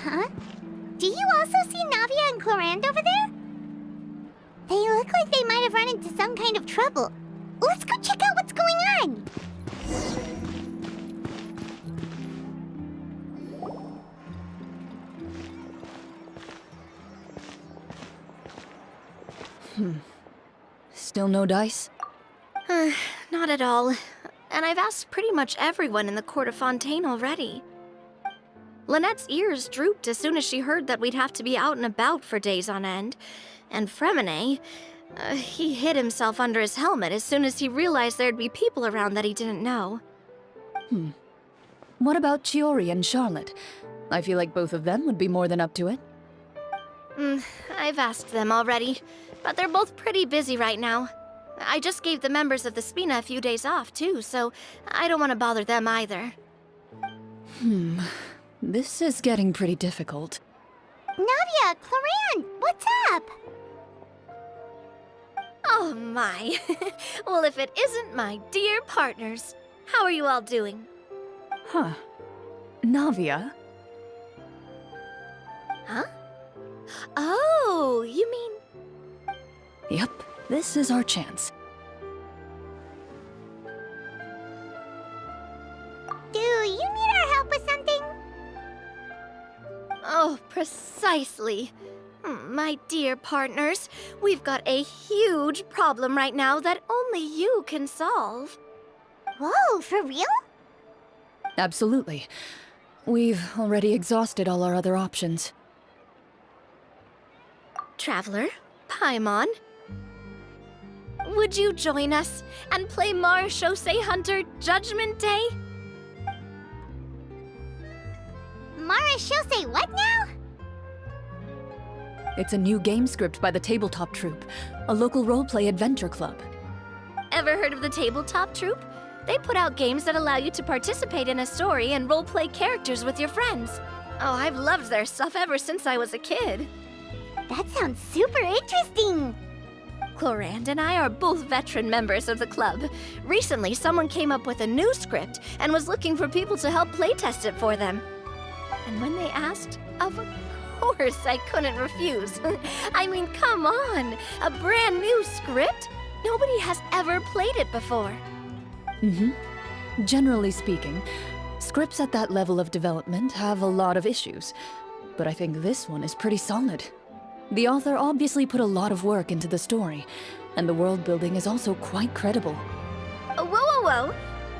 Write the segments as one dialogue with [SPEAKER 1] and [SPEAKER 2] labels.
[SPEAKER 1] Huh? Do you also see Navia and Clorinde over there? They look like they might have run into some kind of trouble. Let's go check out what's going on!
[SPEAKER 2] Still no dice?
[SPEAKER 3] Not at all. And I've asked pretty much everyone in the court of Fontaine already. Lynette's ears drooped as soon as she heard that we'd have to be out and about for days on end. And Fremine, he hid himself under his helmet as soon as he realized there'd be people around that he didn't know.
[SPEAKER 2] What about Chiori and Charlotte? I feel like both of them would be more than up to it.
[SPEAKER 3] I've asked them already, but they're both pretty busy right now. I just gave the members of the Spina a few days off, too, so I don't want to bother them either.
[SPEAKER 2] This is getting pretty difficult.
[SPEAKER 1] Navia, Clorinde, what's up?
[SPEAKER 3] Oh my. Well, if it isn't my dear partners. How are you all doing?
[SPEAKER 2] Huh. Navia?
[SPEAKER 3] Huh? Oh, you mean...
[SPEAKER 2] Yep, this is our chance.
[SPEAKER 1] Do you need our help with something?
[SPEAKER 3] Oh, precisely. My dear partners, we've got a huge problem right now that only you can solve.
[SPEAKER 1] Whoa, for real?
[SPEAKER 2] Absolutely. We've already exhausted all our other options.
[SPEAKER 3] Traveler, Paimon, would you join us and play Marechaussee Hunter Judgment Day?
[SPEAKER 1] Marechaussee what now?
[SPEAKER 2] It's a new game script by the Tabletop Troupe, a local roleplay adventure club.
[SPEAKER 3] Ever heard of the Tabletop Troupe? They put out games that allow you to participate in a story and roleplay characters with your friends. Oh, I've loved their stuff ever since I was a kid.
[SPEAKER 1] That sounds super interesting!
[SPEAKER 3] Clorinde and I are both veteran members of the club. Recently, someone came up with a new script and was looking for people to help playtest it for them. And when they asked, of course I couldn't refuse. I mean, come on! A brand new script? Nobody has ever played it before.
[SPEAKER 2] Generally speaking, scripts at that level of development have a lot of issues, but I think this one is pretty solid. The author obviously put a lot of work into the story, and the world building is also quite credible.
[SPEAKER 3] Whoa, whoa, whoa!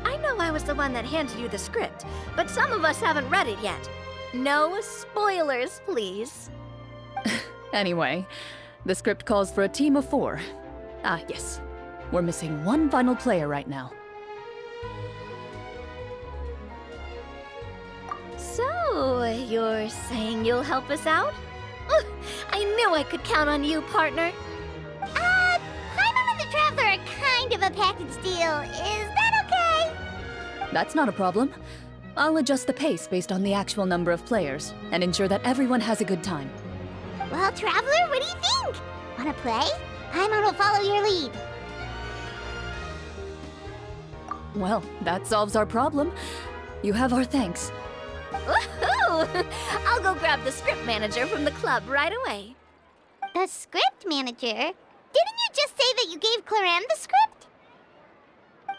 [SPEAKER 3] I know I was the one that handed you the script, but some of us haven't read it yet. No spoilers, please.
[SPEAKER 2] Anyway, the script calls for a team of 4. Ah, yes. We're missing one final player right now.
[SPEAKER 3] So, you're saying you'll help us out? I knew I could count on you, partner.
[SPEAKER 1] Paimon and the Traveler are kind of a package deal. Is that okay?
[SPEAKER 2] That's not a problem. I'll adjust the pace based on the actual number of players, and ensure that everyone has a good time.
[SPEAKER 1] Well, Traveler, what do you think? Wanna play? Paimon will follow your lead.
[SPEAKER 2] Well, that solves our problem. You have our thanks.
[SPEAKER 3] Woohoo! I'll go grab the script manager from the club right away.
[SPEAKER 1] The script manager? Didn't you just say that you gave Clorinde the script?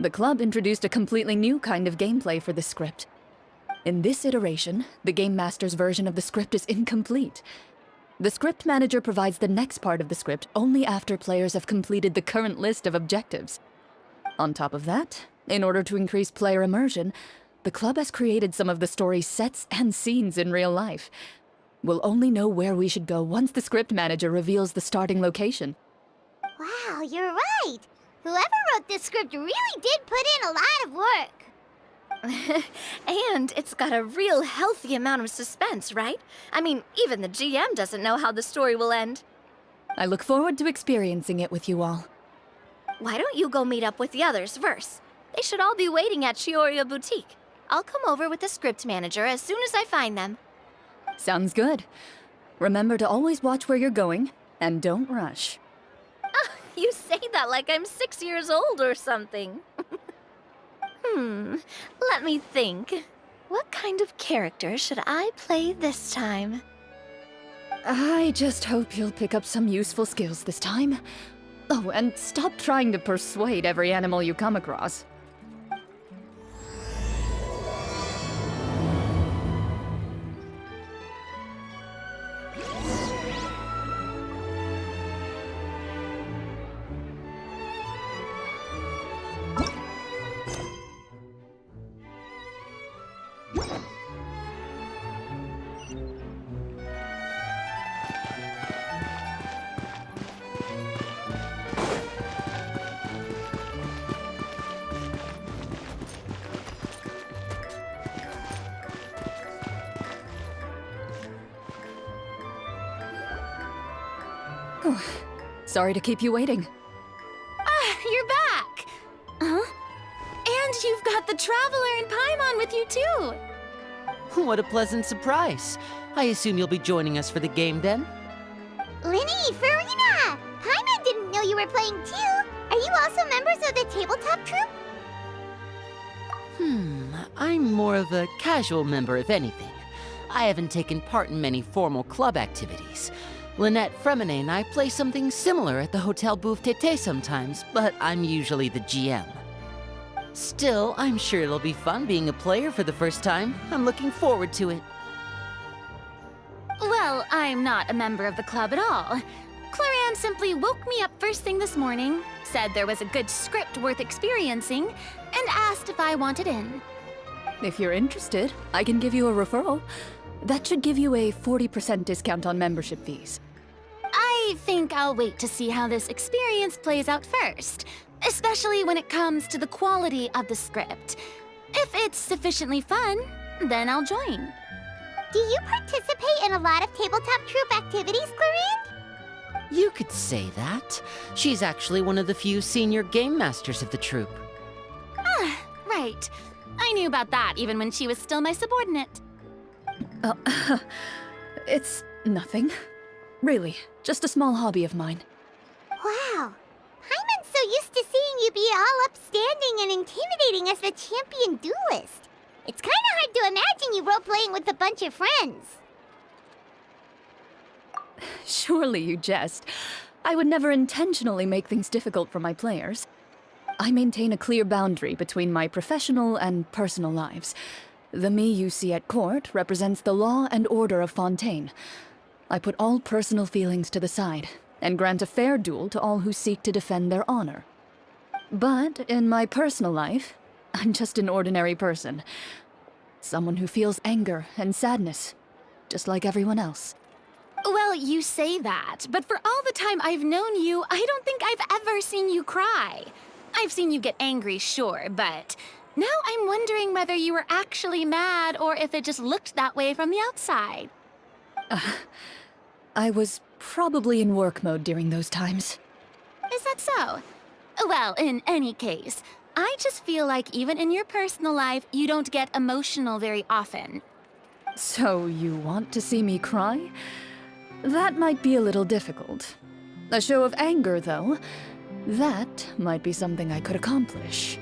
[SPEAKER 2] The club introduced a completely new kind of gameplay for this script. In this iteration, the Game Master's version of the script is incomplete. The script manager provides the next part of the script only after players have completed the current list of objectives. On top of that, in order to increase player immersion, the club has created some of the story's sets and scenes in real life. We'll only know where we should go once the script manager reveals the starting location.
[SPEAKER 1] Wow, you're right. Whoever wrote this script really did put in a lot of work.
[SPEAKER 3] And it's got a real healthy amount of suspense, right? I mean, even the GM doesn't know how the story will end.
[SPEAKER 2] I look forward to experiencing it with you all.
[SPEAKER 3] Why don't you go meet up with the others first? They should all be waiting at Chioria Boutique. I'll come over with the script manager as soon as I find them.
[SPEAKER 2] Sounds good. Remember to always watch where you're going, and don't rush.
[SPEAKER 3] You say that like I'm 6 years old or something. Let me think. What kind of character should I play this time?
[SPEAKER 2] I just hope you'll pick up some useful skills this time. Oh, and stop trying to persuade every animal you come across. Sorry to keep you waiting.
[SPEAKER 4] You're back! Huh? And you've got the Traveler and Paimon with you, too!
[SPEAKER 5] What a pleasant surprise. I assume you'll be joining us for the game then?
[SPEAKER 1] Linny, Farina! Paimon didn't know you were playing too. Are you also members of the tabletop troupe?
[SPEAKER 5] I'm more of a casual member, if anything. I haven't taken part in many formal club activities. Lynette Fremine and I play something similar at the Hotel Bouffe Tété sometimes, but I'm usually the GM. Still, I'm sure it'll be fun being a player for the first time. I'm looking forward to it.
[SPEAKER 4] Well, I'm not a member of the club at all. Clorinde simply woke me up first thing this morning, said there was a good script worth experiencing, and asked if I wanted in.
[SPEAKER 2] If you're interested, I can give you a referral. That should give you a 40% discount on membership fees.
[SPEAKER 4] I think I'll wait to see how this experience plays out first, especially when it comes to the quality of the script. If it's sufficiently fun, then I'll join.
[SPEAKER 1] Do you participate in a lot of tabletop troupe activities, Clorinde?
[SPEAKER 5] You could say that. She's actually one of the few senior game masters of the troupe.
[SPEAKER 4] Right. I knew about that even when she was still my subordinate.
[SPEAKER 2] It's nothing. Really, just a small hobby of mine.
[SPEAKER 1] Wow. Paimon's so used to seeing you be all upstanding and intimidating as the champion duelist. It's kind of hard to imagine you role-playing with a bunch of friends.
[SPEAKER 2] Surely you jest. I would never intentionally make things difficult for my players. I maintain a clear boundary between my professional and personal lives. The me you see at court represents the law and order of Fontaine. I put all personal feelings to the side and grant a fair duel to all who seek to defend their honor. But in my personal life, I'm just an ordinary person. Someone who feels anger and sadness, just like everyone else.
[SPEAKER 4] Well, you say that, but for all the time I've known you, I don't think I've ever seen you cry. I've seen you get angry, sure, but now I'm wondering whether you were actually mad or if it just looked that way from the outside.
[SPEAKER 2] I was probably in work mode during those times.
[SPEAKER 4] Is that so? Well, in any case, I just feel like even in your personal life, you don't get emotional very often.
[SPEAKER 2] So you want to see me cry? That might be a little difficult. A show of anger, though, that might be something I could accomplish.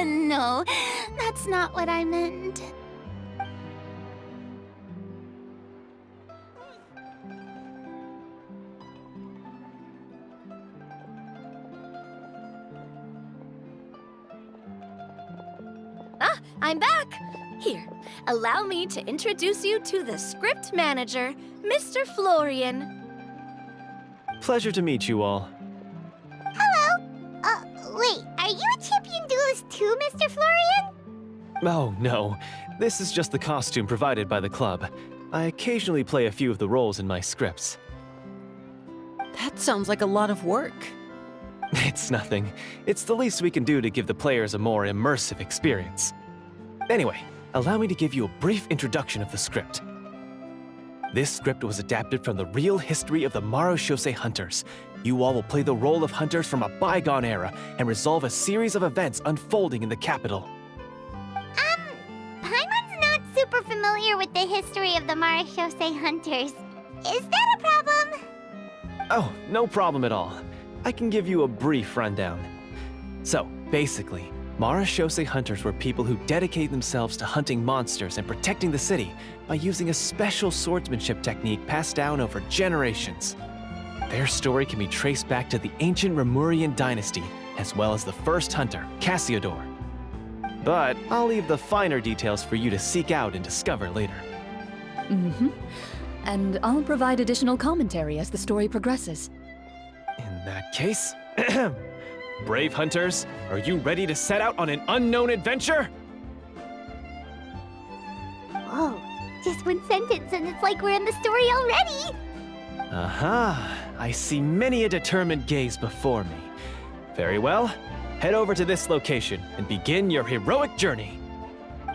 [SPEAKER 4] No, that's not what I meant.
[SPEAKER 3] I'm back! Here, allow me to introduce you to the script manager, Mr. Florian.
[SPEAKER 6] Pleasure to meet you all.
[SPEAKER 1] Hello. Wait, are you a champion duelist too, Mr. Florian?
[SPEAKER 6] Oh, no. This is just the costume provided by the club. I occasionally play a few of the roles in my scripts.
[SPEAKER 5] That sounds like a lot of work.
[SPEAKER 6] It's nothing. It's the least we can do to give the players a more immersive experience. Anyway, allow me to give you a brief introduction of the script. This script was adapted from the real history of the Marashose hunters. You all will play the role of hunters from a bygone era and resolve a series of events unfolding in the capital.
[SPEAKER 1] Paimon's not super familiar with the history of the Marashose hunters. Is that a problem?
[SPEAKER 6] Oh, no problem at all. I can give you a brief rundown. So, basically, Marashose hunters were people who dedicated themselves to hunting monsters and protecting the city by using a special swordsmanship technique passed down over generations. Their story can be traced back to the ancient Remurian dynasty, as well as the first hunter, Cassiodor. But I'll leave the finer details for you to seek out and discover later.
[SPEAKER 2] Mm-hmm. And I'll provide additional commentary as the story progresses.
[SPEAKER 6] In that case, brave hunters, are you ready to set out on an unknown adventure?
[SPEAKER 1] Whoa, just one sentence and it's like we're in the story already!
[SPEAKER 6] Aha, I see many a determined gaze before me. Very well, head over to this location and begin your heroic journey.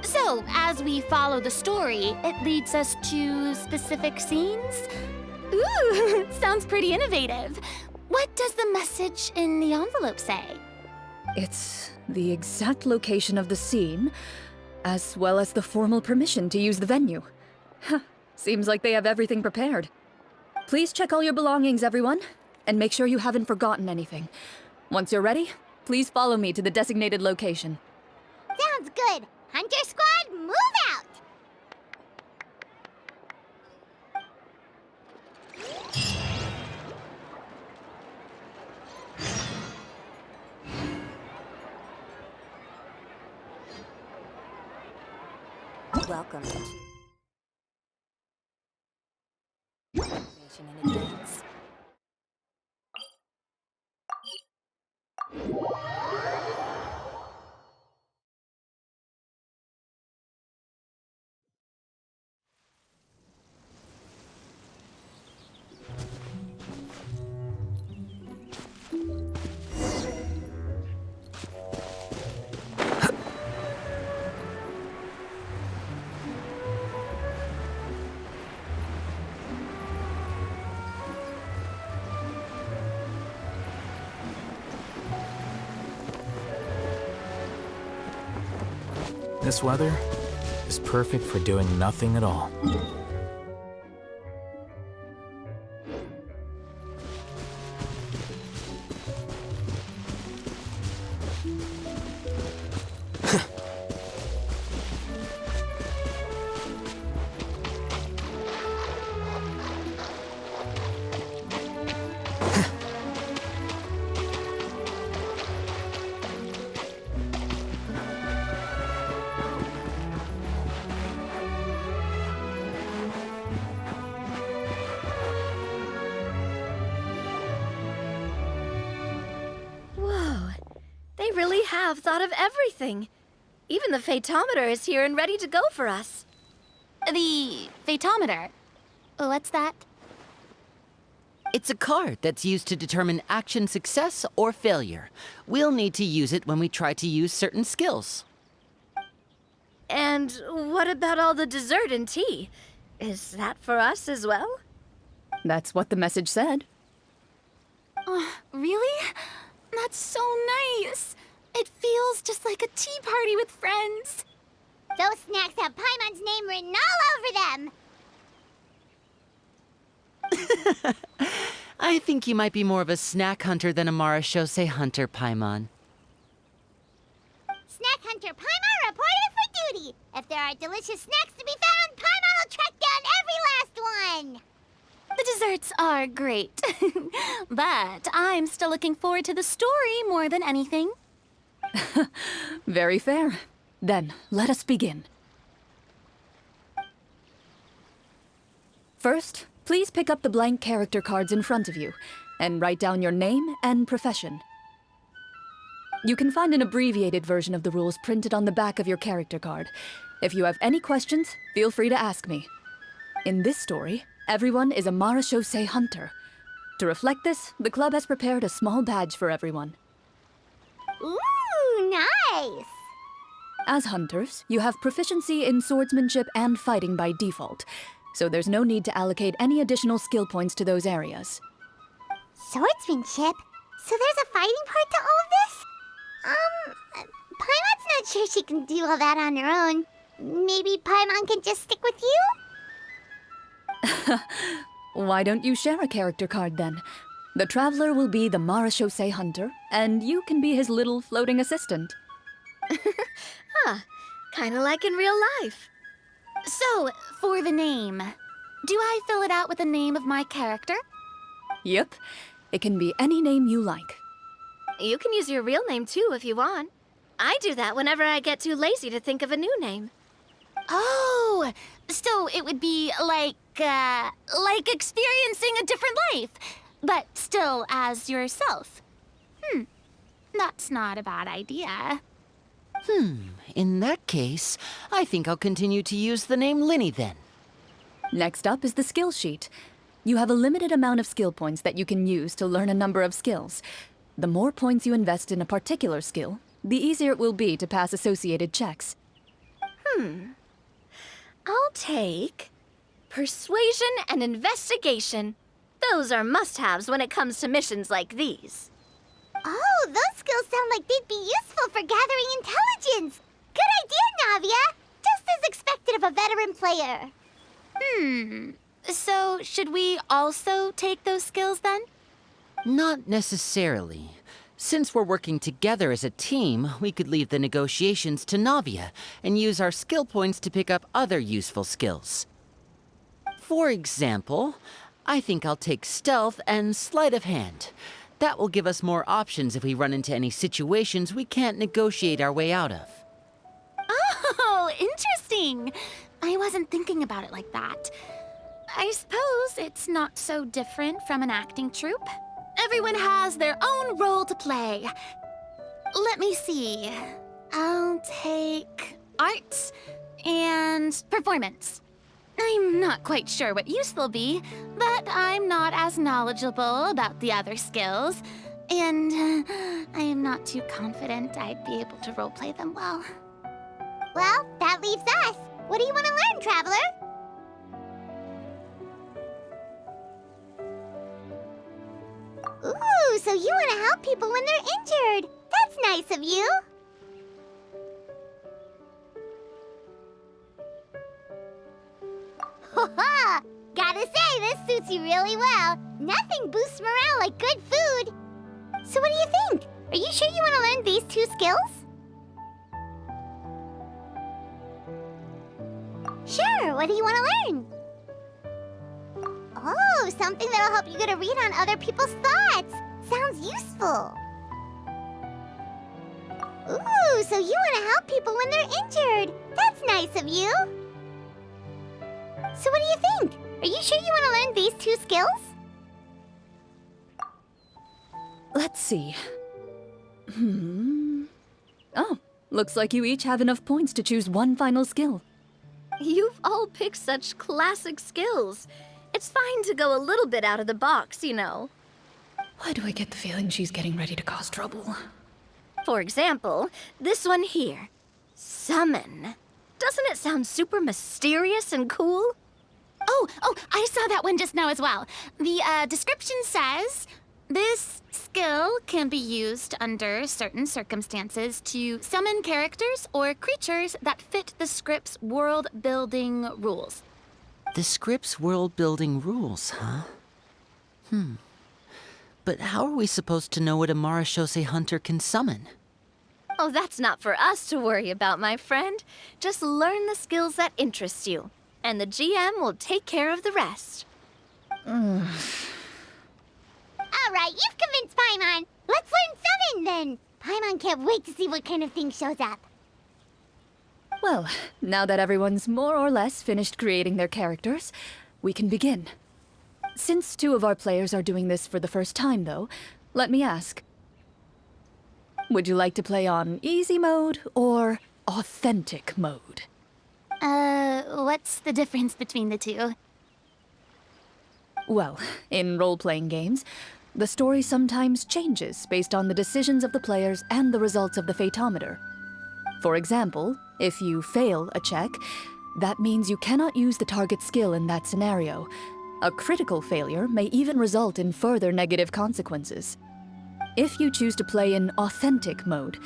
[SPEAKER 4] So, as we follow the story, it leads us to specific scenes? Ooh, sounds pretty innovative. What does the message in the envelope say?
[SPEAKER 2] It's the exact location of the scene, as well as the formal permission to use the venue. Huh, seems like they have everything prepared. Please check all your belongings, everyone, and make sure you haven't forgotten anything. Once you're ready, please follow me to the designated location.
[SPEAKER 1] Sounds good. Hunter Squad, move out!
[SPEAKER 7] Welcome to reservation in advance.
[SPEAKER 8] This weather is perfect for doing nothing at all.
[SPEAKER 3] They really have thought of everything. Even the phaetometer is here and ready to go for us.
[SPEAKER 4] The phaetometer? What's that?
[SPEAKER 5] It's a card that's used to determine action success or failure. We'll need to use it when we try to use certain skills.
[SPEAKER 3] And what about all the dessert and tea? Is that for us as well?
[SPEAKER 2] That's what the message said.
[SPEAKER 4] Really? That's so nice. It feels just like a tea party with friends.
[SPEAKER 1] Those snacks have Paimon's name written all over them!
[SPEAKER 5] I think you might be more of a snack hunter than a Marashose hunter, Paimon.
[SPEAKER 1] Snack Hunter Paimon reported for duty! If there are delicious snacks to be found, Paimon will track down every last one!
[SPEAKER 4] The desserts are great. But I'm still looking forward to the story more than anything.
[SPEAKER 2] Very fair. Then, let us begin. First, please pick up the blank character cards in front of you, and write down your name and profession. You can find an abbreviated version of the rules printed on the back of your character card. If you have any questions, feel free to ask me. In this story, everyone is a marechaussee hunter. To reflect this, the club has prepared a small badge for everyone.
[SPEAKER 1] Ooh, nice!
[SPEAKER 2] As hunters, you have proficiency in swordsmanship and fighting by default, so there's no need to allocate any additional skill points to those areas.
[SPEAKER 1] Swordsmanship? So there's a fighting part to all of this? Paimon's not sure she can do all that on her own. Maybe Paimon can just stick with you?
[SPEAKER 2] Why don't you share a character card then? The Traveler will be the marechaussee hunter, and you can be his little floating assistant.
[SPEAKER 3] Kinda like in real life.
[SPEAKER 4] So, for the name, do I fill it out with the name of my character?
[SPEAKER 2] Yep, it can be any name you like.
[SPEAKER 3] You can use your real name too if you want. I do that whenever I get too lazy to think of a new name.
[SPEAKER 4] Oh, so it would be like experiencing a different life, but still as yourself. That's not a bad idea.
[SPEAKER 5] In that case, I think I'll continue to use the name Linny then.
[SPEAKER 2] Next up is the skill sheet. You have a limited amount of skill points that you can use to learn a number of skills. The more points you invest in a particular skill, the easier it will be to pass associated checks.
[SPEAKER 3] I'll take persuasion and investigation. Those are must-haves when it comes to missions like these.
[SPEAKER 1] Oh, those skills sound like they'd be useful for gathering intelligence. Good idea, Navia. Just as expected of a veteran player.
[SPEAKER 4] So should we also take those skills then?
[SPEAKER 5] Not necessarily. Since we're working together as a team, we could leave the negotiations to Navia and use our skill points to pick up other useful skills. For example, I think I'll take stealth and sleight of hand. That will give us more options if we run into any situations we can't negotiate our way out of.
[SPEAKER 4] Oh, interesting. I wasn't thinking about it like that. I suppose it's not so different from an acting troupe. Everyone has their own role to play. Let me see. I'll take arts and performance. I'm not quite sure what use they'll be, but I'm not as knowledgeable about the other skills, and I am not too confident I'd be able to roleplay them well.
[SPEAKER 1] Well, that leaves us. What do you want to learn, Traveler? Ooh, so you want to help people when they're injured. That's nice of you. Ha! Gotta say, this suits you really well. Nothing boosts morale like good food. So what do you think? Are you sure you want to learn these two skills? Sure, what do you want to learn? Oh, something that'll help you get a read on other people's thoughts. Sounds useful. Ooh, so you want to help people when they're injured. That's nice of you. So what do you think? Are you sure you want to learn these two skills?
[SPEAKER 2] Let's see. Oh, looks like you each have enough points to choose one final skill.
[SPEAKER 3] You've all picked such classic skills. It's fine to go a little bit out of the box, you know.
[SPEAKER 2] Why do I get the feeling she's getting ready to cause trouble?
[SPEAKER 3] For example, this one here. Summon. Doesn't it sound super mysterious and cool?
[SPEAKER 4] Oh, I saw that one just now as well. The description says, this skill can be used under certain circumstances to summon characters or creatures that fit the script's world-building rules.
[SPEAKER 5] The script's world-building rules, huh? But how are we supposed to know what a marechaussee hunter can summon?
[SPEAKER 3] Oh, that's not for us to worry about, my friend. Just learn the skills that interest you, and the GM will take care of the rest.
[SPEAKER 1] All right, you've convinced Paimon. Let's learn summon then. Paimon can't wait to see what kind of thing shows up.
[SPEAKER 2] Well, now that everyone's more or less finished creating their characters, we can begin. Since 2 of our players are doing this for the first time, though, let me ask. Would you like to play on easy mode or authentic mode?
[SPEAKER 4] What's the difference between the two?
[SPEAKER 2] Well, in role-playing games, the story sometimes changes based on the decisions of the players and the results of the fatometer. For example, if you fail a check, that means you cannot use the target skill in that scenario. A critical failure may even result in further negative consequences. If you choose to play in authentic mode,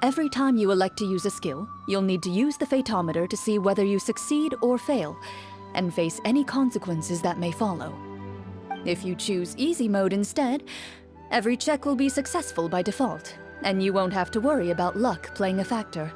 [SPEAKER 2] every time you elect to use a skill, you'll need to use the fatometer to see whether you succeed or fail, and face any consequences that may follow. If you choose easy mode instead, every check will be successful by default, and you won't have to worry about luck playing a factor.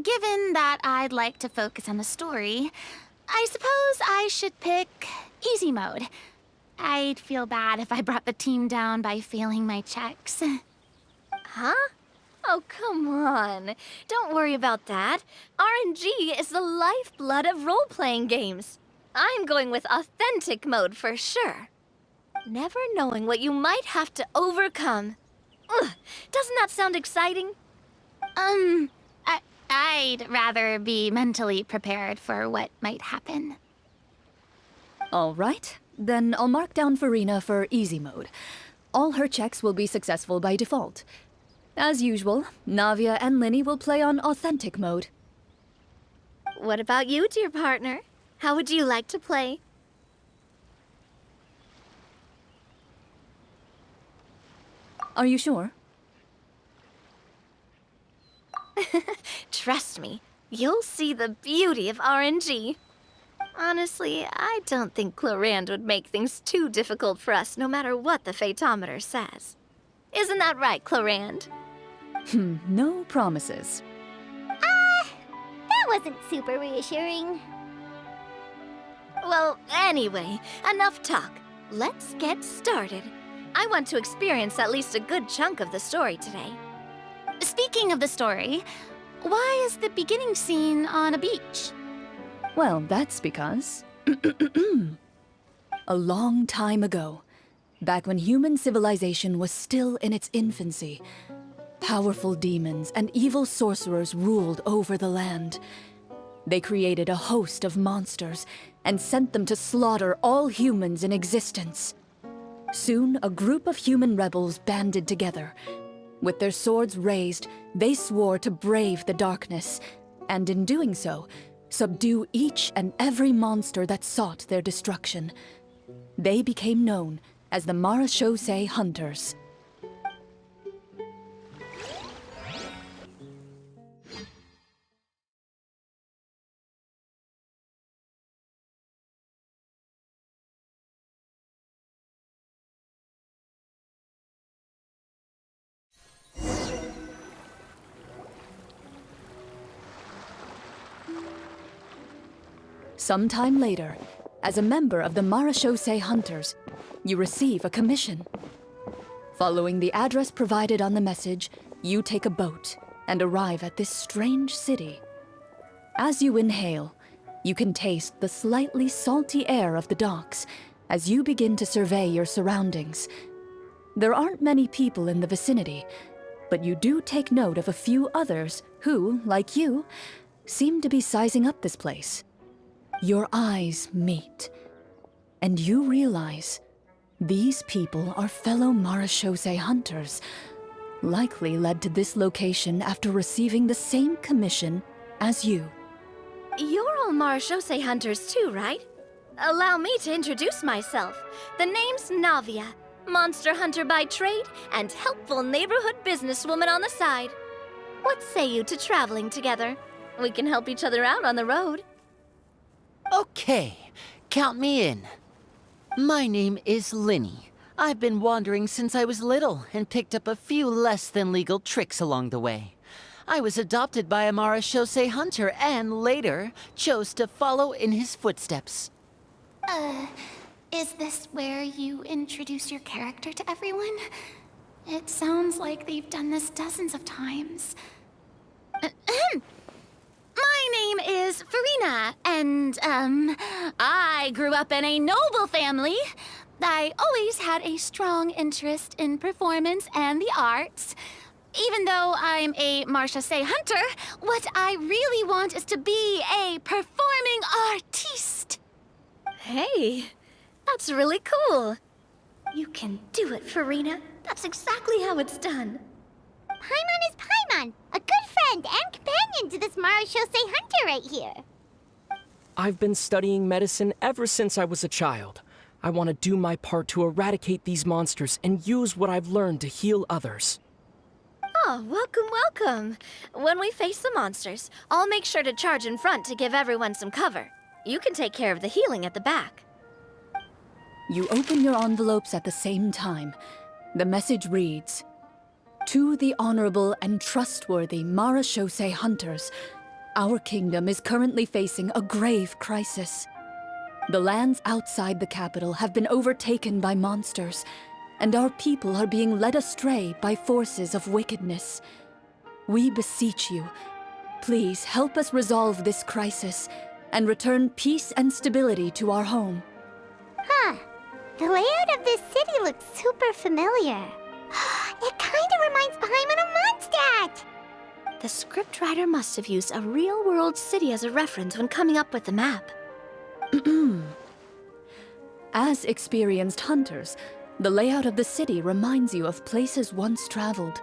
[SPEAKER 4] Given that I'd like to focus on the story, I suppose I should pick easy mode. I'd feel bad if I brought the team down by failing my checks.
[SPEAKER 3] Huh? Oh, come on. Don't worry about that. RNG is the lifeblood of role-playing games. I'm going with authentic mode for sure. Never knowing what you might have to overcome. Ugh, doesn't that sound exciting?
[SPEAKER 4] I'd rather be mentally prepared for what might happen.
[SPEAKER 2] All right, then I'll mark down Farina for easy mode. All her checks will be successful by default. As usual, Navia and Linny will play on authentic mode.
[SPEAKER 3] What about you, dear partner? How would you like to play?
[SPEAKER 2] Are you sure?
[SPEAKER 3] Trust me, you'll see the beauty of RNG. Honestly, I don't think Clorinde would make things too difficult for us no matter what the fatometer says. Isn't that right, Clorinde?
[SPEAKER 2] No promises.
[SPEAKER 1] That wasn't super reassuring.
[SPEAKER 3] Well, anyway, enough talk. Let's get started. I want to experience at least a good chunk of the story today.
[SPEAKER 4] Speaking of the story, why is the beginning scene on a beach?
[SPEAKER 2] Well, that's because... a long time ago, back when human civilization was still in its infancy, powerful demons and evil sorcerers ruled over the land. They created a host of monsters and sent them to slaughter all humans in existence. Soon, a group of human rebels banded together. With their swords raised, they swore to brave the darkness, and in doing so, subdue each and every monster that sought their destruction. They became known as the Marachose Hunters. Sometime later, as a member of the Marachose Hunters, you receive a commission. Following the address provided on the message, you take a boat and arrive at this strange city. As you inhale, you can taste the slightly salty air of the docks as you begin to survey your surroundings. There aren't many people in the vicinity, but you do take note of a few others who, like you, seem to be sizing up this place. Your eyes meet, and you realize these people are fellow Marachose hunters, likely led to this location after receiving the same commission as you.
[SPEAKER 3] You're all Marachose hunters too, right? Allow me to introduce myself. The name's Navia, monster hunter by trade and helpful neighborhood businesswoman on the side. What say you to traveling together? We can help each other out on the road.
[SPEAKER 5] Okay, count me in. My name is Linny. I've been wandering since I was little and picked up a few less than legal tricks along the way. I was adopted by a Marashose hunter and later chose to follow in his footsteps.
[SPEAKER 4] Is this where you introduce your character to everyone? It sounds like they've done this dozens of times. My name is Farina, and, I grew up in a noble family. I always had a strong interest in performance and the arts. Even though I'm a Marashose hunter, what I really want is to be a performing artiste.
[SPEAKER 3] Hey, that's really cool. You can do it, Farina. That's exactly how it's done.
[SPEAKER 1] Paimon is Paimon, a good friend and companion to this Marashose hunter right here.
[SPEAKER 9] I've been studying medicine ever since I was a child. I want to do my part to eradicate these monsters and use what I've learned to heal others.
[SPEAKER 3] Oh, welcome, welcome. When we face the monsters, I'll make sure to charge in front to give everyone some cover. You can take care of the healing at the back.
[SPEAKER 2] You open your envelopes at the same time. The message reads, "To the honorable and trustworthy Marashose hunters, our kingdom is currently facing a grave crisis. The lands outside the capital have been overtaken by monsters, and our people are being led astray by forces of wickedness. We beseech you, please help us resolve this crisis and return peace and stability to our home."
[SPEAKER 1] Huh. The layout of this city looks super familiar. It kinda reminds Paimon of Mondstadt!
[SPEAKER 3] The scriptwriter must have used a real-world city as a reference when coming up with the map.
[SPEAKER 2] As experienced hunters, the layout of the city reminds you of places once traveled.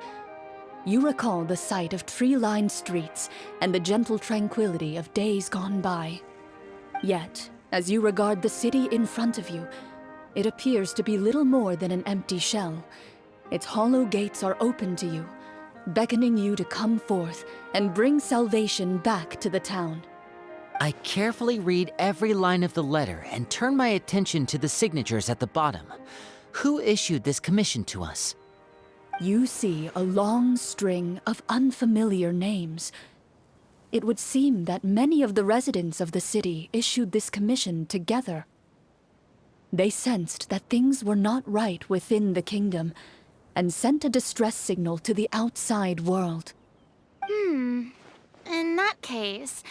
[SPEAKER 2] You recall the sight of tree-lined streets and the gentle tranquility of days gone by. Yet, as you regard the city in front of you, it appears to be little more than an empty shell. Its hollow gates are open to you, beckoning you to come forth and bring salvation back to the town.
[SPEAKER 5] I carefully read every line of the letter and turn my attention to the signatures at the bottom. Who issued this commission to us?
[SPEAKER 2] You see a long string of unfamiliar names. It would seem that many of the residents of the city issued this commission together. They sensed that things were not right within the kingdom and sent a distress signal to the outside world.
[SPEAKER 4] In that case,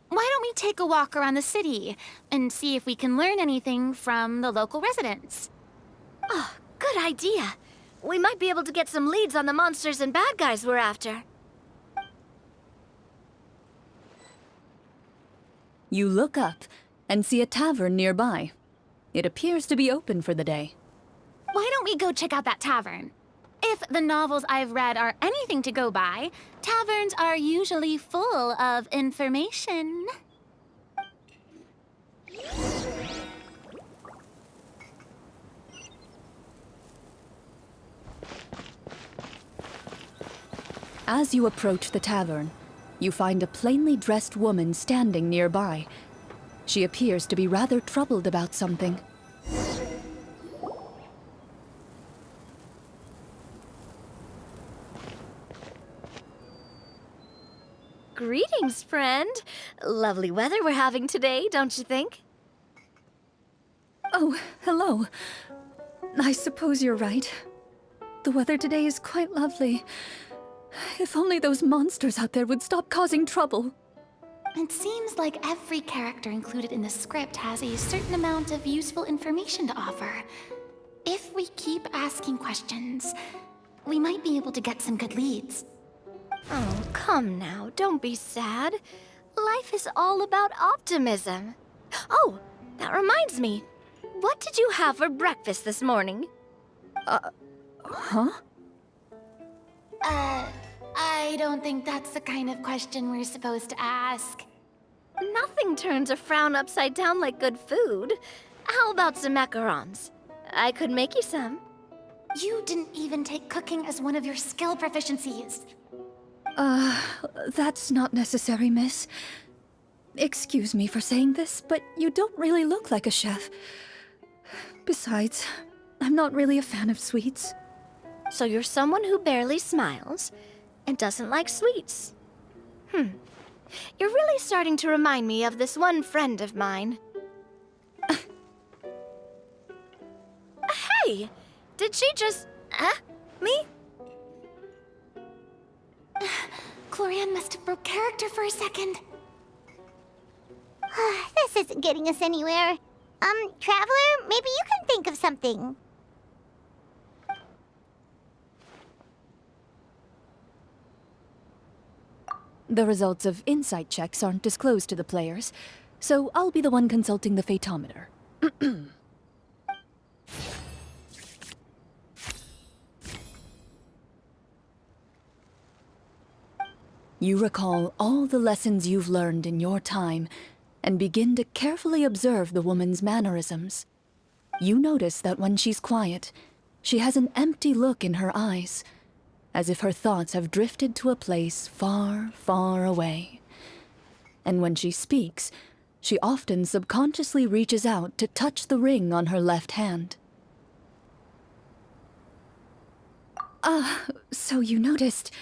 [SPEAKER 4] why don't we take a walk around the city and see if we can learn anything from the local residents?
[SPEAKER 3] Oh, good idea. We might be able to get some leads on the monsters and bad guys we're after.
[SPEAKER 2] You look up and see a tavern nearby. It appears to be open for the day.
[SPEAKER 4] Why don't we go check out that tavern? If the novels I've read are anything to go by, taverns are usually full of information.
[SPEAKER 2] As you approach the tavern, you find a plainly dressed woman standing nearby. She appears to be rather troubled about something.
[SPEAKER 3] Greetings, friend. Lovely weather we're having today, don't you think?
[SPEAKER 2] Oh, hello. I suppose you're right. The weather today is quite lovely. If only those monsters out there would stop causing trouble.
[SPEAKER 4] It seems like every character included in the script has a certain amount of useful information to offer. If we keep asking questions, we might be able to get some good leads.
[SPEAKER 3] Oh, come now, don't be sad. Life is all about optimism. Oh, that reminds me. What did you have for breakfast this morning?
[SPEAKER 2] Huh?
[SPEAKER 4] I don't think that's the kind of question we're supposed to ask.
[SPEAKER 3] Nothing turns a frown upside down like good food. How about some macarons? I could make you some.
[SPEAKER 4] You didn't even take cooking as one of your skill proficiencies.
[SPEAKER 2] That's not necessary, miss. Excuse me for saying this, but you don't really look like a chef. Besides, I'm not really a fan of sweets.
[SPEAKER 3] So you're someone who barely smiles and doesn't like sweets. You're really starting to remind me of this one friend of mine. Hey! Did she just... me?
[SPEAKER 4] Clorinde must have broke character for a second.
[SPEAKER 1] This isn't getting us anywhere. Traveler, maybe you can think of something.
[SPEAKER 2] The results of insight checks aren't disclosed to the players, so I'll be the one consulting the fatometer. You recall all the lessons you've learned in your time and begin to carefully observe the woman's mannerisms. You notice that when she's quiet, she has an empty look in her eyes, as if her thoughts have drifted to a place far, far away. And when she speaks, she often subconsciously reaches out to touch the ring on her left hand. So you noticed.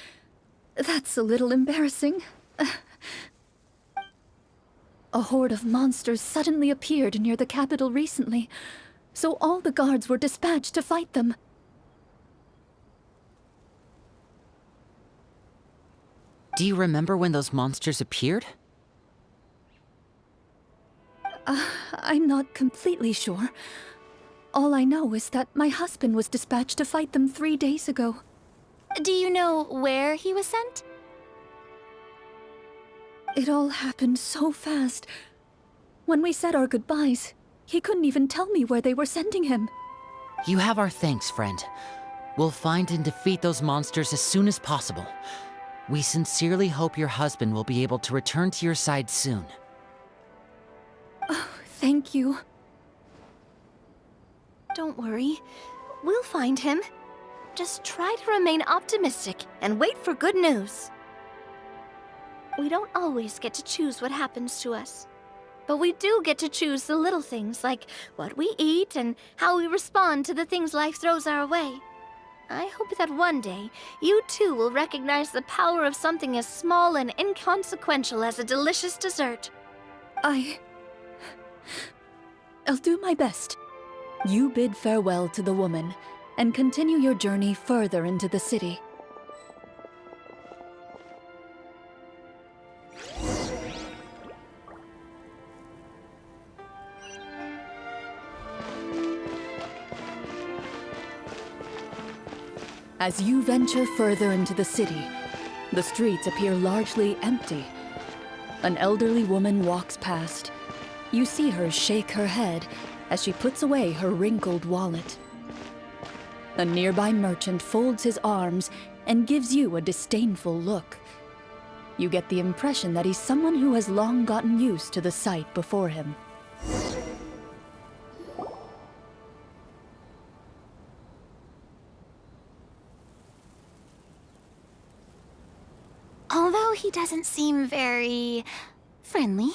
[SPEAKER 2] That's a little embarrassing. A horde of monsters suddenly appeared near the capital recently, so all the guards were dispatched to fight them.
[SPEAKER 5] Do you remember when those monsters appeared?
[SPEAKER 2] I'm not completely sure. All I know is that my husband was dispatched to fight them 3 days ago.
[SPEAKER 4] Do you know where he was sent?
[SPEAKER 2] It all happened so fast. When we said our goodbyes, he couldn't even tell me where they were sending him.
[SPEAKER 5] You have our thanks, friend. We'll find and defeat those monsters as soon as possible. We sincerely hope your husband will be able to return to your side soon.
[SPEAKER 2] Oh, thank you.
[SPEAKER 3] Don't worry. We'll find him. Just try to remain optimistic and wait for good news. We don't always get to choose what happens to us. But we do get to choose the little things, like what we eat and how we respond to the things life throws our way. I hope that one day, you too will recognize the power of something as small and inconsequential as a delicious dessert.
[SPEAKER 2] I'll do my best. You bid farewell to the woman and continue your journey further into the city. As you venture further into the city, the streets appear largely empty. An elderly woman walks past. You see her shake her head as she puts away her wrinkled wallet. A nearby merchant folds his arms and gives you a disdainful look. You get the impression that he's someone who has long gotten used to the sight before him.
[SPEAKER 4] Although he doesn't seem very friendly,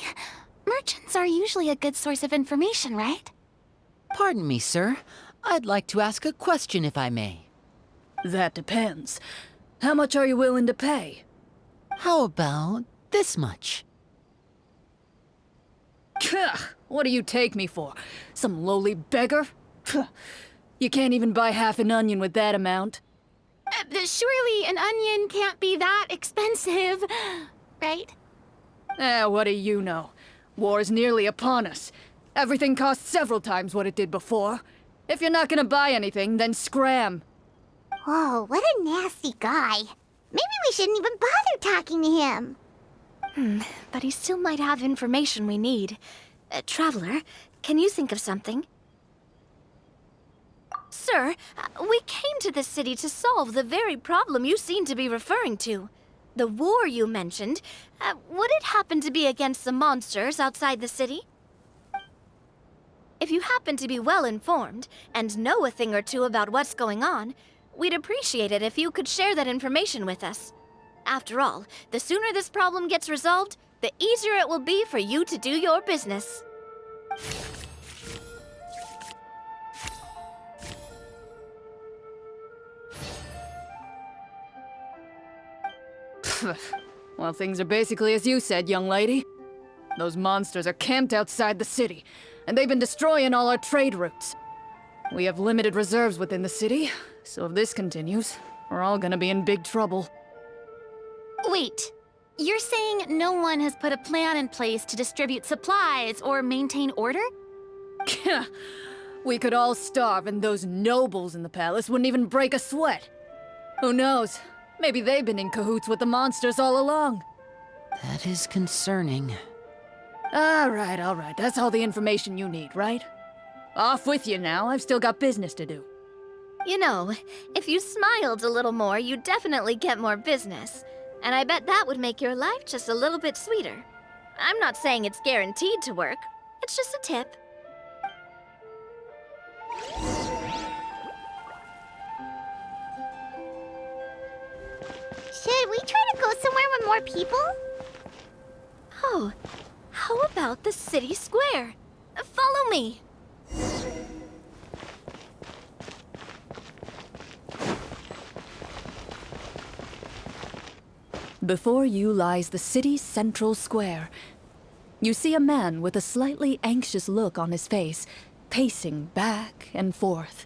[SPEAKER 4] merchants are usually a good source of information, right?
[SPEAKER 5] Pardon me, sir. I'd like to ask a question if I may.
[SPEAKER 2] That depends. How much are you willing to pay?
[SPEAKER 5] How about this much?
[SPEAKER 2] What do you take me for? Some lowly beggar? You can't even buy half an onion with that amount.
[SPEAKER 4] Surely an onion can't be that expensive, right?
[SPEAKER 2] What do you know? War's nearly upon us. Everything costs several times what it did before. If you're not gonna buy anything, then scram.
[SPEAKER 1] Whoa, what a nasty guy. Maybe we shouldn't even bother talking to him.
[SPEAKER 3] But he still might have information we need. Traveler, can you think of something? Sir, we came to this city to solve the very problem you seem to be referring to. The war you mentioned, would it happen to be against the monsters outside the city? If you happen to be well informed and know a thing or two about what's going on, we'd appreciate it if you could share that information with us. After all, the sooner this problem gets resolved, the easier it will be for you to do your business.
[SPEAKER 2] Well, things are basically as you said, young lady. Those monsters are camped outside the city, and they've been destroying all our trade routes. We have limited reserves within the city, so if this continues, we're all gonna be in big trouble.
[SPEAKER 4] Wait, you're saying no one has put a plan in place to distribute supplies or maintain order?
[SPEAKER 2] We could all starve, and those nobles in the palace wouldn't even break a sweat. Who knows? Maybe they've been in cahoots with the monsters all along.
[SPEAKER 5] That is concerning.
[SPEAKER 2] All right. That's all the information you need, right? Off with you now. I've still got business to do.
[SPEAKER 3] You know, if you smiled a little more, you'd definitely get more business. And I bet that would make your life just a little bit sweeter. I'm not saying it's guaranteed to work. It's just a tip.
[SPEAKER 1] Should we try to go somewhere with more people?
[SPEAKER 3] Oh, how about the city square? Follow me.
[SPEAKER 2] Before you lies the city's central square. You see a man with a slightly anxious look on his face, pacing back and forth,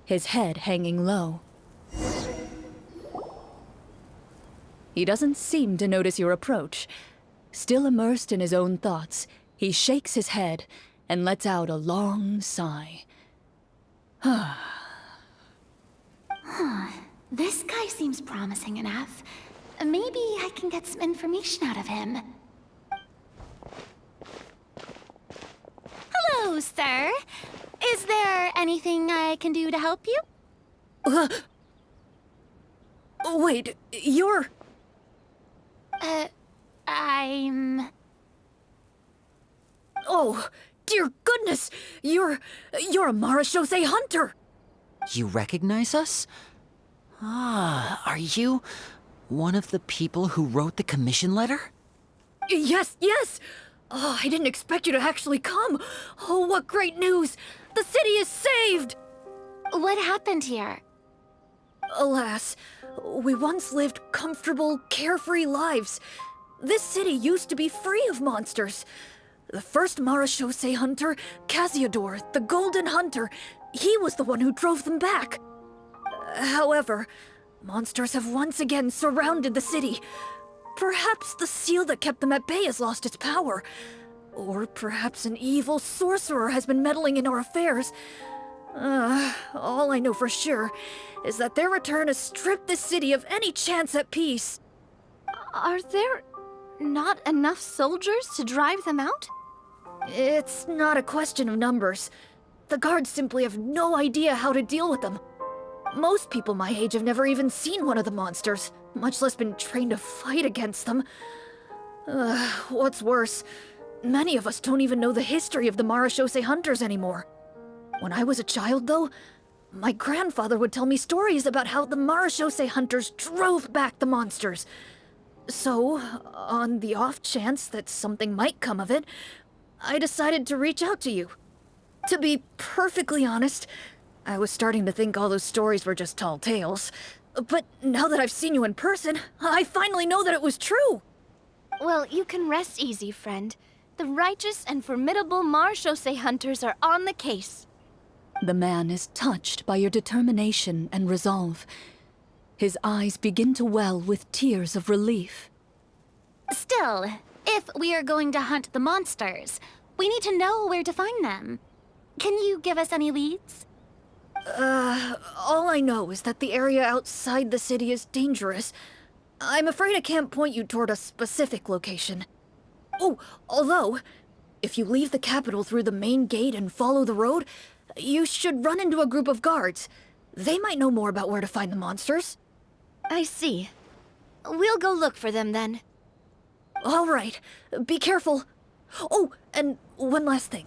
[SPEAKER 2] his head hanging low. He doesn't seem to notice your approach. Still immersed in his own thoughts, he shakes his head and lets out a long sigh.
[SPEAKER 4] This guy seems promising enough. Maybe I can get some information out of him. Hello, sir. Is there anything I can do to help you?
[SPEAKER 2] Wait, you're...
[SPEAKER 4] I'm...
[SPEAKER 2] Oh, dear goodness! You're a Marashose hunter!
[SPEAKER 5] You recognize us? Ah, are you one of the people who wrote the commission letter?
[SPEAKER 2] Yes! Oh, I didn't expect you to actually come! Oh, what great news! The city is saved!
[SPEAKER 4] What happened here?
[SPEAKER 2] Alas, we once lived comfortable, carefree lives. This city used to be free of monsters. The first Marashose hunter, Casiodor, the Golden Hunter, he was the one who drove them back. However, monsters have once again surrounded the city. Perhaps the seal that kept them at bay has lost its power. Or perhaps an evil sorcerer has been meddling in our affairs. All I know for sure is that their return has stripped the city of any chance at peace.
[SPEAKER 3] Are there not enough soldiers to drive them out?
[SPEAKER 2] It's not a question of numbers. The guards simply have no idea how to deal with them. Most people my age have never even seen one of the monsters, much less been trained to fight against them. What's worse, many of us don't even know the history of the Marashose hunters anymore. When I was a child, though, my grandfather would tell me stories about how the Marashose hunters drove back the monsters. So, on the off chance that something might come of it, I decided to reach out to you. To be perfectly honest, I was starting to think all those stories were just tall tales. But now that I've seen you in person, I finally know that it was true!
[SPEAKER 3] Well, you can rest easy, friend. The righteous and formidable Marashose hunters are on the case.
[SPEAKER 2] The man is touched by your determination and resolve. His eyes begin to well with tears of relief.
[SPEAKER 4] Still, if we are going to hunt the monsters, we need to know where to find them. Can you give us any leads?
[SPEAKER 2] All I know is that the area outside the city is dangerous. I'm afraid I can't point you toward a specific location. Oh, although, if you leave the capital through the main gate and follow the road, you should run into a group of guards. They might know more about where to find the monsters.
[SPEAKER 3] I see. We'll go look for them then.
[SPEAKER 2] All right, be careful. Oh, and one last thing.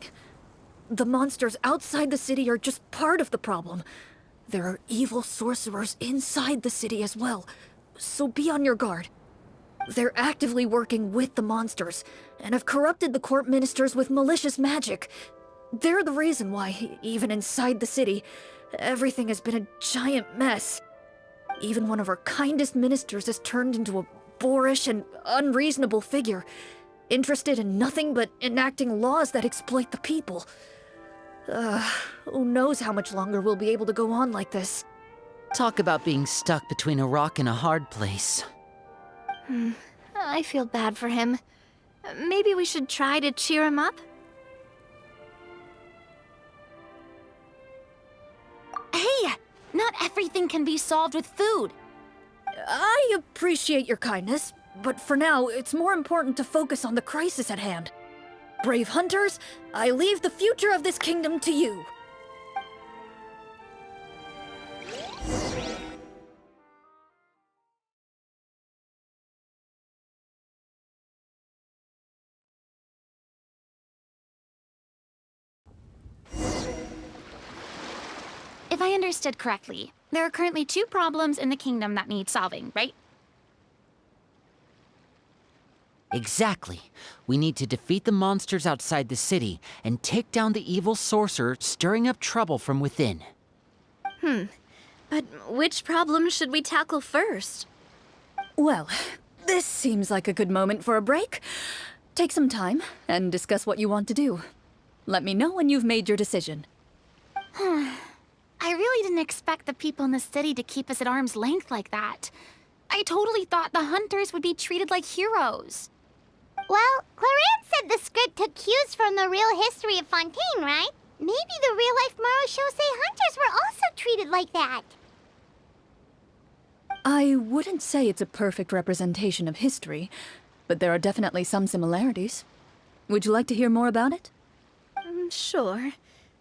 [SPEAKER 2] The monsters outside the city are just part of the problem. There are evil sorcerers inside the city as well, so be on your guard. They're actively working with the monsters, and have corrupted the court ministers with malicious magic. They're the reason why, even inside the city, everything has been a giant mess. Even one of our kindest ministers has turned into a boorish and unreasonable figure, interested in nothing but enacting laws that exploit the people. Who knows how much longer we'll be able to go on like this.
[SPEAKER 5] Talk about being stuck between a rock and a hard place.
[SPEAKER 3] I feel bad for him. Maybe we should try to cheer him up?
[SPEAKER 4] Hey! Not everything can be solved with food.
[SPEAKER 2] I appreciate your kindness, but for now, it's more important to focus on the crisis at hand. Brave hunters, I leave the future of this kingdom to you.
[SPEAKER 4] If I understood correctly, there are currently 2 problems in the kingdom that need solving, right?
[SPEAKER 5] Exactly. We need to defeat the monsters outside the city and take down the evil sorcerer stirring up trouble from within.
[SPEAKER 3] But which problem should we tackle first?
[SPEAKER 2] Well, this seems like a good moment for a break. Take some time and discuss what you want to do. Let me know when you've made your decision.
[SPEAKER 4] I really didn't expect the people in the city to keep us at arm's length like that. I totally thought the hunters would be treated like heroes.
[SPEAKER 1] Well, Clorinde said the script took cues from the real history of Fontaine, right? Maybe the real-life Marashose hunters were also treated like that.
[SPEAKER 2] I wouldn't say it's a perfect representation of history, but there are definitely some similarities. Would you like to hear more about it?
[SPEAKER 3] Sure.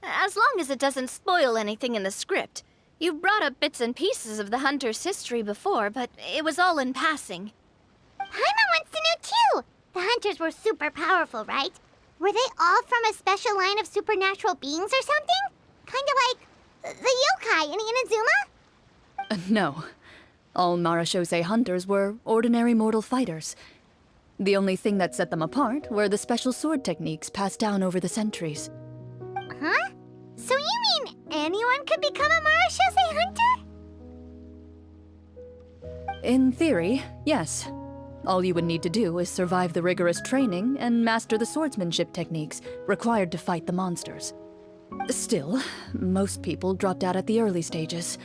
[SPEAKER 3] As long as it doesn't spoil anything in the script. You've brought up bits and pieces of the hunter's history before, but it was all in passing.
[SPEAKER 1] Paimon wants to know too! The hunters were super powerful, right? Were they all from a special line of supernatural beings or something? Kind of like the yokai in Inazuma?
[SPEAKER 2] No. All Marashose hunters were ordinary mortal fighters. The only thing that set them apart were the special sword techniques passed down over the centuries.
[SPEAKER 1] Huh? So you mean anyone could become a Marashose hunter?
[SPEAKER 2] In theory, yes. All you would need to do is survive the rigorous training and master the swordsmanship techniques required to fight the monsters. Still, most people dropped out at the early stages,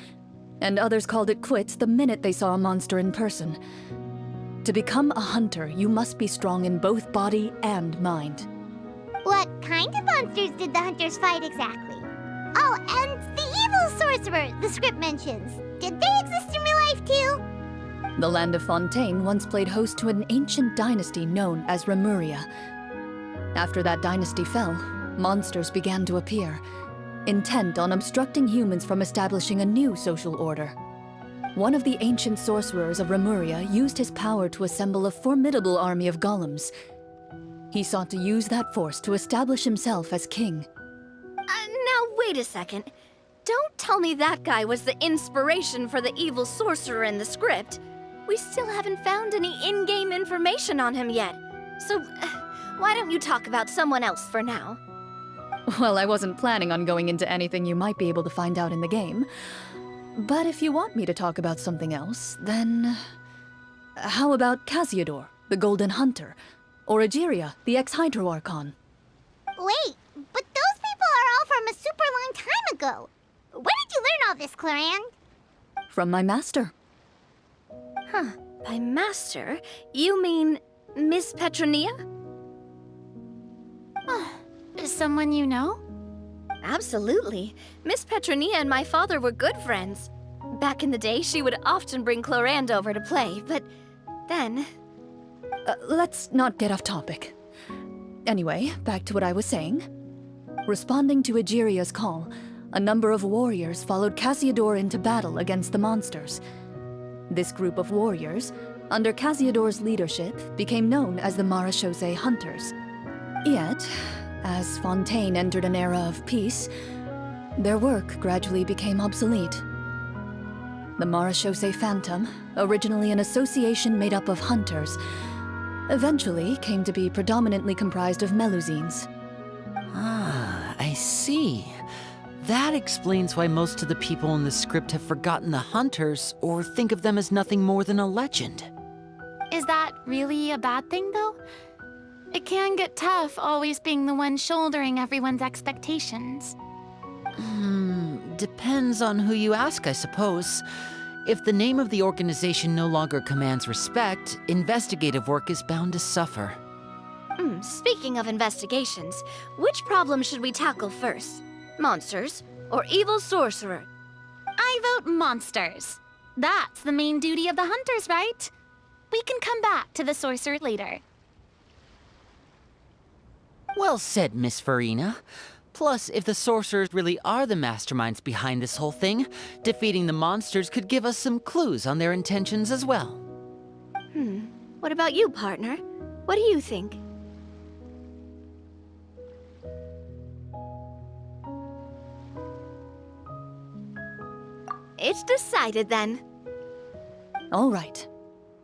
[SPEAKER 2] and others called it quits the minute they saw a monster in person. To become a hunter, you must be strong in both body and mind.
[SPEAKER 1] What kind of monsters did the hunters fight exactly? Oh, and the evil sorcerer the script mentions. Did they exist in real life too?
[SPEAKER 2] The land of Fontaine once played host to an ancient dynasty known as Remuria. After that dynasty fell, monsters began to appear, intent on obstructing humans from establishing a new social order. One of the ancient sorcerers of Remuria used his power to assemble a formidable army of golems. He sought to use that force to establish himself as king.
[SPEAKER 3] Now wait a second. Don't tell me that guy was the inspiration for the evil sorcerer in the script. We still haven't found any in-game information on him yet. So, why don't you talk about someone else for now?
[SPEAKER 2] Well, I wasn't planning on going into anything you might be able to find out in the game. But if you want me to talk about something else, then... How about Casiodor, the Golden Hunter? Or Egeria, the ex-Hydro Archon?
[SPEAKER 1] Wait, but those people are all from a super long time ago. Where did you learn all this, Clorinde?
[SPEAKER 2] From my master.
[SPEAKER 3] Huh. By master, you mean Miss Petronia?
[SPEAKER 4] Someone you know?
[SPEAKER 3] Absolutely. Miss Petronia and my father were good friends. Back in the day, she would often bring Clorinde over to play, but then...
[SPEAKER 2] Let's not get off topic. Anyway, back to what I was saying. Responding to Egeria's call, a number of warriors followed Casiodor into battle against the monsters. This group of warriors, under Casiodor's leadership, became known as the Marechaussee Hunters. Yet, as Fontaine entered an era of peace, their work gradually became obsolete. The Marechaussee Phantom, originally an association made up of hunters, eventually came to be predominantly comprised of Melusines.
[SPEAKER 5] Ah, I see. That explains why most of the people in the script have forgotten the hunters or think of them as nothing more than a legend.
[SPEAKER 4] Is that really a bad thing, though? It can get tough always being the one shouldering everyone's expectations.
[SPEAKER 5] Depends on who you ask, I suppose. If the name of the organization no longer commands respect, investigative work is bound to suffer.
[SPEAKER 3] Speaking of investigations, which problem should we tackle first? Monsters or evil sorcerer?
[SPEAKER 4] I vote monsters. That's the main duty of the hunters, right? We can come back to the sorcerer later.
[SPEAKER 5] Well said, Miss Farina. Plus, if the sorcerers really are the masterminds behind this whole thing, defeating the monsters could give us some clues on their intentions as well.
[SPEAKER 3] What about you, partner? What do you think? It's decided then.
[SPEAKER 2] All right.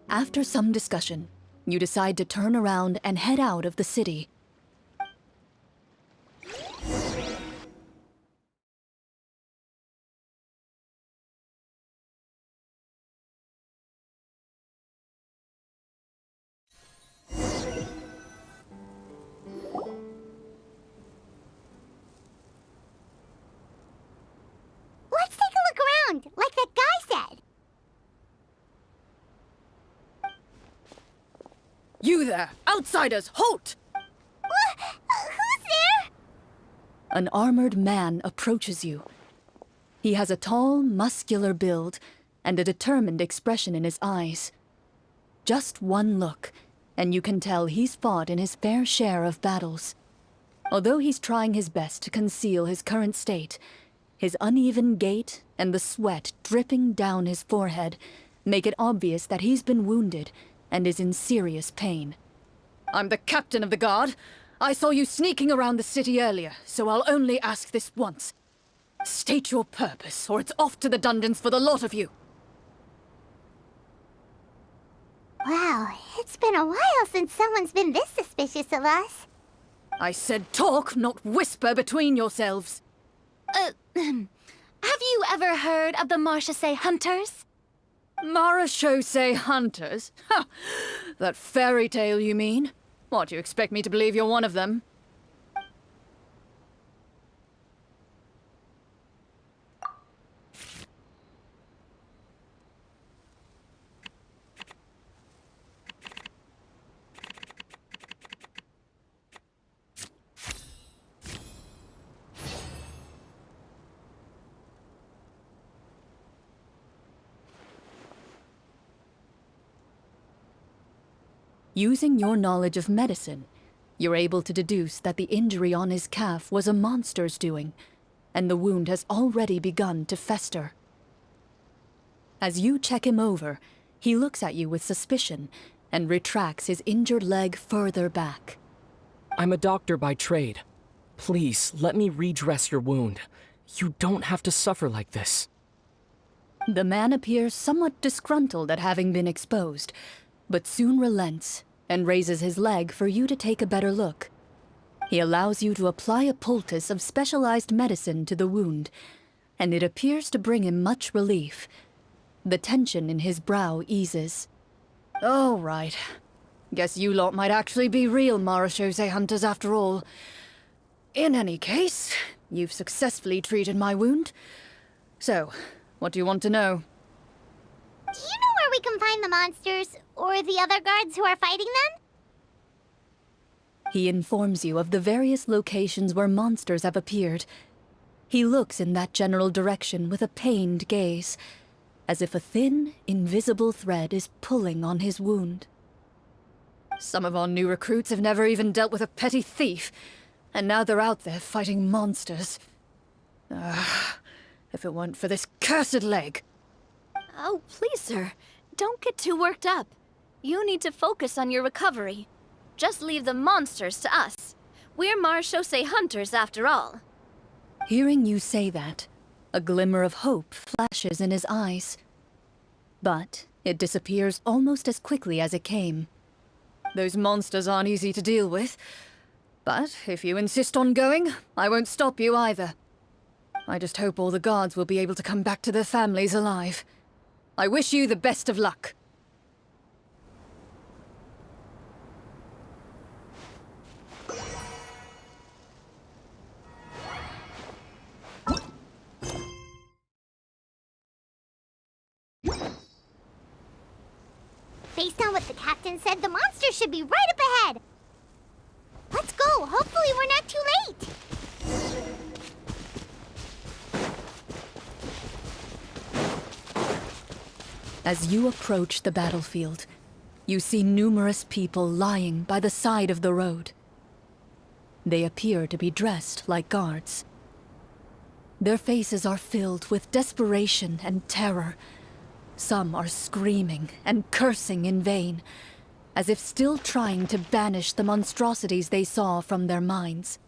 [SPEAKER 2] After some discussion, you decide to turn around and head out of the city.
[SPEAKER 1] Let's take a look around, like that guy said.
[SPEAKER 2] You there! Outsiders, halt!
[SPEAKER 1] Who's there?
[SPEAKER 2] An armored man approaches you. He has a tall, muscular build and a determined expression in his eyes. Just one look, and you can tell he's fought in his fair share of battles. Although he's trying his best to conceal his current state, his uneven gait and the sweat dripping down his forehead make it obvious that he's been wounded and is in serious pain. I'm the captain of the guard. I saw you sneaking around the city earlier, so I'll only ask this once. State your purpose, or it's off to the dungeons for the lot of you.
[SPEAKER 1] Wow, it's been a while since someone's been this suspicious of us.
[SPEAKER 2] I said talk, not whisper between yourselves.
[SPEAKER 4] Have you ever heard of the Marechaussee Hunters?
[SPEAKER 2] Marechaussee Hunters? Ha! That fairy tale, you mean? What, you expect me to believe you're one of them? Using your knowledge of medicine, you're able to deduce that the injury on his calf was a monster's doing, and the wound has already begun to fester. As you check him over, he looks at you with suspicion and retracts his injured leg further back.
[SPEAKER 9] I'm a doctor by trade. Please, let me redress your wound. You don't have to suffer like this.
[SPEAKER 2] The man appears somewhat disgruntled at having been exposed, but soon relents and raises his leg for you to take a better look. He allows you to apply a poultice of specialized medicine to the wound, and it appears to bring him much relief. The tension in his brow eases. All right. Guess you lot might actually be real Marechaussee Hunters after all. In any case, you've successfully treated my wound. So, what do you want to know?
[SPEAKER 1] Do you know where we can find the monsters, or the other guards who are fighting them?
[SPEAKER 2] He informs you of the various locations where monsters have appeared. He looks in that general direction with a pained gaze, as if a thin, invisible thread is pulling on his wound. Some of our new recruits have never even dealt with a petty thief, and now they're out there fighting monsters. If it weren't for this cursed leg.
[SPEAKER 3] Oh, please, sir. Don't get too worked up. You need to focus on your recovery. Just leave the monsters to us. We're Marechaussee hunters after all.
[SPEAKER 2] Hearing you say that, a glimmer of hope flashes in his eyes. But it disappears almost as quickly as it came. Those monsters aren't easy to deal with. But if you insist on going, I won't stop you either. I just hope all the guards will be able to come back to their families alive. I wish you the best of luck.
[SPEAKER 1] Based on what the captain said, the monster should be right up ahead. Let's go. Hopefully we're not too late.
[SPEAKER 2] As you approach the battlefield, you see numerous people lying by the side of the road. They appear to be dressed like guards. Their faces are filled with desperation and terror. Some are screaming and cursing in vain, as if still trying to banish the monstrosities they saw from their minds.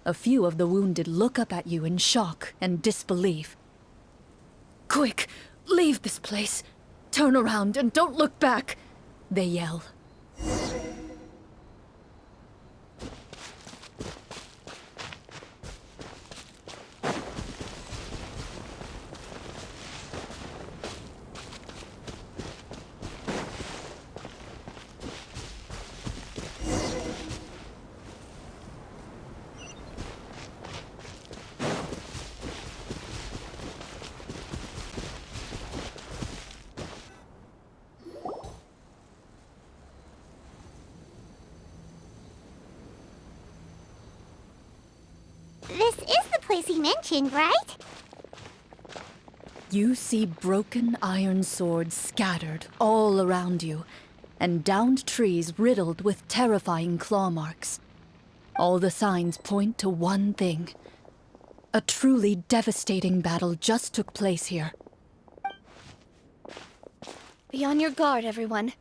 [SPEAKER 2] A few of the wounded look up at you in shock and disbelief. "Quick, leave this place! Turn around and don't look back!" they yell.
[SPEAKER 1] This is the place he mentioned, right?
[SPEAKER 2] You see broken iron swords scattered all around you, and downed trees riddled with terrifying claw marks. All the signs point to one thing. A truly devastating battle just took place here.
[SPEAKER 3] Be on your guard, everyone.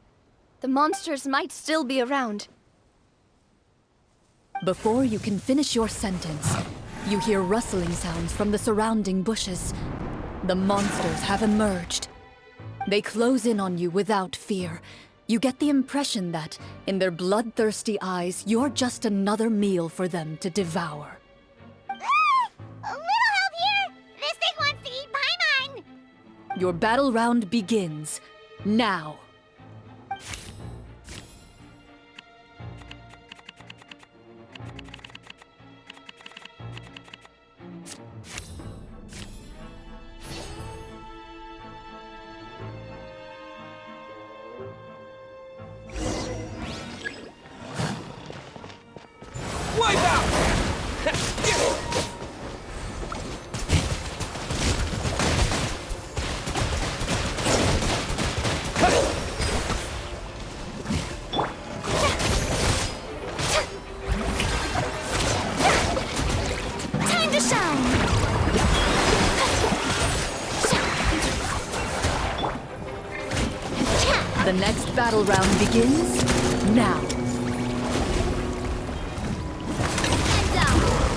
[SPEAKER 3] The monsters might still be around.
[SPEAKER 2] Before you can finish your sentence, you hear rustling sounds from the surrounding bushes. The monsters have emerged. They close in on you without fear. You get the impression that, in their bloodthirsty eyes, you're just another meal for them to devour.
[SPEAKER 1] A little help here! This thing wants to eat Paimon!
[SPEAKER 2] Your battle round begins now.
[SPEAKER 9] Wipe out!
[SPEAKER 3] Time to shine!
[SPEAKER 2] The next battle round begins now.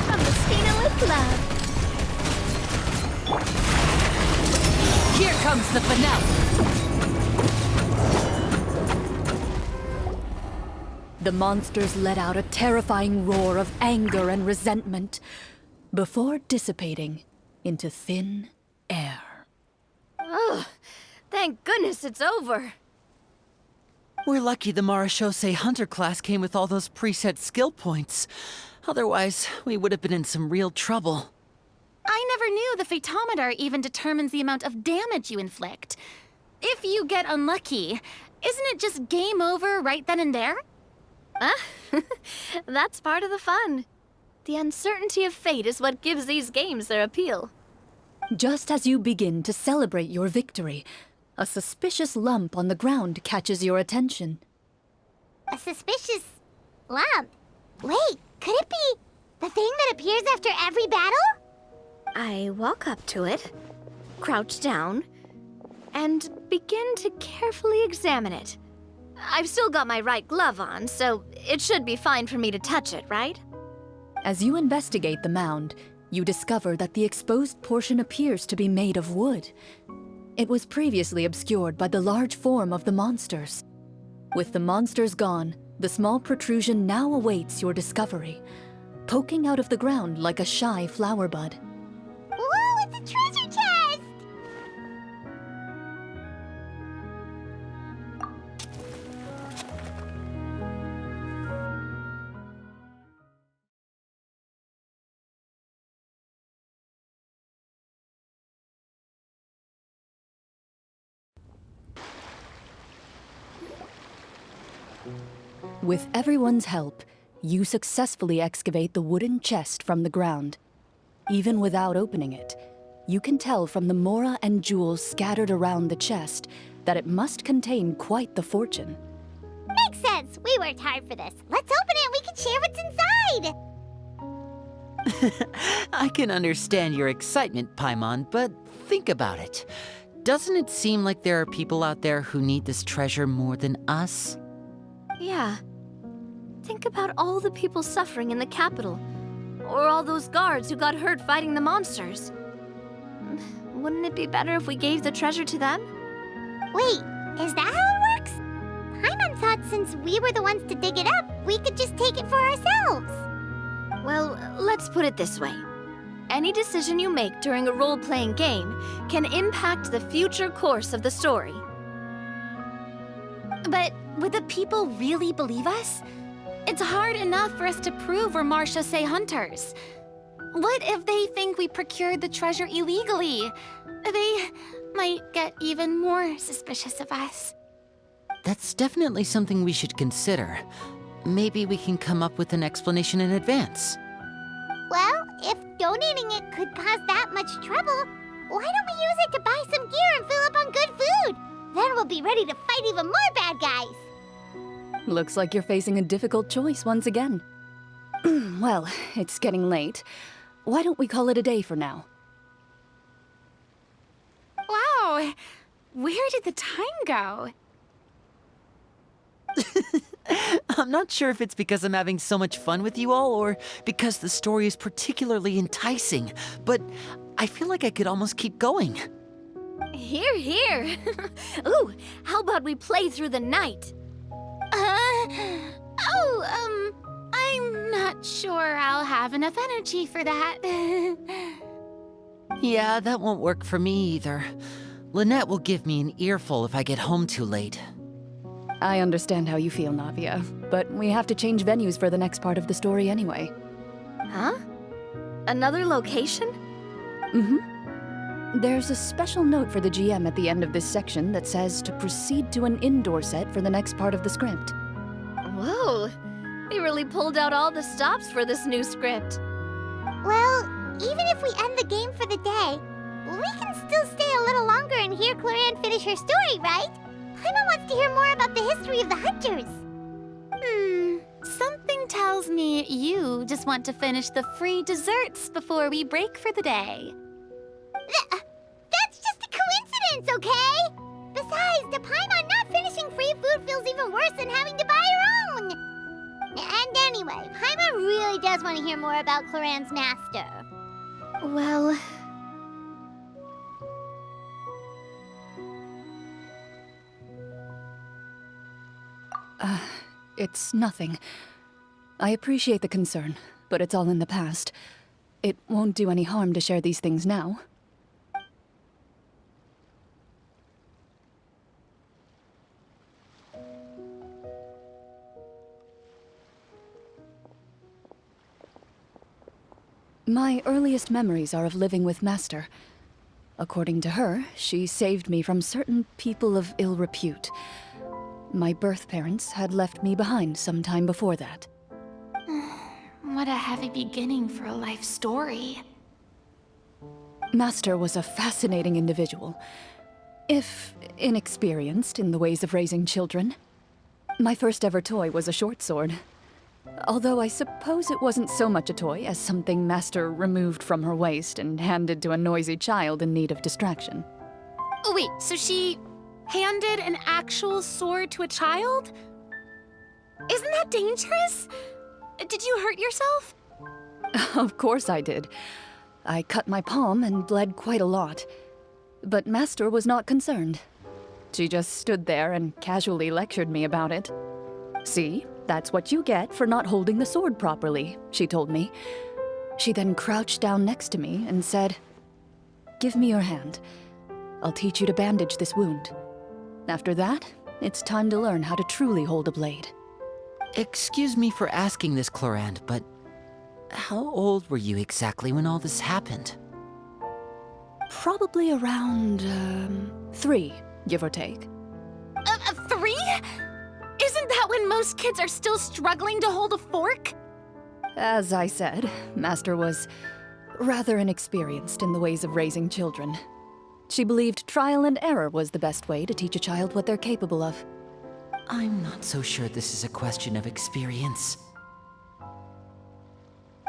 [SPEAKER 3] From the Spina with love.
[SPEAKER 5] Here comes the finale!
[SPEAKER 2] The monsters let out a terrifying roar of anger and resentment before dissipating into thin air.
[SPEAKER 3] Ugh, thank goodness it's over.
[SPEAKER 5] We're lucky the Marechaussee Hunter class came with all those preset skill points. Otherwise, we would have been in some real trouble.
[SPEAKER 4] I never knew the photometer even determines the amount of damage you inflict. If you get unlucky, isn't it just game over right then and there?
[SPEAKER 3] That's part of the fun. The uncertainty of fate is what gives these games their appeal.
[SPEAKER 2] Just as you begin to celebrate your victory, a suspicious lump on the ground catches your attention.
[SPEAKER 1] A suspicious lump. Wait, could it be the thing that appears after every battle?
[SPEAKER 3] I walk up to it, crouch down, and begin to carefully examine it. I've still got my right glove on, so it should be fine for me to touch it, right?
[SPEAKER 2] As you investigate the mound, you discover that the exposed portion appears to be made of wood. It was previously obscured by the large form of the monsters. With the monsters gone, the small protrusion now awaits your discovery, poking out of the ground like a shy flower bud.
[SPEAKER 1] Whoa, it's a treasure chest!
[SPEAKER 2] With everyone's help, you successfully excavate the wooden chest from the ground. Even without opening it, you can tell from the mora and jewels scattered around the chest that it must contain quite the fortune.
[SPEAKER 1] Makes sense. We worked hard for this. Let's open it and we can share what's inside.
[SPEAKER 5] I can understand your excitement, Paimon, but think about it. Doesn't it seem like there are people out there who need this treasure more than us?
[SPEAKER 3] Yeah. Think about all the people suffering in the capital. Or all those guards who got hurt fighting the monsters. Wouldn't it be better if we gave the treasure to them?
[SPEAKER 1] Wait, is that how it works? Paimon thought since we were the ones to dig it up, we could just take it for ourselves.
[SPEAKER 3] Well, let's put it this way. Any decision you make during a role-playing game can impact the future course of the story.
[SPEAKER 4] But would the people really believe us? It's hard enough for us to prove we're Marchese hunters. What if they think we procured the treasure illegally? They might get even more suspicious of us.
[SPEAKER 5] That's definitely something we should consider. Maybe we can come up with an explanation in advance.
[SPEAKER 1] Well, if donating it could cause that much trouble, why don't we use it to buy some gear and fill up on good food? Then we'll be ready to fight even more bad guys.
[SPEAKER 2] Looks like you're facing a difficult choice once again. Well, it's getting late. Why don't we call it a day for now?
[SPEAKER 4] Wow, where did the time go?
[SPEAKER 5] I'm not sure if it's because I'm having so much fun with you all or because the story is particularly enticing, but I feel like I could almost keep going.
[SPEAKER 3] Here, here. Ooh, how about we play through the night?
[SPEAKER 4] I'm not sure I'll have enough energy for that.
[SPEAKER 5] Yeah, that won't work for me either. Lynette will give me an earful if I get home too late.
[SPEAKER 2] I understand how you feel, Navia, but we have to change venues for the next part of the story anyway.
[SPEAKER 3] Huh? Another location?
[SPEAKER 2] Mm-hmm. There's a special note for the GM at the end of this section that says to proceed to an indoor set for the next part of the script.
[SPEAKER 3] Whoa, they really pulled out all the stops for this new script.
[SPEAKER 1] Well, even if we end the game for the day, we can still stay a little longer and hear Clorinde finish her story, right? Paimon wants to hear more about the history of the hunters.
[SPEAKER 4] Something tells me you just want to finish the free desserts before we break for the day.
[SPEAKER 1] That's just a coincidence, okay? Besides, to Paimon, not finishing free food feels even worse than having to buy her own. And anyway, Paimon really does want to hear more about Clorinde's master.
[SPEAKER 3] Well...
[SPEAKER 2] It's nothing. I appreciate the concern, but it's all in the past. It won't do any harm to share these things now. My earliest memories are of living with Master. According to her, she saved me from certain people of ill repute. My birth parents had left me behind some time before that.
[SPEAKER 4] What a heavy beginning for a life story.
[SPEAKER 2] Master was a fascinating individual, if inexperienced in the ways of raising children. My first ever toy was a short sword. Although I suppose it wasn't so much a toy as something Master removed from her waist and handed to a noisy child in need of distraction.
[SPEAKER 4] Oh, wait, so she handed an actual sword to a child? Isn't that dangerous? Did you hurt yourself?
[SPEAKER 2] Of course I did. I cut my palm and bled quite a lot. But Master was not concerned. She just stood there and casually lectured me about it. See, that's what you get for not holding the sword properly, she told me. She then crouched down next to me and said, "Give me your hand. I'll teach you to bandage this wound. After that, it's time to learn how to truly hold a blade."
[SPEAKER 5] Excuse me for asking this, Clorinde, but how old were you exactly when all this happened?
[SPEAKER 2] Probably around, 3, give or take.
[SPEAKER 4] 3? Isn't that when most kids are still struggling to hold a fork?
[SPEAKER 2] As I said, Master was rather inexperienced in the ways of raising children. She believed trial and error was the best way to teach a child what they're capable of.
[SPEAKER 5] I'm not so sure this is a question of experience.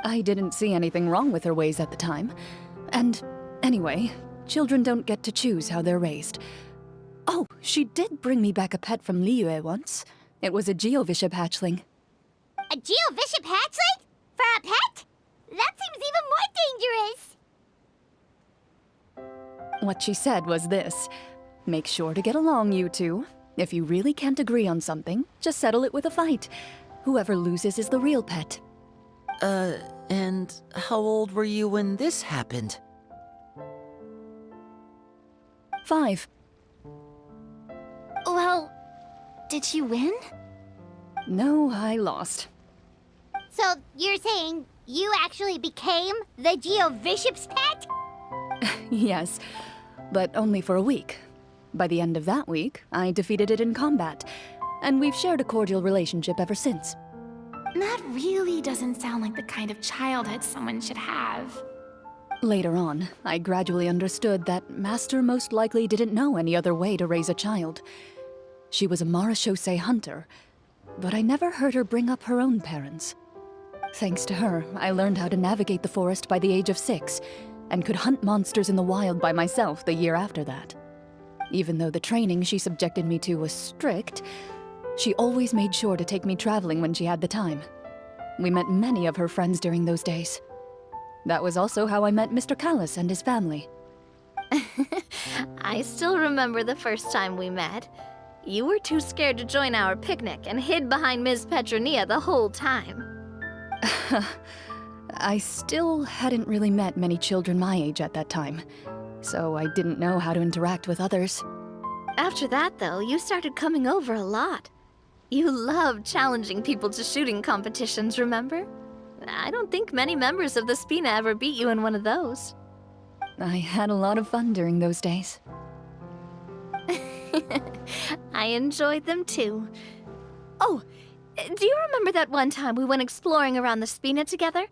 [SPEAKER 2] I didn't see anything wrong with her ways at the time. And anyway, children don't get to choose how they're raised. Oh, she did bring me back a pet from Liyue once. It was a Geovishap hatchling.
[SPEAKER 1] A Geovishap hatchling? For a pet? That seems even more dangerous.
[SPEAKER 2] What she said was this: make sure to get along, you two. If you really can't agree on something, just settle it with a fight. Whoever loses is the real pet.
[SPEAKER 5] And how old were you when this happened?
[SPEAKER 2] 5.
[SPEAKER 4] Well, did you win?
[SPEAKER 2] No, I lost.
[SPEAKER 1] So you're saying you actually became the Geovishap's pet?
[SPEAKER 2] Yes, but only for a week. By the end of that week, I defeated it in combat, and we've shared a cordial relationship ever since.
[SPEAKER 4] That really doesn't sound like the kind of childhood someone should have.
[SPEAKER 2] Later on, I gradually understood that Master most likely didn't know any other way to raise a child. She was a marechaussee hunter, but I never heard her bring up her own parents. Thanks to her, I learned how to navigate the forest by the age of 6, and could hunt monsters in the wild by myself the year after that. Even though the training she subjected me to was strict, she always made sure to take me traveling when she had the time. We met many of her friends during those days. That was also how I met Mr. Callis and his family.
[SPEAKER 3] I still remember the first time we met. You were too scared to join our picnic and hid behind Ms. Petronia the whole time.
[SPEAKER 2] I still hadn't really met many children my age at that time, so I didn't know how to interact with others.
[SPEAKER 3] After that, though, you started coming over a lot. You loved challenging people to shooting competitions, remember? I don't think many members of the Spina ever beat you in one of those.
[SPEAKER 2] I had a lot of fun during those days.
[SPEAKER 3] I enjoyed them too. Oh, do you remember that one time we went exploring around the Spina together?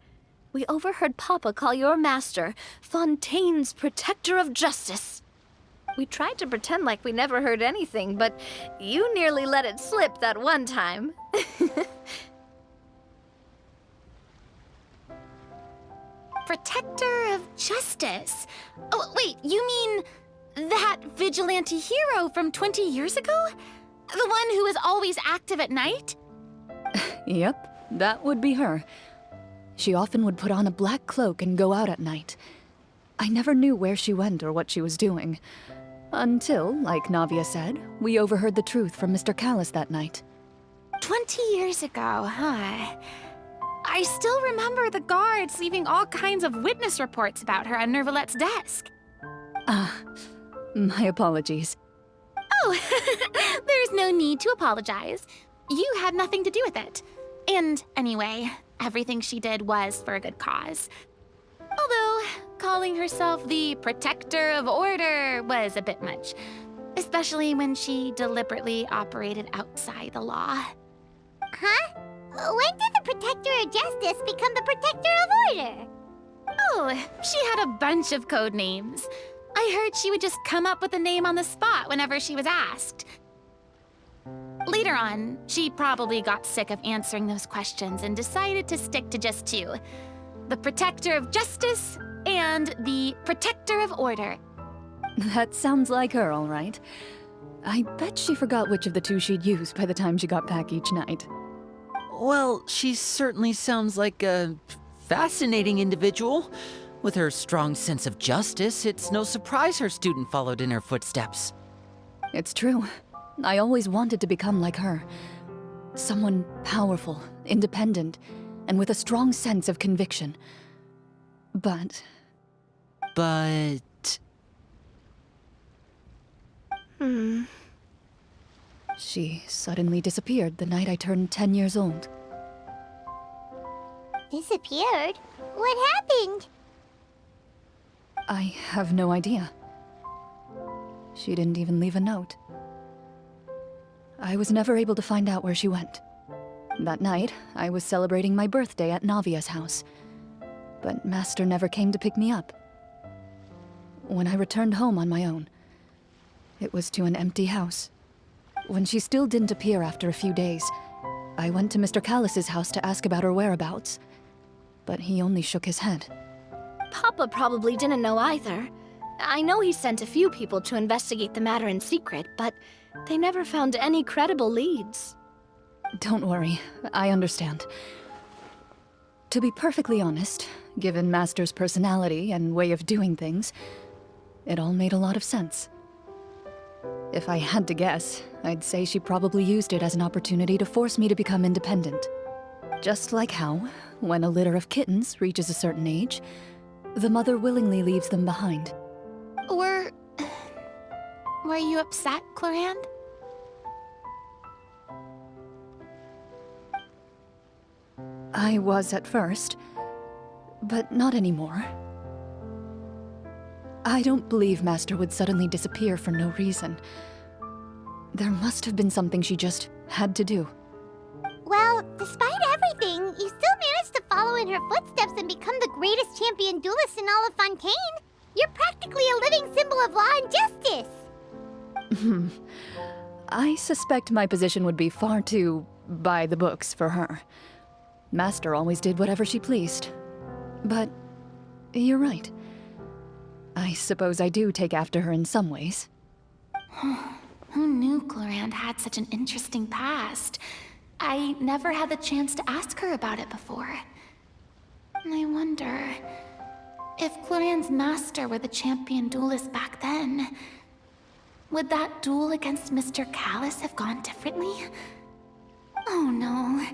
[SPEAKER 3] We overheard Papa call your master Fontaine's protector of justice. We tried to pretend like we never heard anything, but you nearly let it slip that one time.
[SPEAKER 4] Protector of justice? Oh, wait, you mean that vigilante hero from 20 years ago? The one who was always active at night?
[SPEAKER 2] Yep, that would be her. She often would put on a black cloak and go out at night. I never knew where she went or what she was doing. Until, like Navia said, we overheard the truth from Mr. Callis that night.
[SPEAKER 4] 20 years ago, huh? I still remember the guards leaving all kinds of witness reports about her on Nervalette's desk.
[SPEAKER 2] My apologies.
[SPEAKER 4] Oh, there's no need to apologize. You had nothing to do with it. And anyway, everything she did was for a good cause. Although, calling herself the protector of order was a bit much, especially when she deliberately operated outside the law.
[SPEAKER 1] Huh? When did the protector of justice become the protector of order?
[SPEAKER 4] Oh, she had a bunch of code names. I heard she would just come up with a name on the spot whenever she was asked. Later on, she probably got sick of answering those questions and decided to stick to just two. The protector of justice and the protector of order.
[SPEAKER 2] That sounds like her, all right. I bet she forgot which of the two she'd use by the time she got back each night.
[SPEAKER 5] Well, she certainly sounds like a fascinating individual. With her strong sense of justice, it's no surprise her student followed in her footsteps.
[SPEAKER 2] It's true. I always wanted to become like her. Someone powerful, independent, and with a strong sense of conviction. But... She suddenly disappeared the night I turned 10 years old.
[SPEAKER 1] Disappeared? What happened?
[SPEAKER 2] I have no idea. She didn't even leave a note. I was never able to find out where she went. That night, I was celebrating my birthday at Navia's house, but Master never came to pick me up. When I returned home on my own, it was to an empty house. When she still didn't appear after a few days, I went to Mr. Callus's house to ask about her whereabouts, but he only shook his head.
[SPEAKER 3] Papa probably didn't know either. I know he sent a few people to investigate the matter in secret, but they never found any credible leads.
[SPEAKER 2] Don't worry, I understand. To be perfectly honest, given Master's personality and way of doing things, it all made a lot of sense. If I had to guess, I'd say she probably used it as an opportunity to force me to become independent. Just like how, when a litter of kittens reaches a certain age, the mother willingly leaves them behind.
[SPEAKER 4] Were you upset, Clorinde?
[SPEAKER 2] I was at first, but not anymore. I don't believe Master would suddenly disappear for no reason. There must have been something she just had to do.
[SPEAKER 1] Well, despite everything, you still managed to follow in her footsteps and become the greatest champion duelist in all of Fontaine. You're practically a living symbol of law and justice.
[SPEAKER 2] I suspect my position would be far too by the books for her. Master always did whatever she pleased. But you're right. I suppose I do take after her in some ways.
[SPEAKER 4] Who knew Clorinde had such an interesting past? I never had the chance to ask her about it before. I wonder... if Clorinde's master were the champion duelist back then, would that duel against Mr. Callus have gone differently? Oh no.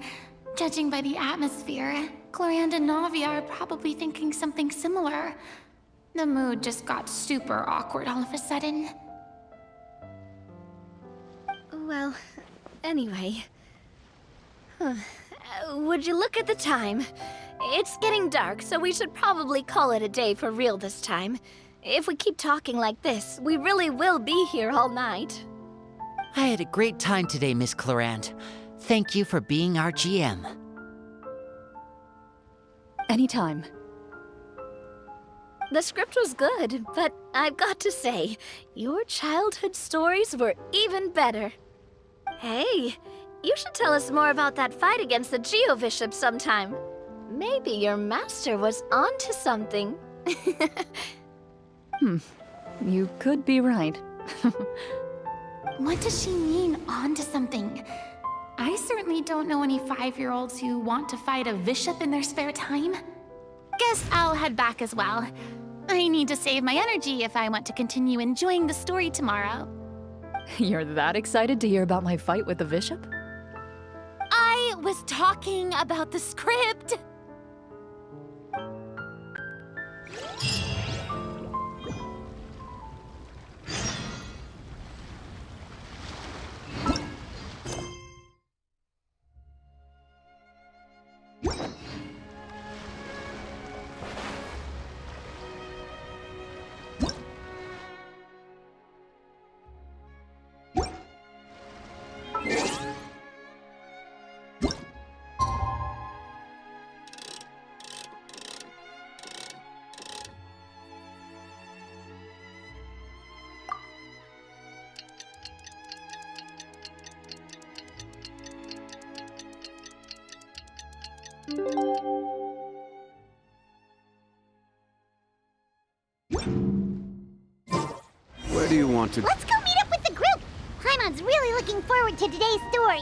[SPEAKER 4] Judging by the atmosphere, Clorinde and Navia are probably thinking something similar. The mood just got super awkward all of a sudden.
[SPEAKER 3] Well, anyway... would you look at the time? It's getting dark, so we should probably call it a day for real this time. If we keep talking like this, we really will be here all night.
[SPEAKER 5] I had a great time today, Miss Clorinde. Thank you for being our GM.
[SPEAKER 2] Anytime.
[SPEAKER 3] The script was good, but I've got to say, your childhood stories were even better. Hey, you should tell us more about that fight against the Geo-Bishop sometime. Maybe your master was onto something.
[SPEAKER 2] You could be right.
[SPEAKER 4] What does she mean, onto something? I certainly don't know any 5-year-olds who want to fight a bishop in their spare time. Guess I'll head back as well. I need to save my energy if I want to continue enjoying the story tomorrow.
[SPEAKER 2] You're that excited to hear about my fight with the bishop?
[SPEAKER 4] I was talking about the script.
[SPEAKER 10] Where do you want to...
[SPEAKER 1] Let's go meet up with the group! Paimon's really looking forward to today's story.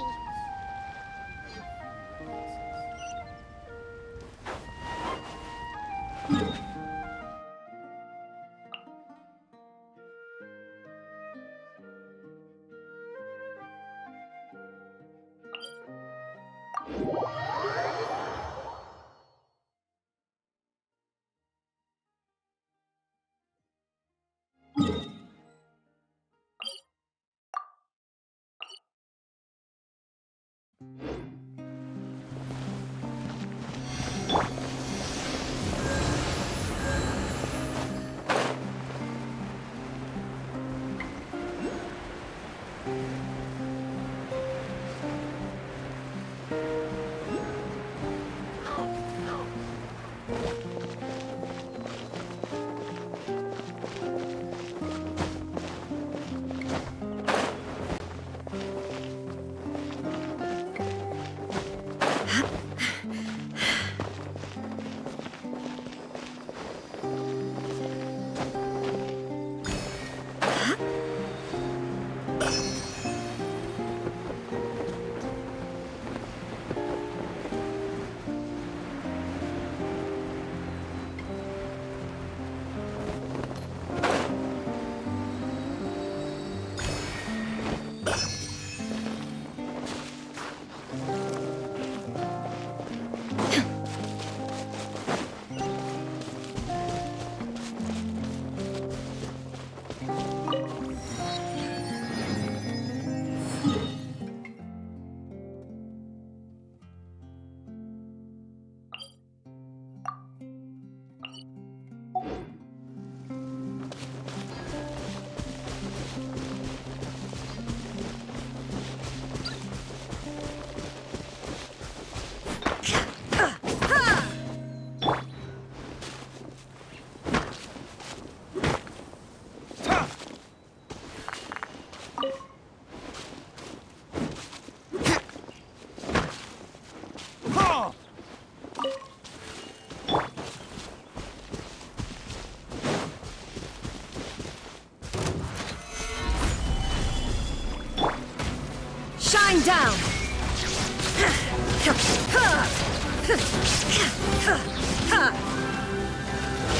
[SPEAKER 3] Shine down!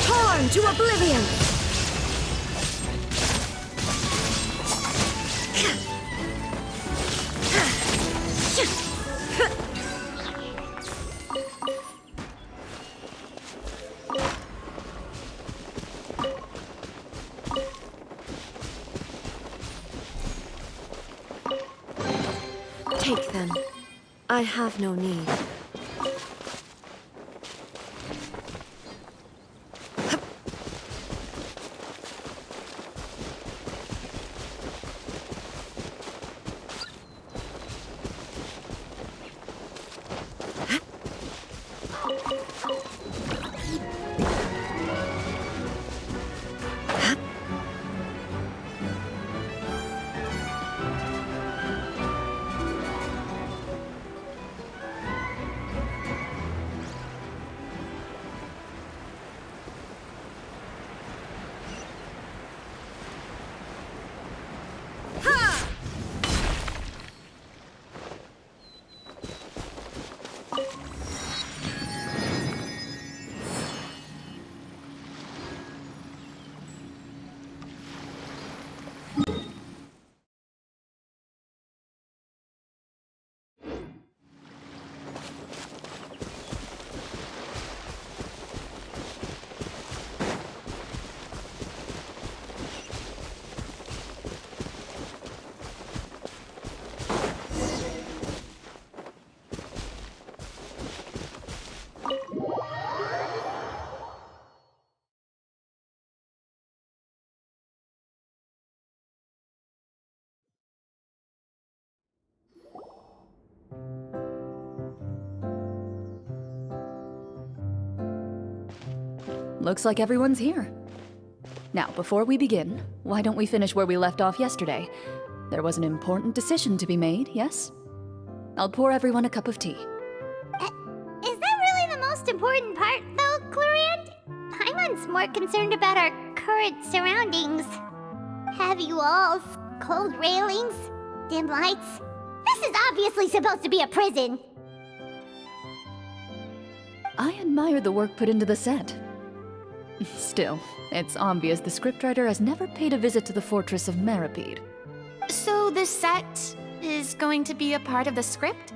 [SPEAKER 3] Torn to oblivion!
[SPEAKER 11] Take them. I have no need.
[SPEAKER 2] Looks like everyone's here. Now, before we begin, why don't we finish where we left off yesterday? There was an important decision to be made, yes? I'll pour everyone a cup of tea.
[SPEAKER 1] Is that important part, though, Clorinde. Paimon's more concerned about our current surroundings. Heavy walls, cold railings, dim lights. This is obviously supposed to be a prison.
[SPEAKER 2] I admire the work put into the set. Still, it's obvious the scriptwriter has never paid a visit to the fortress of Meripede.
[SPEAKER 4] So the set is going to be a part of the script?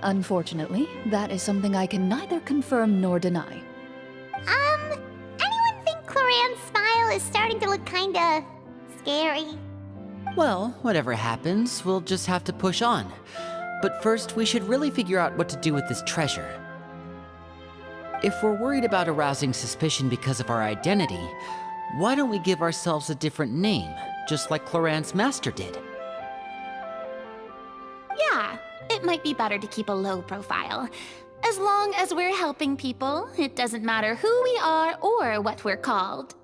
[SPEAKER 2] Unfortunately, that is something I can neither confirm nor deny.
[SPEAKER 1] Anyone think Clorinde's smile is starting to look kinda scary?
[SPEAKER 5] Well, whatever happens, we'll just have to push on. But first, we should really figure out what to do with this treasure. If we're worried about arousing suspicion because of our identity, why don't we give ourselves a different name, just like Clorinde's master did?
[SPEAKER 4] Yeah, it might be better to keep a low profile. As long as we're helping people, it doesn't matter who we are or what we're called.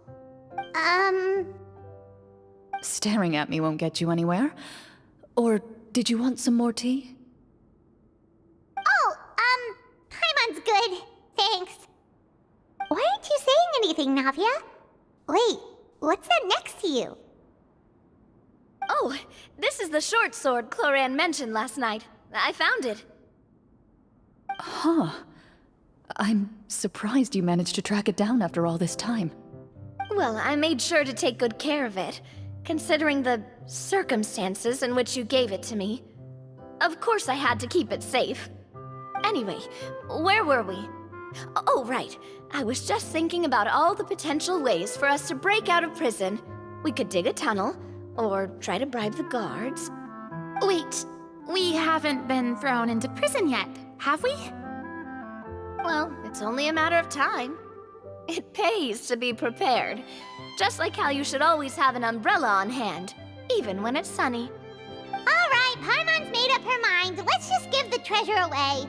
[SPEAKER 2] Staring at me won't get you anywhere. Or did you want some more tea?
[SPEAKER 1] Oh, Paimon's good. Thanks. Why aren't you saying anything, Navia? Wait, what's that next to you?
[SPEAKER 3] Oh, this is the short sword Clorinde mentioned last night. I found it.
[SPEAKER 2] Huh. I'm surprised you managed to track it down after all this time.
[SPEAKER 3] Well, I made sure to take good care of it, considering the circumstances in which you gave it to me. Of course I had to keep it safe. Anyway, where were we? Oh, right. I was just thinking about all the potential ways for us to break out of prison. We could dig a tunnel, or try to bribe the guards.
[SPEAKER 4] Wait, we haven't been thrown into prison yet, have we?
[SPEAKER 3] Well, it's only a matter of time. It pays to be prepared. Just like how you should always have an umbrella on hand, even when it's sunny.
[SPEAKER 1] Alright, Paimon's made up her mind. Let's just give the treasure away.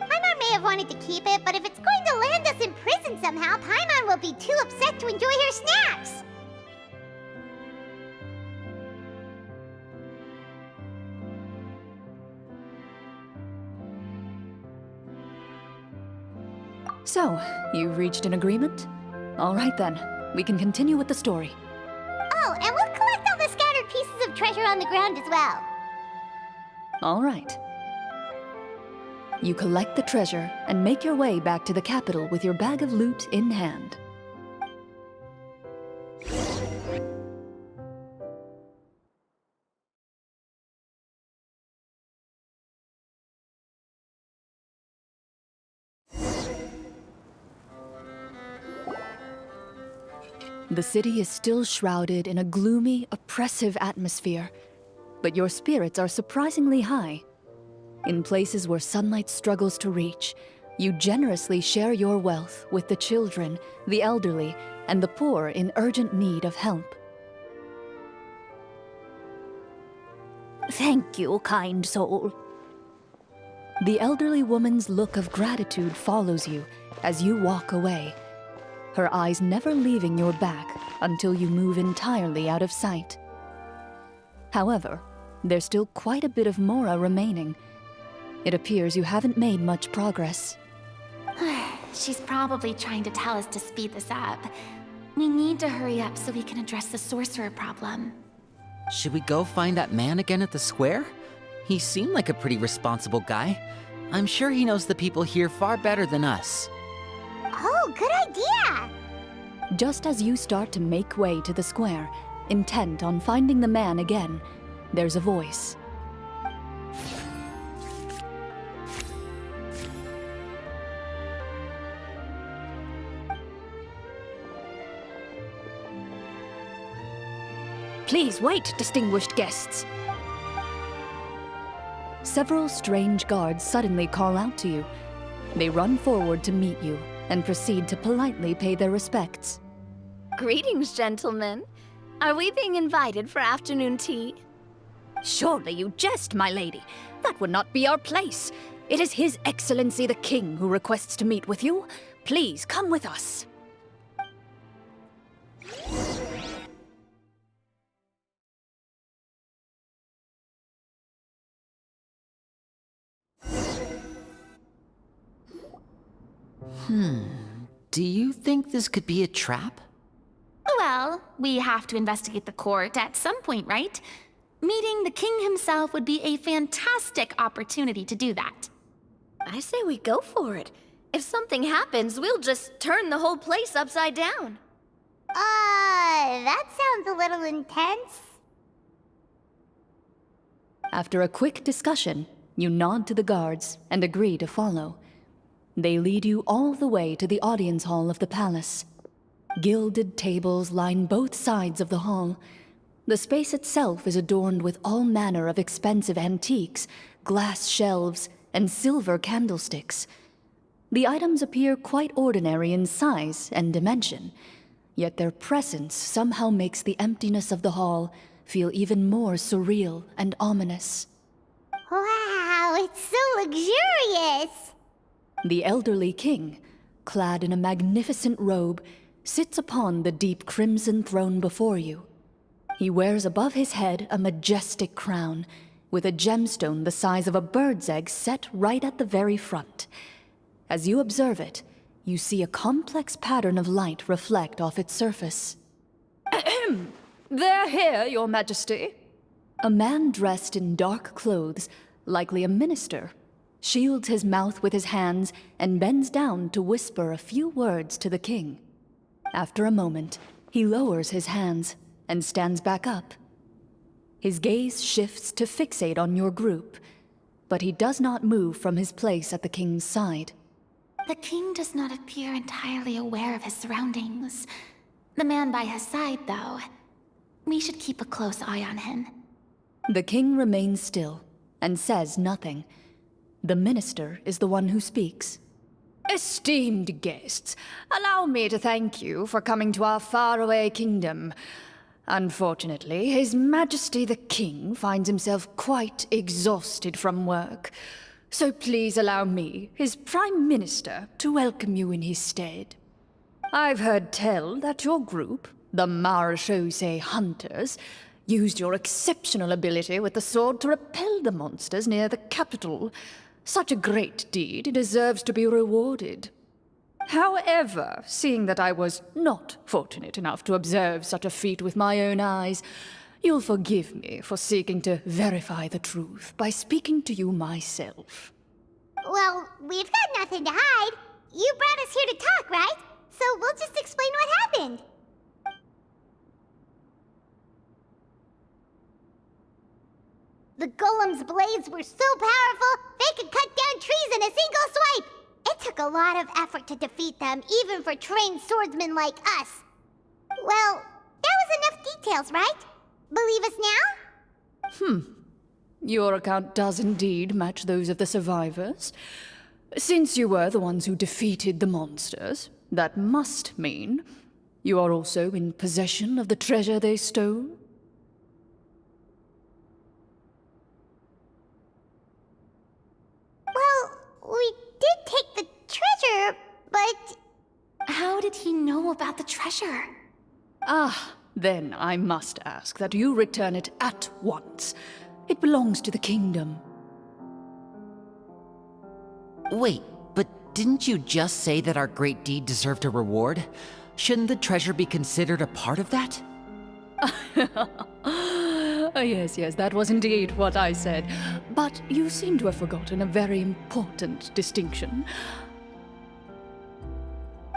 [SPEAKER 1] Paimon may have wanted to keep it, but if it's going to land us in prison somehow, Paimon will be too upset to enjoy her snacks.
[SPEAKER 2] So, you've reached an agreement? All right then, we can continue with the story.
[SPEAKER 1] Oh, and we'll collect all the scattered pieces of treasure on the ground as well.
[SPEAKER 2] All right. You collect the treasure and make your way back to the capital with your bag of loot in hand. The city is still shrouded in a gloomy, oppressive atmosphere, but your spirits are surprisingly high. In places where sunlight struggles to reach, you generously share your wealth with the children, the elderly, and the poor in urgent need of help.
[SPEAKER 1] Thank you, kind soul.
[SPEAKER 2] The elderly woman's look of gratitude follows you as you walk away, her eyes never leaving your back until you move entirely out of sight. However, there's still quite a bit of Mora remaining. It appears you haven't made much progress.
[SPEAKER 4] She's probably trying to tell us to speed this up. We need to hurry up so we can address the sorcerer problem.
[SPEAKER 5] Should we go find that man again at the square? He seemed like a pretty responsible guy. I'm sure he knows the people here far better than us.
[SPEAKER 1] Oh, good idea!
[SPEAKER 2] Just as you start to make way to the square, intent on finding the man again, there's a voice. Please wait, distinguished guests. Several strange guards suddenly call out to you. They run forward to meet you and proceed to politely pay their respects.
[SPEAKER 3] Greetings, gentlemen. Are we being invited for afternoon tea?
[SPEAKER 2] Surely you jest, my lady. That would not be our place. It is His Excellency the King who requests to meet with you. Please come with us.
[SPEAKER 5] Do you think this could be a trap?
[SPEAKER 4] Well, we have to investigate the court at some point, right? Meeting the king himself would be a fantastic opportunity to do that.
[SPEAKER 3] I say we go for it. If something happens, we'll just turn the whole place upside down.
[SPEAKER 1] That sounds a little intense.
[SPEAKER 2] After a quick discussion, you nod to the guards and agree to follow. They lead you all the way to the audience hall of the palace. Gilded tables line both sides of the hall. The space itself is adorned with all manner of expensive antiques, glass shelves, and silver candlesticks. The items appear quite ordinary in size and dimension, yet their presence somehow makes the emptiness of the hall feel even more surreal and ominous.
[SPEAKER 1] Wow, it's so luxurious!
[SPEAKER 2] The elderly king, clad in a magnificent robe, sits upon the deep crimson throne before you. He wears above his head a majestic crown, with a gemstone the size of a bird's egg set right at the very front. As you observe it, you see a complex pattern of light reflect off its surface.
[SPEAKER 10] They're here, Your Majesty.
[SPEAKER 2] A man dressed in dark clothes, likely a minister, shields his mouth with his hands and bends down to whisper a few words to the king. After a moment, he lowers his hands and stands back up. His gaze shifts to fixate on your group, but he does not move from his place at the king's side.
[SPEAKER 4] The king does not appear entirely aware of his surroundings. The man by his side, though, we should keep a close eye on him.
[SPEAKER 2] The king remains still and says nothing. The minister is the one who speaks.
[SPEAKER 10] Esteemed guests, allow me to thank you for coming to our faraway kingdom. Unfortunately, His Majesty the King finds himself quite exhausted from work. So please allow me, his Prime Minister, to welcome you in his stead. I've heard tell that your group, the Marechaussee Hunters, used your exceptional ability with the sword to repel the monsters near the capital. Such a great deed deserves to be rewarded. However, seeing that I was not fortunate enough to observe such a feat with my own eyes, you'll forgive me for seeking to verify the truth by speaking to you myself.
[SPEAKER 1] Well, we've got nothing to hide. You brought us here to talk, right? So we'll just explain what happened. The golem's blades were so powerful, they could cut down trees in a single swipe. It took a lot of effort to defeat them, even for trained swordsmen like us. Well, that was enough details, right? Believe us now?
[SPEAKER 10] Your account does indeed match those of the survivors. Since you were the ones who defeated the monsters, that must mean you are also in possession of the treasure they stole?
[SPEAKER 1] Well, we did take the treasure, but...
[SPEAKER 4] How did he know about the treasure?
[SPEAKER 10] Then I must ask that you return it at once. It belongs to the kingdom.
[SPEAKER 5] Wait, but didn't you just say that our great deed deserved a reward? Shouldn't the treasure be considered a part of that?
[SPEAKER 10] Yes, that was indeed what I said. But you seem to have forgotten a very important distinction.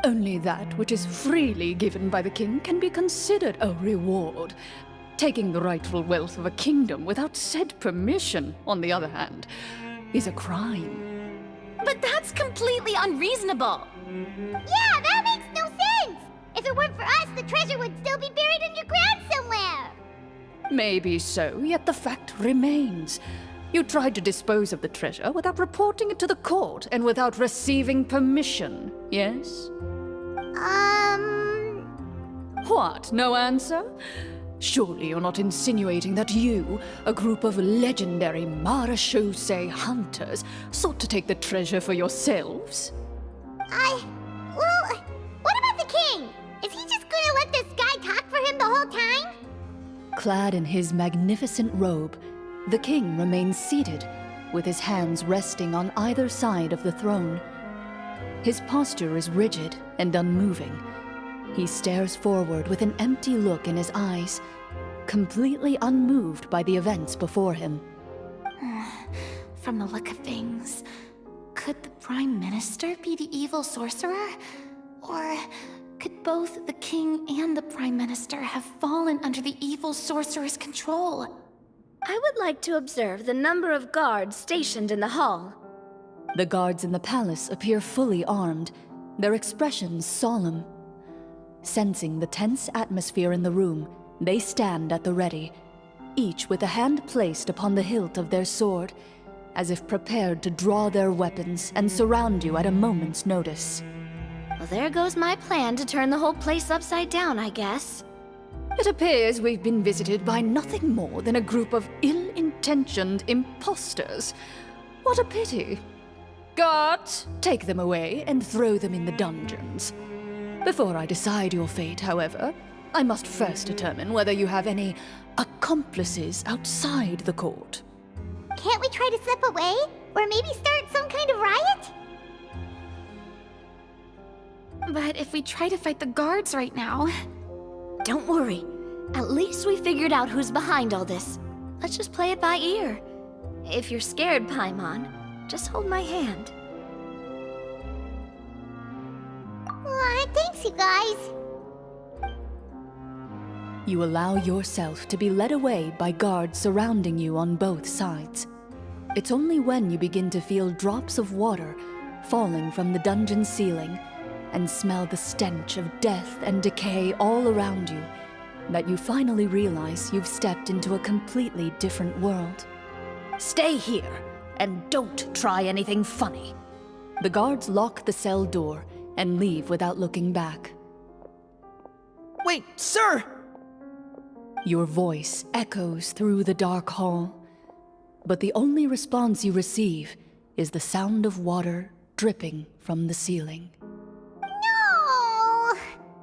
[SPEAKER 10] Only that which is freely given by the king can be considered a reward. Taking the rightful wealth of a kingdom without said permission, on the other hand, is a crime.
[SPEAKER 4] But that's completely unreasonable.
[SPEAKER 1] Yeah, that makes no sense! If it weren't for us, the treasure would still be buried underground somewhere!
[SPEAKER 10] Maybe so, yet the fact remains. You tried to dispose of the treasure without reporting it to the court and without receiving permission, yes? What, no answer? Surely you're not insinuating that you, a group of legendary Marechaussee hunters, sought to take the treasure for yourselves?
[SPEAKER 1] Well, what about the king? Is he just gonna let this guy talk for him the whole time?
[SPEAKER 2] Clad in his magnificent robe, the king remains seated, with his hands resting on either side of the throne. His posture is rigid and unmoving. He stares forward with an empty look in his eyes, completely unmoved by the events before him.
[SPEAKER 4] From the look of things, could the Prime Minister be the evil sorcerer? Or could both the King and the Prime Minister have fallen under the evil sorcerer's control?
[SPEAKER 3] I would like to observe the number of guards stationed in the hall.
[SPEAKER 2] The guards in the palace appear fully armed, their expressions solemn. Sensing the tense atmosphere in the room, they stand at the ready, each with a hand placed upon the hilt of their sword, as if prepared to draw their weapons and surround you at a moment's notice.
[SPEAKER 3] Well, there goes my plan to turn the whole place upside down, I guess.
[SPEAKER 10] It appears we've been visited by nothing more than a group of ill-intentioned imposters. What a pity. Guards, take them away and throw them in the dungeons. Before I decide your fate, however, I must first determine whether you have any accomplices outside the court.
[SPEAKER 1] Can't we try to slip away? Or maybe start some kind of riot?
[SPEAKER 4] But if we try to fight the guards right now...
[SPEAKER 3] Don't worry. At least we figured out who's behind all this. Let's just play it by ear. If you're scared, Paimon, just hold my hand.
[SPEAKER 1] Thanks, you guys.
[SPEAKER 2] You allow yourself to be led away by guards surrounding you on both sides. It's only when you begin to feel drops of water falling from the dungeon ceiling and smell the stench of death and decay all around you that you finally realize you've stepped into a completely different world.
[SPEAKER 10] Stay here, and don't try anything funny.
[SPEAKER 2] The guards lock the cell door and leave without looking back.
[SPEAKER 5] Wait, sir!
[SPEAKER 2] Your voice echoes through the dark hall, but the only response you receive is the sound of water dripping from the ceiling.
[SPEAKER 1] No!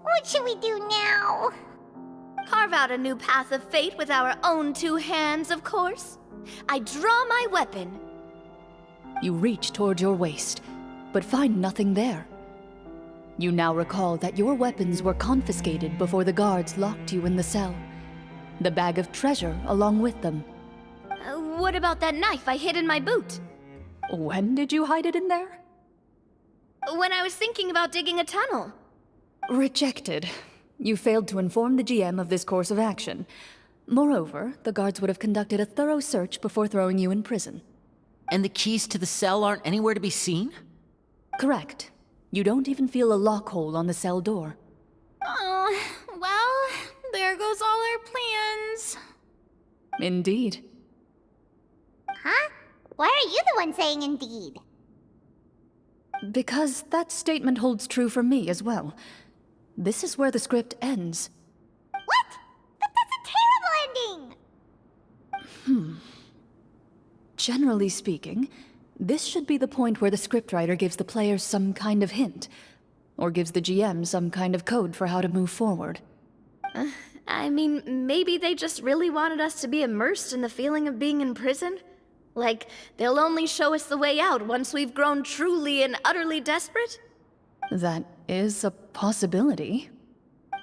[SPEAKER 1] What should we do now?
[SPEAKER 3] Carve out a new path of fate with our own two hands, of course. I draw my weapon.
[SPEAKER 2] You reach toward your waist, but find nothing there. You now recall that your weapons were confiscated before the guards locked you in the cell. The bag of treasure along with them.
[SPEAKER 3] What about that knife I hid in my boot?
[SPEAKER 2] When did you hide it in there?
[SPEAKER 3] When I was thinking about digging a tunnel.
[SPEAKER 2] Rejected. You failed to inform the GM of this course of action. Moreover, the guards would have conducted a thorough search before throwing you in prison.
[SPEAKER 5] And the keys to the cell aren't anywhere to be seen?
[SPEAKER 2] Correct. You don't even feel a lock hole on the cell door.
[SPEAKER 4] Oh, well, there goes all our plans.
[SPEAKER 2] Indeed.
[SPEAKER 1] Huh? Why are you the one saying indeed?
[SPEAKER 2] Because that statement holds true for me as well. This is where the script ends.
[SPEAKER 1] What? But that's a terrible ending!
[SPEAKER 2] Generally speaking, this should be the point where the scriptwriter gives the players some kind of hint, or gives the GM some kind of code for how to move forward.
[SPEAKER 3] I mean, maybe they just really wanted us to be immersed in the feeling of being in prison? Like, they'll only show us the way out once we've grown truly and utterly desperate?
[SPEAKER 2] That is a possibility.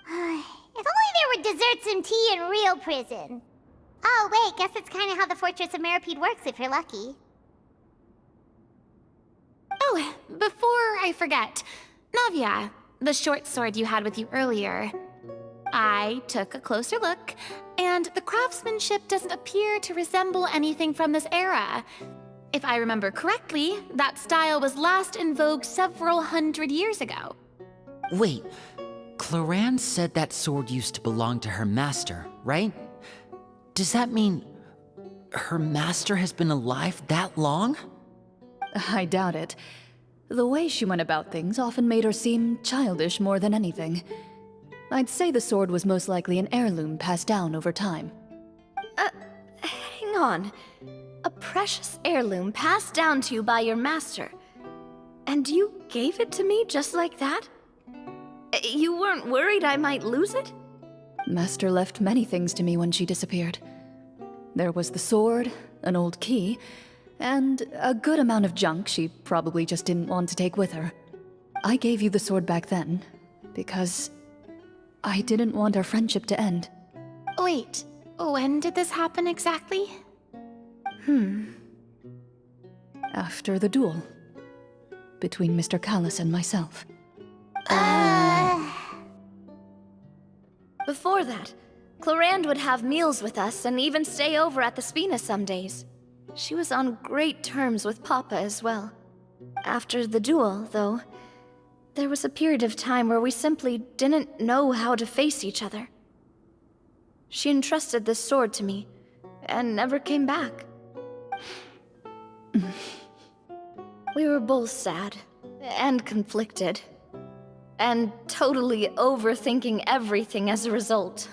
[SPEAKER 1] If only there were desserts and tea in real prison. Oh, wait, guess that's kind of how the Fortress of Meripede works if you're lucky.
[SPEAKER 4] Oh, before I forget, Navia, the short sword you had with you earlier. I took a closer look, and the craftsmanship doesn't appear to resemble anything from this era. If I remember correctly, that style was last in vogue several hundred years ago.
[SPEAKER 5] Wait, Clorinde said that sword used to belong to her master, right? Does that mean her master has been alive that long?
[SPEAKER 2] I doubt it. The way she went about things often made her seem childish more than anything. I'd say the sword was most likely an heirloom passed down over time.
[SPEAKER 3] Hang on. A precious heirloom passed down to you by your master. And you gave it to me just like that? You weren't worried I might lose it?
[SPEAKER 2] Master left many things to me when she disappeared. There was the sword, an old key, and a good amount of junk she probably just didn't want to take with her. I gave you the sword back then because I didn't want our friendship to end.
[SPEAKER 4] Wait, when did this happen exactly?
[SPEAKER 2] After the duel between Mr. Callis and myself.
[SPEAKER 3] Before that, Clorinde would have meals with us and even stay over at the Spina some days. She was on great terms with Papa as well. After the duel, though, there was a period of time where we simply didn't know how to face each other. She entrusted this sword to me, and never came back. We were both sad, and conflicted, and totally overthinking everything as a result.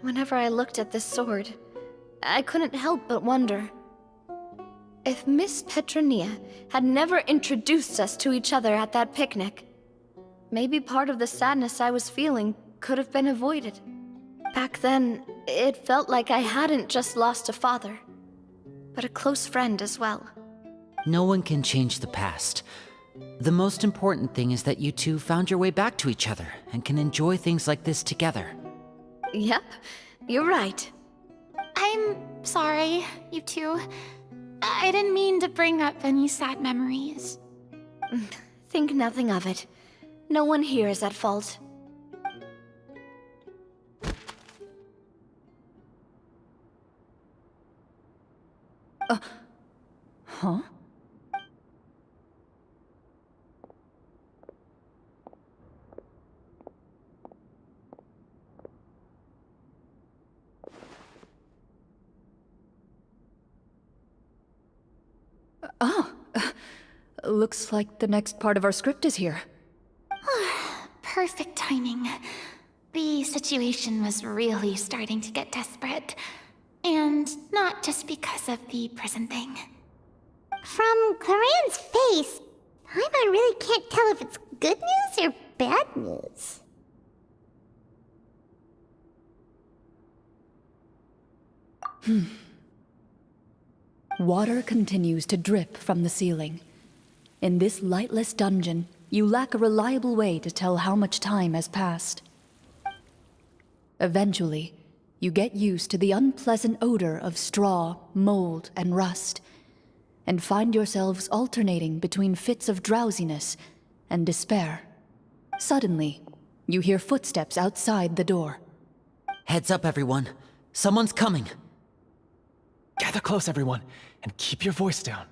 [SPEAKER 3] Whenever I looked at this sword, I couldn't help but wonder if Miss Petronia had never introduced us to each other at that picnic. Maybe part of the sadness I was feeling could have been avoided. Back then, it felt like I hadn't just lost a father, but a close friend as well.
[SPEAKER 5] No one can change the past. The most important thing is that you two found your way back to each other and can enjoy things like this together.
[SPEAKER 3] Yep, you're right.
[SPEAKER 4] I'm sorry, you two. I didn't mean to bring up any sad memories.
[SPEAKER 3] Think nothing of it. No one here is at fault.
[SPEAKER 2] Huh? Looks like the next part of our script is here.
[SPEAKER 4] Perfect timing. The situation was really starting to get desperate. And not just because of the prison thing.
[SPEAKER 1] From Clorinde's face, I really can't tell if it's good news or bad news.
[SPEAKER 2] Water continues to drip from the ceiling. In this lightless dungeon, you lack a reliable way to tell how much time has passed. Eventually, you get used to the unpleasant odor of straw, mold, and rust, and find yourselves alternating between fits of drowsiness and despair. Suddenly, you hear footsteps outside the door.
[SPEAKER 5] Heads up, everyone. Someone's coming.
[SPEAKER 6] Gather close, everyone, and keep your voice down.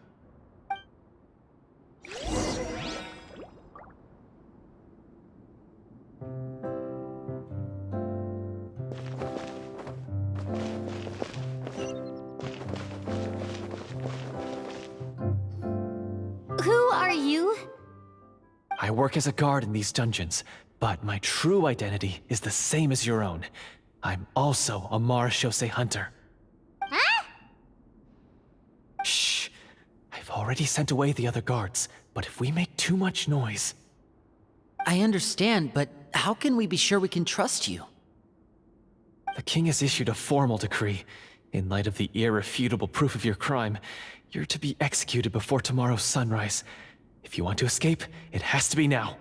[SPEAKER 1] Who are you?
[SPEAKER 6] I work as a guard in these dungeons, but my true identity is the same as your own. I'm also a marechaussee hunter.
[SPEAKER 1] Huh?
[SPEAKER 6] Shh! I've already sent away the other guards, but if we make too much noise...
[SPEAKER 5] I understand, but how can we be sure we can trust you?
[SPEAKER 6] The king has issued a formal decree. In light of the irrefutable proof of your crime, you're to be executed before tomorrow's sunrise. If you want to escape, it has to be now.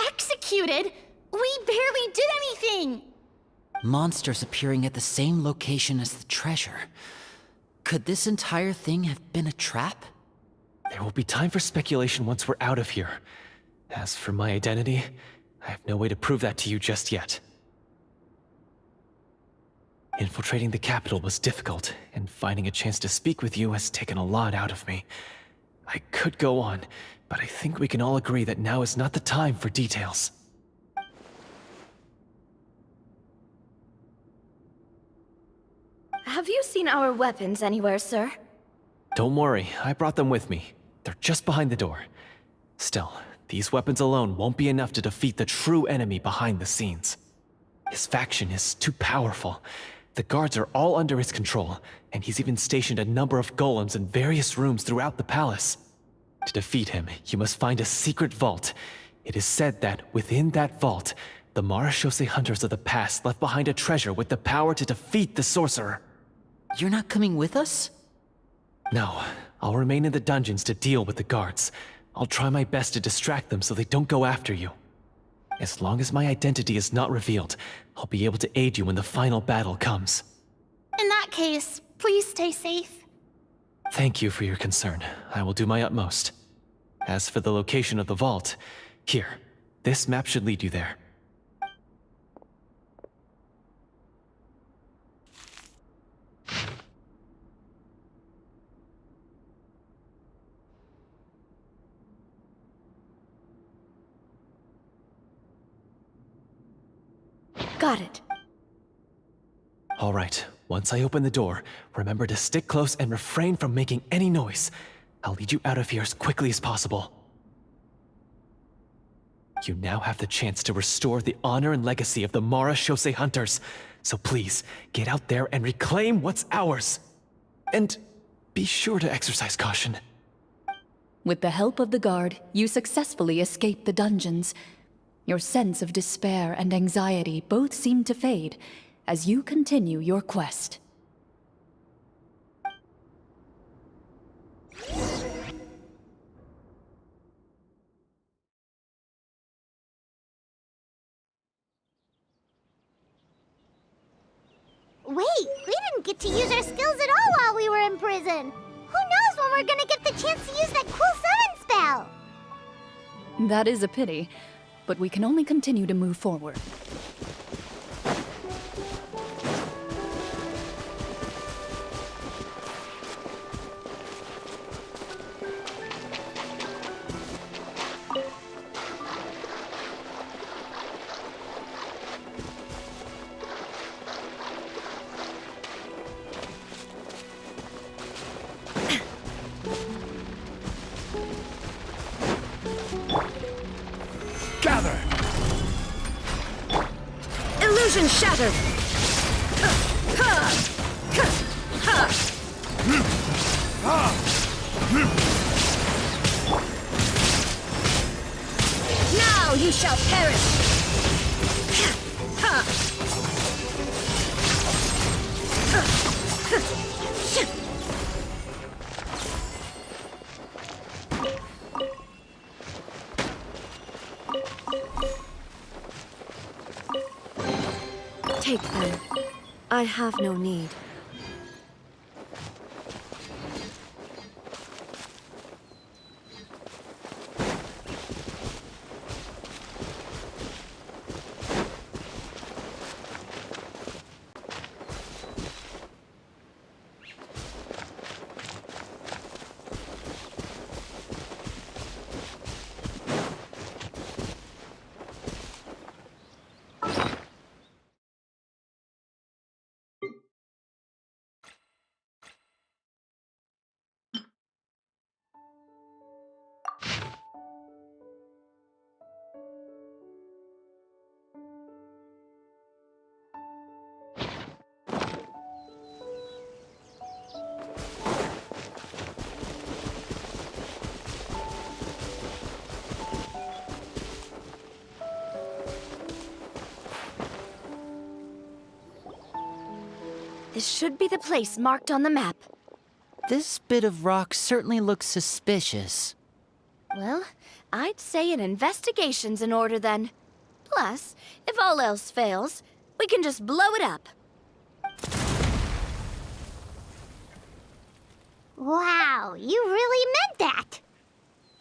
[SPEAKER 4] Executed? We barely did anything!
[SPEAKER 5] Monsters appearing at the same location as the treasure. Could this entire thing have been a trap?
[SPEAKER 6] There will be time for speculation once we're out of here. As for my identity, I have no way to prove that to you just yet. Infiltrating the capital was difficult, and finding a chance to speak with you has taken a lot out of me. I could go on, but I think we can all agree that now is not the time for details.
[SPEAKER 3] Have you seen our weapons anywhere, sir?
[SPEAKER 6] Don't worry, I brought them with me. They're just behind the door. Still, these weapons alone won't be enough to defeat the true enemy behind the scenes. His faction is too powerful. The guards are all under his control, and he's even stationed a number of golems in various rooms throughout the palace. To defeat him, you must find a secret vault. It is said that within that vault, the marechaussee hunters of the past left behind a treasure with the power to defeat the sorcerer.
[SPEAKER 5] You're not coming with us?
[SPEAKER 6] No, I'll remain in the dungeons to deal with the guards. I'll try my best to distract them so they don't go after you. As long as my identity is not revealed, I'll be able to aid you when the final battle comes.
[SPEAKER 4] In that case, please stay safe.
[SPEAKER 6] Thank you for your concern. I will do my utmost. As for the location of the vault, here, this map should lead you there.
[SPEAKER 3] Got it.
[SPEAKER 6] All right, once I open the door, remember to stick close and refrain from making any noise. I'll lead you out of here as quickly as possible. You now have the chance to restore the honor and legacy of the Mara Shosei Hunters. So please, get out there and reclaim what's ours. And be sure to exercise caution.
[SPEAKER 2] With the help of the guard, you successfully escape the dungeons. Your sense of despair and anxiety both seem to fade as you continue your quest.
[SPEAKER 1] Wait, we didn't get to use our skills at all while we were in prison. Who knows when we're gonna get the chance to use that cool summon spell?
[SPEAKER 2] That is a pity, but we can only continue to move forward.
[SPEAKER 8] Gather!
[SPEAKER 3] Illusion shattered! Now you shall perish!
[SPEAKER 7] Take them. I have no need.
[SPEAKER 3] This should be the place marked on the map.
[SPEAKER 5] This bit of rock certainly looks suspicious.
[SPEAKER 3] Well, I'd say an investigation's in order then. Plus, if all else fails, we can just blow it up.
[SPEAKER 1] Wow, you really meant that!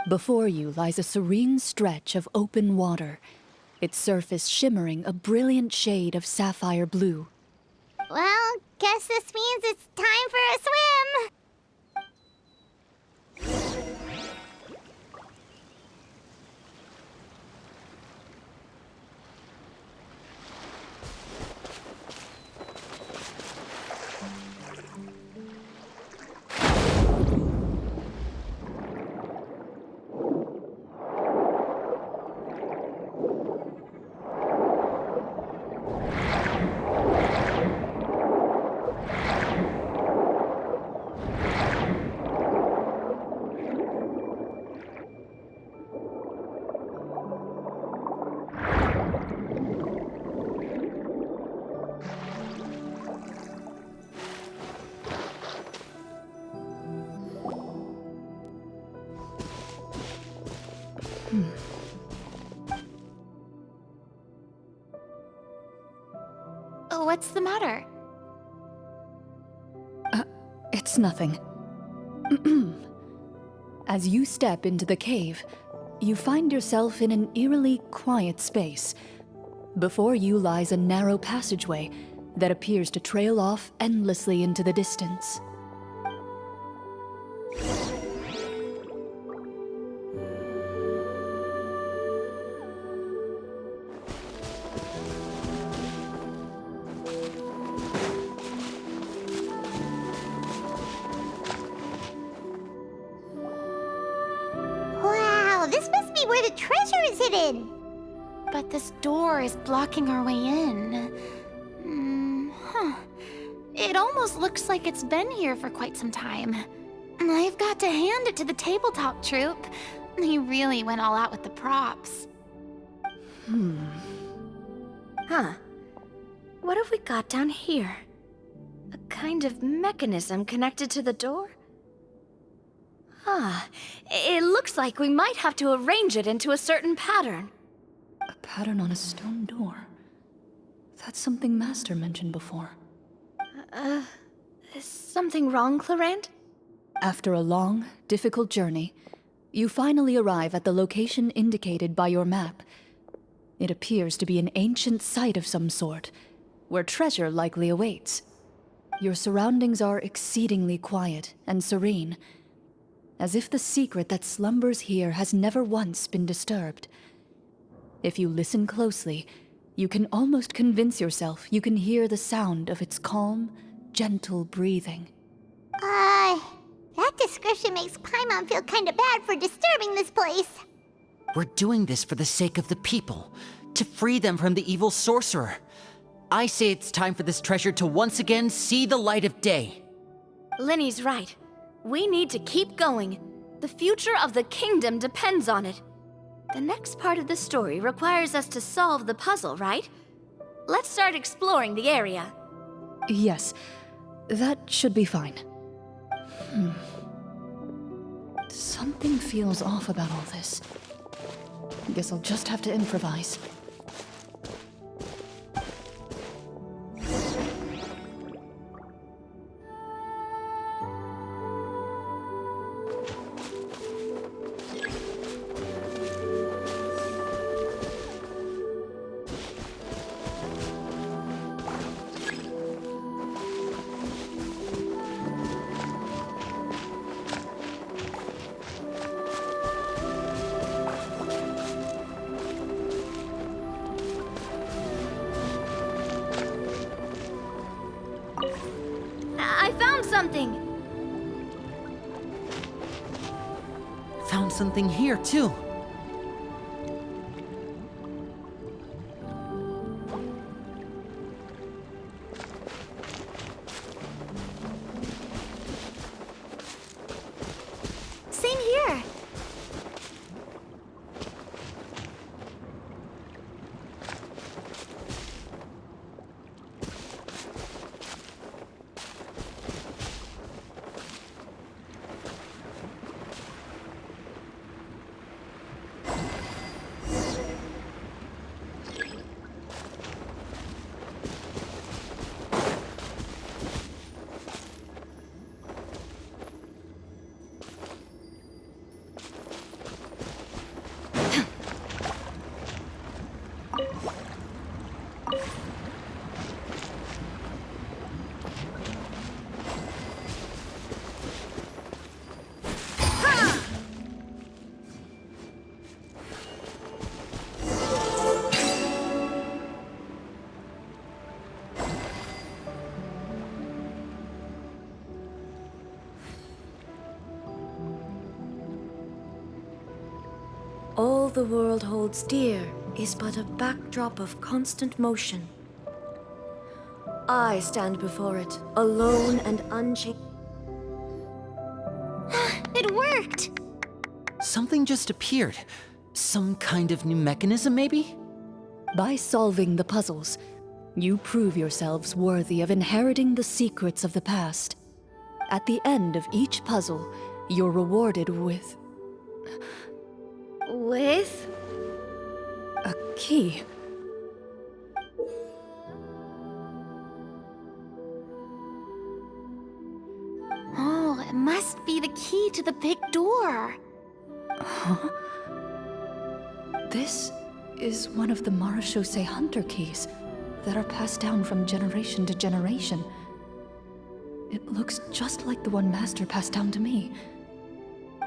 [SPEAKER 2] Before you lies a serene stretch of open water, its surface shimmering a brilliant shade of sapphire blue.
[SPEAKER 1] Well, guess this means it's time for a swim!
[SPEAKER 4] What's the matter?
[SPEAKER 2] It's nothing. As you step into the cave, you find yourself in an eerily quiet space. Before you lies a narrow passageway that appears to trail off endlessly into the distance.
[SPEAKER 1] Wow, this must be where the treasure is hidden.
[SPEAKER 4] But this door is blocking our way in. It almost looks like it's been here for quite some time. I've got to hand it to the tabletop troupe. They really went all out with the props.
[SPEAKER 3] Huh. What have we got down here? A kind of mechanism connected to the door? It looks like we might have to arrange it into a certain pattern.
[SPEAKER 2] A pattern on a stone door. That's something Master mentioned before.
[SPEAKER 3] Is something wrong, Clorinde?
[SPEAKER 2] After a long, difficult journey, you finally arrive at the location indicated by your map. It appears to be an ancient site of some sort, where treasure likely awaits. Your surroundings are exceedingly quiet and serene, as if the secret that slumbers here has never once been disturbed. If you listen closely, you can almost convince yourself you can hear the sound of its calm, gentle breathing.
[SPEAKER 1] That description makes Paimon feel kinda bad for disturbing this place.
[SPEAKER 5] We're doing this for the sake of the people, to free them from the evil sorcerer. I say it's time for this treasure to once again see the light of day.
[SPEAKER 3] Linny's right. We need to keep going. The future of the kingdom depends on it. The next part of the story requires us to solve the puzzle, right? Let's start exploring the area.
[SPEAKER 2] Yes, that should be fine. Something feels off about all this. Guess I'll just have to improvise.
[SPEAKER 3] I found something!
[SPEAKER 5] Found something here, too.
[SPEAKER 3] Same here!
[SPEAKER 11] All the world holds dear is but a backdrop of constant motion. I stand before it, alone and unchanged.
[SPEAKER 4] It worked!
[SPEAKER 5] Something just appeared. Some kind of new mechanism, maybe?
[SPEAKER 2] By solving the puzzles, you prove yourselves worthy of inheriting the secrets of the past. At the end of each puzzle, you're rewarded with
[SPEAKER 3] With?
[SPEAKER 2] A key.
[SPEAKER 4] Oh, it must be the key to the big door.
[SPEAKER 2] Huh? This is one of the Marechaussee Hunter keys that are passed down from generation to generation. It looks just like the one Master passed down to me.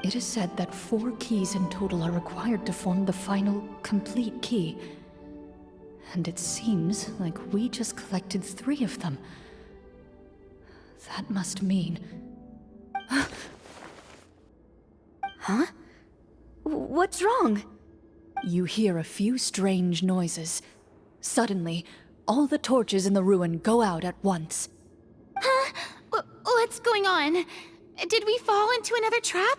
[SPEAKER 2] It is said that 4 keys in total are required to form the final, complete key. And it seems like we just collected 3 of them. That must mean...
[SPEAKER 3] Huh? What's wrong?
[SPEAKER 2] You hear a few strange noises. Suddenly, all the torches in the ruin go out at once.
[SPEAKER 4] Huh? What's going on? Did we fall into another trap?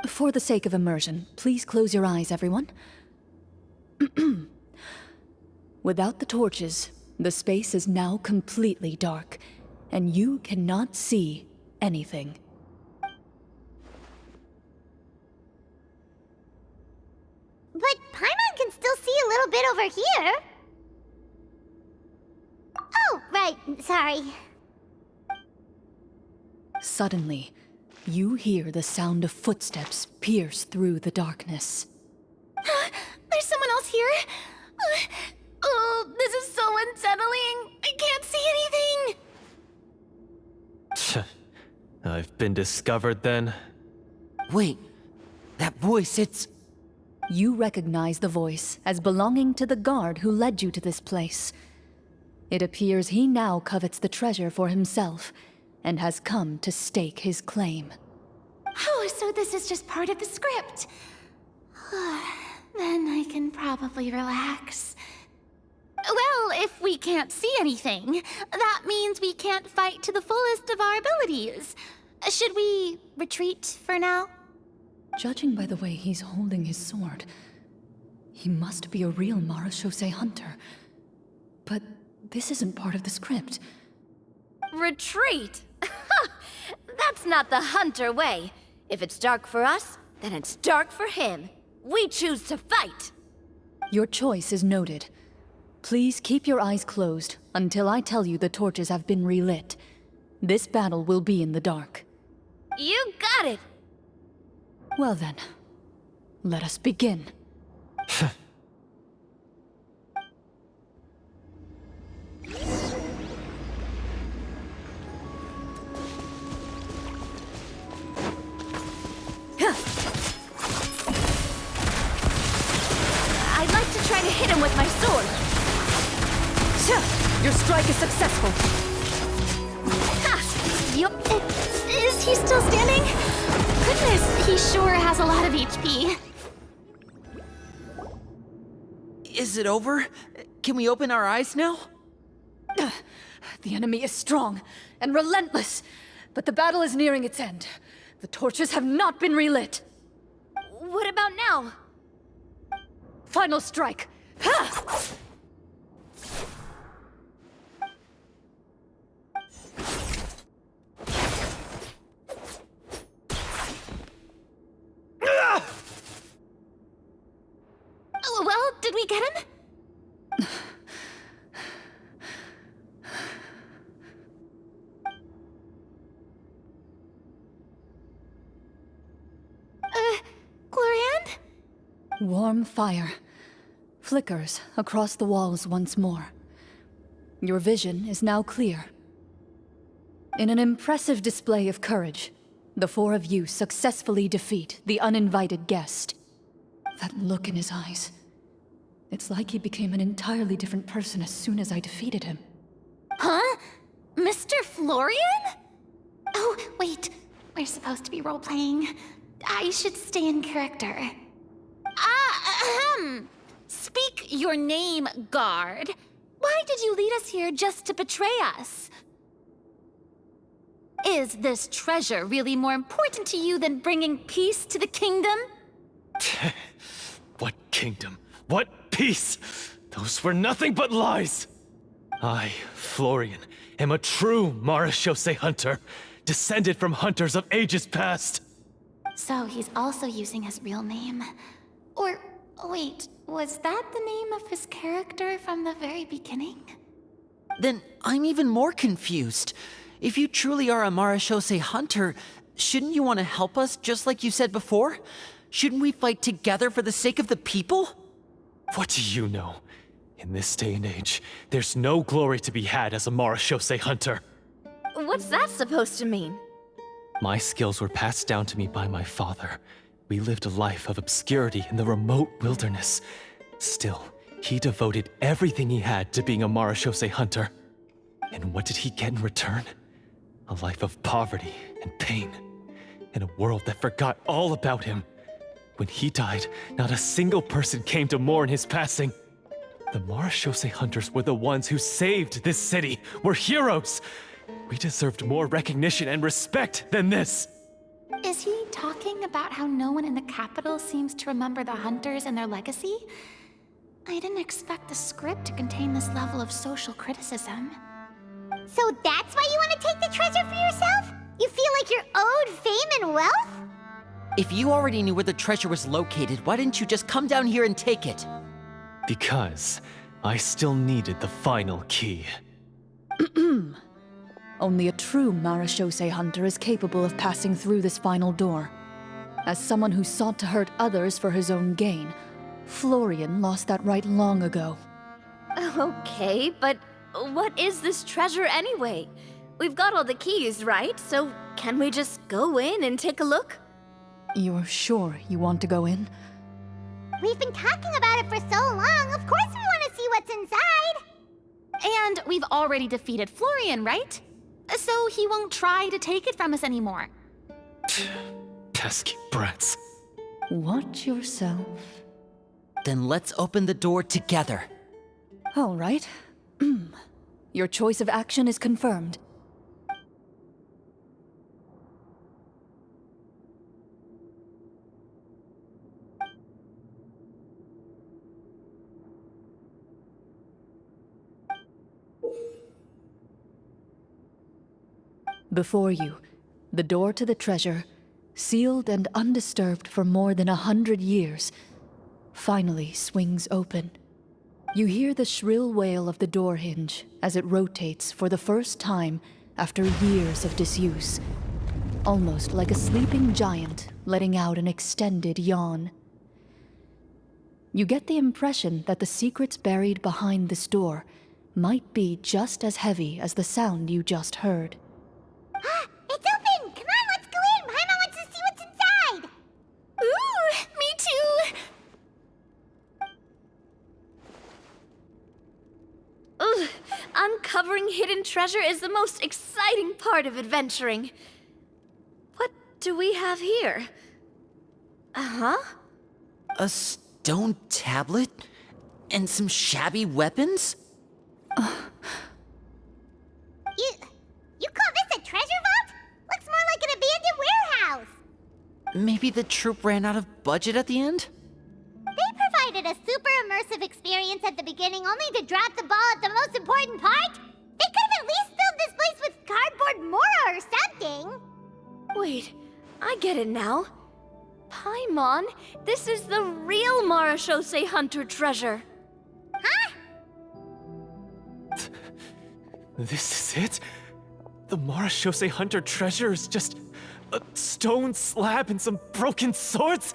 [SPEAKER 2] For the sake of immersion, please close your eyes, everyone. Without the torches, the space is now completely dark, and you cannot see anything.
[SPEAKER 1] But Paimon can still see a little bit over here. Oh, right, sorry.
[SPEAKER 2] Suddenly, you hear the sound of footsteps pierce through the darkness.
[SPEAKER 4] There's someone else here? Oh, this is so unsettling. I can't see anything.
[SPEAKER 6] I've been discovered then.
[SPEAKER 5] Wait, that voice, it's...
[SPEAKER 2] You recognize the voice as belonging to the guard who led you to this place. It appears he now covets the treasure for himself, and has come to stake his claim.
[SPEAKER 4] Oh, so this is just part of the script. Then I can probably relax. Well, if we can't see anything, that means we can't fight to the fullest of our abilities. Should we retreat for now?
[SPEAKER 2] Judging by the way he's holding his sword, he must be a real Marechaussee hunter. But this isn't part of the script.
[SPEAKER 3] Retreat? That's not the hunter way. If it's dark for us, then it's dark for him. We choose to fight.
[SPEAKER 2] Your choice is noted. Please keep your eyes closed until I tell you the torches have been relit. This battle will be in the dark.
[SPEAKER 3] You got it!
[SPEAKER 2] Well then, let us begin.
[SPEAKER 3] I'd like to try to hit him with my sword.
[SPEAKER 2] Your strike is successful.
[SPEAKER 3] Ha! Yup.
[SPEAKER 4] Is he still standing? Goodness, he sure has a lot of HP.
[SPEAKER 5] Is it over? Can we open our eyes now?
[SPEAKER 2] The enemy is strong and relentless, but the battle is nearing its end. The torches have not been relit.
[SPEAKER 3] What about now?
[SPEAKER 2] Final strike. Ha!
[SPEAKER 4] Well, did we get him? Clorinde?
[SPEAKER 2] Warm fire flickers across the walls once more. Your vision is now clear. In an impressive display of courage, the 4 of you successfully defeat the uninvited guest. That look in his eyes. It's like he became an entirely different person as soon as I defeated him.
[SPEAKER 4] Huh? Mr. Florian? Oh, wait. We're supposed to be role-playing. I should stay in character. Speak your name, guard. Why did you lead us here just to betray us? Is this treasure really more important to you than bringing peace to the kingdom?
[SPEAKER 6] What kingdom? What peace? Those were nothing but lies! I, Florian, am a true Marechaussee hunter, descended from hunters of ages past.
[SPEAKER 4] So he's also using his real name. Or, wait, was that the name of his character from the very beginning?
[SPEAKER 5] Then I'm even more confused. If you truly are a Marashose hunter, shouldn't you want to help us just like you said before? Shouldn't we fight together for the sake of the people?
[SPEAKER 6] What do you know? In this day and age, there's no glory to be had as a Marashose hunter.
[SPEAKER 3] What's that supposed to mean?
[SPEAKER 6] My skills were passed down to me by my father. We lived a life of obscurity in the remote wilderness. Still, he devoted everything he had to being a Marashose hunter. And what did he get in return? A life of poverty and pain. In a world that forgot all about him. When he died, not a single person came to mourn his passing. The Marashose hunters were the ones who saved this city. We're heroes. We deserved more recognition and respect than this.
[SPEAKER 4] Is he talking about how no one in the capital seems to remember the hunters and their legacy? I didn't expect the script to contain this level of social criticism.
[SPEAKER 1] So that's why you want to take the treasure for yourself? You feel like you're owed fame and wealth?
[SPEAKER 5] If you already knew where the treasure was located, why didn't you just come down here and take it?
[SPEAKER 6] Because I still needed the final key.
[SPEAKER 2] Only a true Marashose hunter is capable of passing through this final door. As someone who sought to hurt others for his own gain, Florian lost that right long ago.
[SPEAKER 3] Okay, but what is this treasure anyway? We've got all the keys, right? So can we just go in and take a look?
[SPEAKER 2] You're sure you want to go in?
[SPEAKER 1] We've been talking about it for so long, of course we want to see what's inside!
[SPEAKER 4] And we've already defeated Florian, right? So he won't try to take it from us anymore.
[SPEAKER 6] Pesky brats.
[SPEAKER 2] Watch yourself.
[SPEAKER 5] Then let's open the door together.
[SPEAKER 2] All right. Your choice of action is confirmed. Before you, the door to the treasure, sealed and undisturbed for more than 100 years, finally swings open. You hear the shrill wail of the door hinge as it rotates for the first time after years of disuse, almost like a sleeping giant letting out an extended yawn. You get the impression that the secrets buried behind this door might be just as heavy as the sound you just heard.
[SPEAKER 1] It's open! Come on, let's go in! Paimon wants to see what's inside!
[SPEAKER 4] Ooh, me too!
[SPEAKER 3] Ugh, uncovering hidden treasure is the most exciting part of adventuring. What do we have here? Uh-huh.
[SPEAKER 5] A stone tablet? And some shabby weapons?
[SPEAKER 1] You call this a treasure vault? Looks more like an abandoned warehouse!
[SPEAKER 5] Maybe the troupe ran out of budget at the end?
[SPEAKER 1] They provided a super immersive experience at the beginning only to drop the ball at the most important part? They could have at least filled this place with cardboard mora or something!
[SPEAKER 3] Wait, I get it now. Paimon, this is the real Marashose hunter treasure.
[SPEAKER 1] Huh?
[SPEAKER 6] This is it? The Marashose hunter treasure is just a stone slab and some broken swords?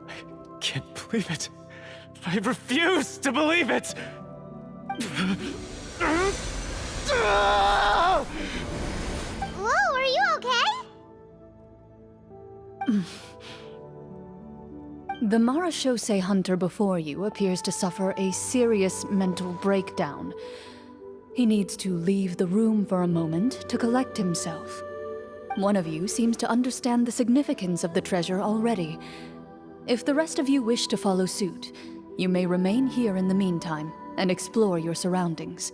[SPEAKER 6] I can't believe it. I refuse to believe it!
[SPEAKER 1] Whoa, are you okay?
[SPEAKER 2] The Marashose hunter before you appears to suffer a serious mental breakdown. He needs to leave the room for a moment to collect himself. One of you seems to understand the significance of the treasure already. If the rest of you wish to follow suit, you may remain here in the meantime and explore your surroundings.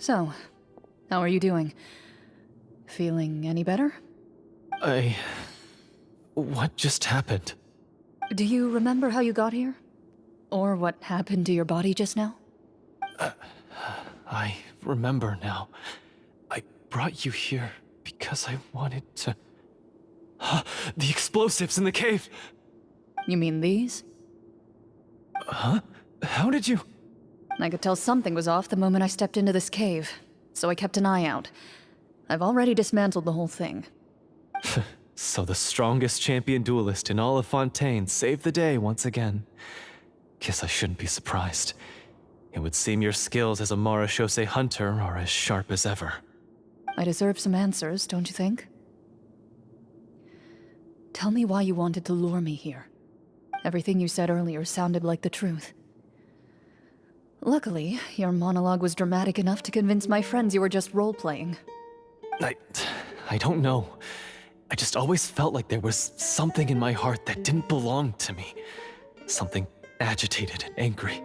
[SPEAKER 2] So, how are you doing? Feeling any better?
[SPEAKER 6] What just happened?
[SPEAKER 2] Do you remember how you got here? Or what happened to your body just now?
[SPEAKER 6] I remember now. I brought you here because I wanted to... The explosives in the cave!
[SPEAKER 2] You mean these?
[SPEAKER 6] Huh? How did you...
[SPEAKER 2] I could tell something was off the moment I stepped into this cave, so I kept an eye out. I've already dismantled the whole thing.
[SPEAKER 6] So the strongest champion duelist in all of Fontaine saved the day once again. Guess I shouldn't be surprised. It would seem your skills as a Marashose hunter are as sharp as ever.
[SPEAKER 2] I deserve some answers, don't you think? Tell me why you wanted to lure me here. Everything you said earlier sounded like the truth. Luckily, your monologue was dramatic enough to convince my friends you were just role-playing.
[SPEAKER 6] I don't know. I just always felt like there was something in my heart that didn't belong to me. Something agitated and angry.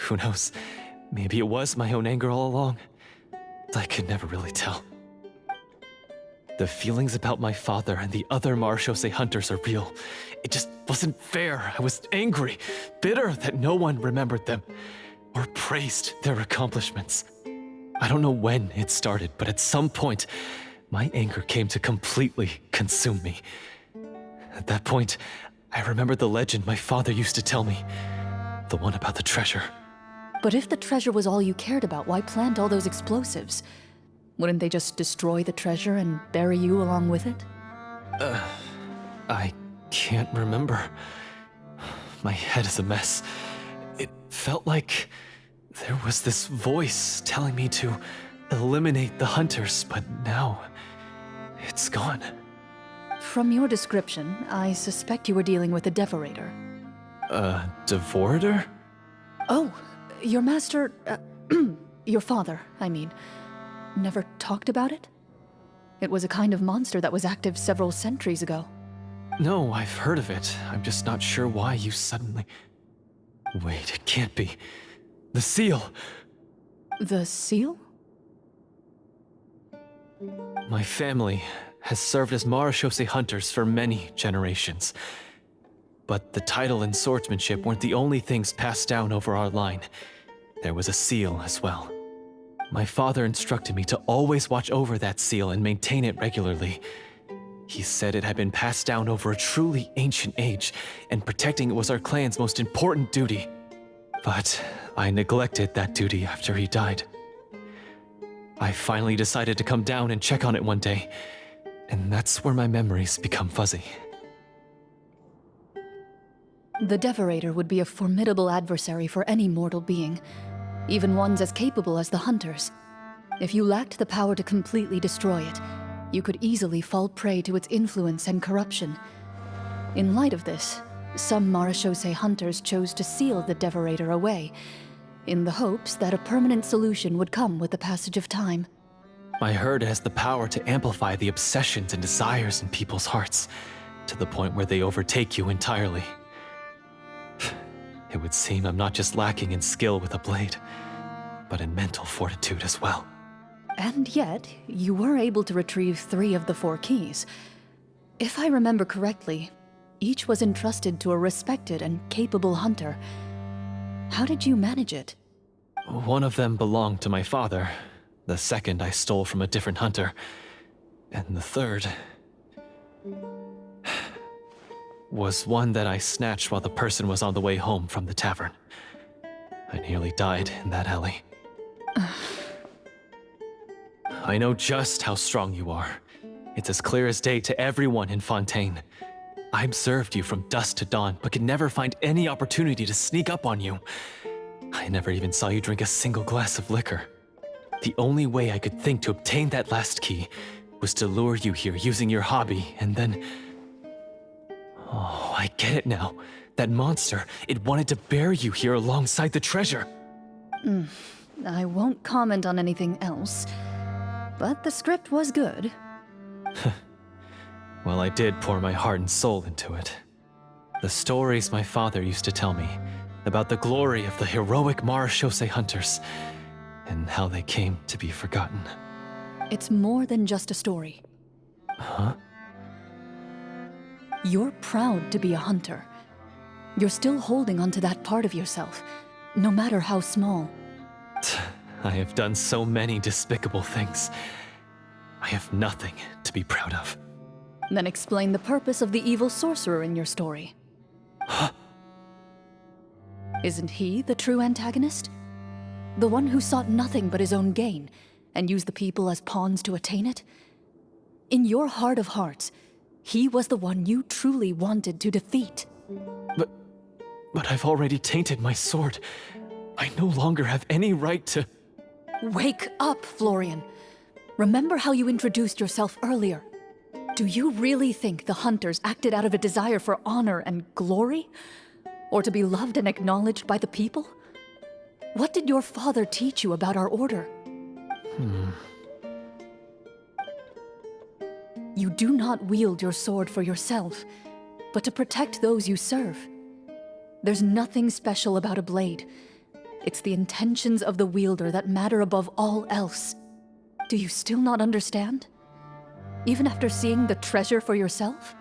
[SPEAKER 6] Who knows? Maybe it was my own anger all along. I could never really tell. The feelings about my father and the other Marashose hunters are real. It just wasn't fair. I was angry, bitter that no one remembered them or praised their accomplishments. I don't know when it started, but at some point, my anger came to completely consume me. At that point, I remembered the legend my father used to tell me. The one about the treasure.
[SPEAKER 2] But if the treasure was all you cared about, why plant all those explosives? Wouldn't they just destroy the treasure and bury you along with it?
[SPEAKER 6] I can't remember. My head is a mess. It felt like there was this voice telling me to eliminate the hunters, but now it's gone.
[SPEAKER 2] From your description, I suspect you were dealing with a devorator.
[SPEAKER 6] Devorator?
[SPEAKER 2] Oh, your master, your father, I mean, never talked about it? It was a kind of monster that was active several centuries ago.
[SPEAKER 6] No, I've heard of it. I'm just not sure why you suddenly... Wait, it can't be. The seal!
[SPEAKER 2] The seal?
[SPEAKER 6] My family has served as Marashose hunters for many generations. But the title and swordsmanship weren't the only things passed down over our line. There was a seal as well. My father instructed me to always watch over that seal and maintain it regularly. He said it had been passed down over a truly ancient age, and protecting it was our clan's most important duty. But I neglected that duty after he died. I finally decided to come down and check on it one day, and that's where my memories become fuzzy.
[SPEAKER 2] The Devorator would be a formidable adversary for any mortal being, even ones as capable as the Hunters. If you lacked the power to completely destroy it, you could easily fall prey to its influence and corruption. In light of this, some Marashose hunters chose to seal the Devorator away, in the hopes that a permanent solution would come with the passage of time.
[SPEAKER 6] I heard it has the power to amplify the obsessions and desires in people's hearts, to the point where they overtake you entirely. It would seem I'm not just lacking in skill with a blade, but in mental fortitude as well.
[SPEAKER 2] And yet, you were able to retrieve 3 of the 4 keys. If I remember correctly, each was entrusted to a respected and capable hunter. How did you manage it?
[SPEAKER 6] One of them belonged to my father. The second I stole from a different hunter. And the third... was one that I snatched while the person was on the way home from the tavern. I nearly died in that alley. I know just how strong you are. It's as clear as day to everyone in Fontaine. I observed you from dusk to dawn, but could never find any opportunity to sneak up on you. I never even saw you drink a single glass of liquor. The only way I could think to obtain that last key was to lure you here using your hobby, and then... Oh, I get it now. That monster, it wanted to bury you here alongside the treasure.
[SPEAKER 2] I won't comment on anything else, but the script was good.
[SPEAKER 6] Well, I did pour my heart and soul into it. The stories my father used to tell me about the glory of the heroic Marashose hunters, and how they came to be forgotten.
[SPEAKER 2] It's more than just a story.
[SPEAKER 6] Huh?
[SPEAKER 2] You're proud to be a hunter. You're still holding onto that part of yourself, no matter how small.
[SPEAKER 6] I have done so many despicable things. I have nothing to be proud of.
[SPEAKER 2] Then explain the purpose of the evil sorcerer in your story.
[SPEAKER 6] Huh?
[SPEAKER 2] Isn't he the true antagonist? The one who sought nothing but his own gain, and used the people as pawns to attain it? In your heart of hearts, he was the one you truly wanted to defeat.
[SPEAKER 6] But I've already tainted my sword. I no longer have any right to...
[SPEAKER 2] Wake up, Florian. Remember how you introduced yourself earlier. Do you really think the hunters acted out of a desire for honor and glory? Or to be loved and acknowledged by the people? What did your father teach you about our order? You do not wield your sword for yourself, but to protect those you serve. There's nothing special about a blade. It's the intentions of the wielder that matter above all else. Do you still not understand? Even after seeing the treasure for yourself?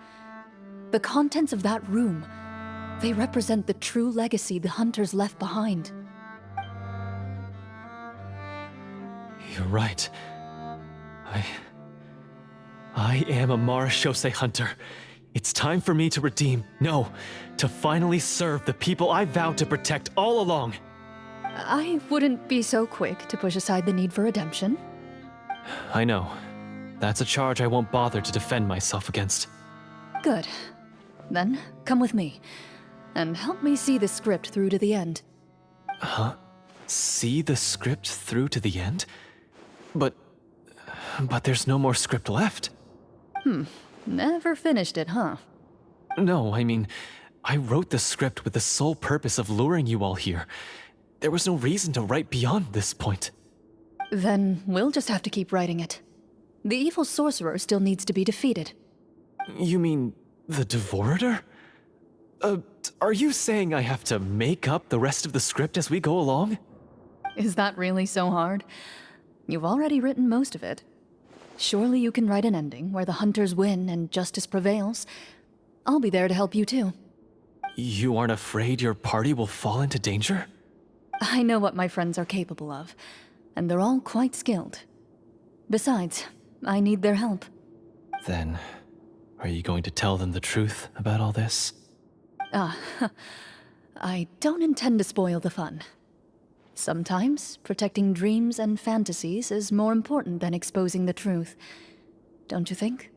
[SPEAKER 2] The contents of that room, they represent the true legacy the hunters left behind.
[SPEAKER 6] You're right. I am a Marashose hunter. It's time for me to redeem, no, to finally serve the people I vowed to protect all along.
[SPEAKER 2] I wouldn't be so quick to push aside the need for redemption.
[SPEAKER 6] I know. That's a charge I won't bother to defend myself against.
[SPEAKER 2] Good. Then, come with me, and help me see the script through to the end.
[SPEAKER 6] Huh? See the script through to the end? But there's no more script left.
[SPEAKER 2] Never finished it, huh?
[SPEAKER 6] No, I mean, I wrote the script with the sole purpose of luring you all here. There was no reason to write beyond this point.
[SPEAKER 2] Then we'll just have to keep writing it. The evil sorcerer still needs to be defeated.
[SPEAKER 6] You mean the Devorator? Are you saying I have to make up the rest of the script as we go along?
[SPEAKER 2] Is that really so hard? You've already written most of it. Surely you can write an ending where the hunters win and justice prevails. I'll be there to help you too.
[SPEAKER 6] You aren't afraid your party will fall into danger?
[SPEAKER 2] I know what my friends are capable of, and they're all quite skilled. Besides, I need their help.
[SPEAKER 6] Then, are you going to tell them the truth about all this?
[SPEAKER 2] I don't intend to spoil the fun. Sometimes, protecting dreams and fantasies is more important than exposing the truth. Don't you think?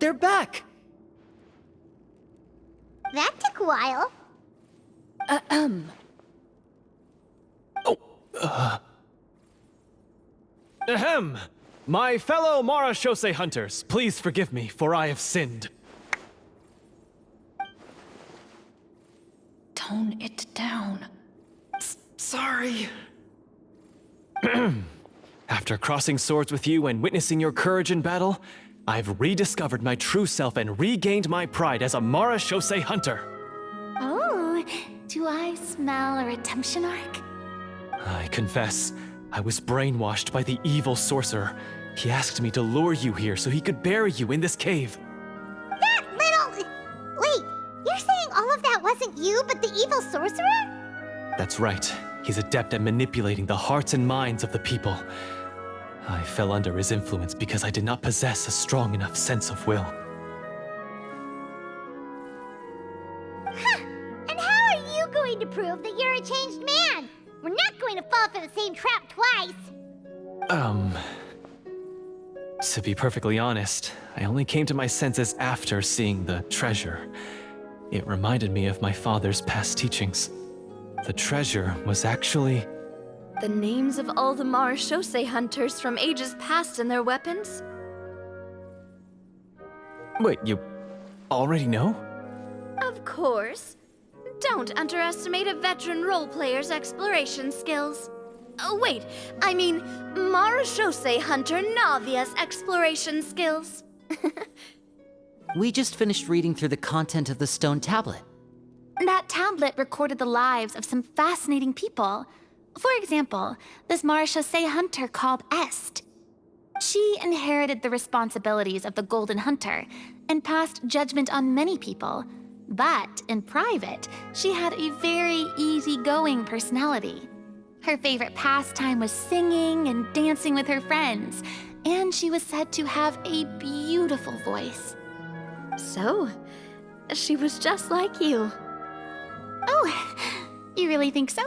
[SPEAKER 9] They're back!
[SPEAKER 1] That took a while.
[SPEAKER 6] Ahem! My fellow Marashose hunters, please forgive me, for I have sinned.
[SPEAKER 10] Tone it down.
[SPEAKER 9] Sorry.
[SPEAKER 6] After crossing swords with you and witnessing your courage in battle, I've rediscovered my true self and regained my pride as a Marashose hunter.
[SPEAKER 4] Oh, do I smell a redemption arc?
[SPEAKER 6] I confess, I was brainwashed by the evil sorcerer. He asked me to lure you here so he could bury you in this cave.
[SPEAKER 1] That little... Wait, you're saying all of that wasn't you, but the evil sorcerer?
[SPEAKER 6] That's right. He's adept at manipulating the hearts and minds of the people. I fell under his influence because I did not possess a strong enough sense of will.
[SPEAKER 1] Huh. And how are you going to prove that you're a changed man? We're not going to fall for the same trap twice.
[SPEAKER 6] To be perfectly honest, I only came to my senses after seeing the treasure. It reminded me of my father's past teachings. The treasure was actually...
[SPEAKER 3] The names of all the Marashose hunters from ages past and their weapons?
[SPEAKER 6] Wait, you already know?
[SPEAKER 3] Of course. Don't underestimate a veteran role player's exploration skills. Oh, wait, I mean Marashose hunter Navia's exploration skills.
[SPEAKER 5] We just finished reading through the content of the stone tablet.
[SPEAKER 4] That tablet recorded the lives of some fascinating people. For example, this Marashose hunter called Est. She inherited the responsibilities of the Golden Hunter and passed judgment on many people. But in private, she had a very easygoing personality. Her favorite pastime was singing and dancing with her friends, and she was said to have a beautiful voice.
[SPEAKER 3] So, she was just like you.
[SPEAKER 4] Oh, you really think so?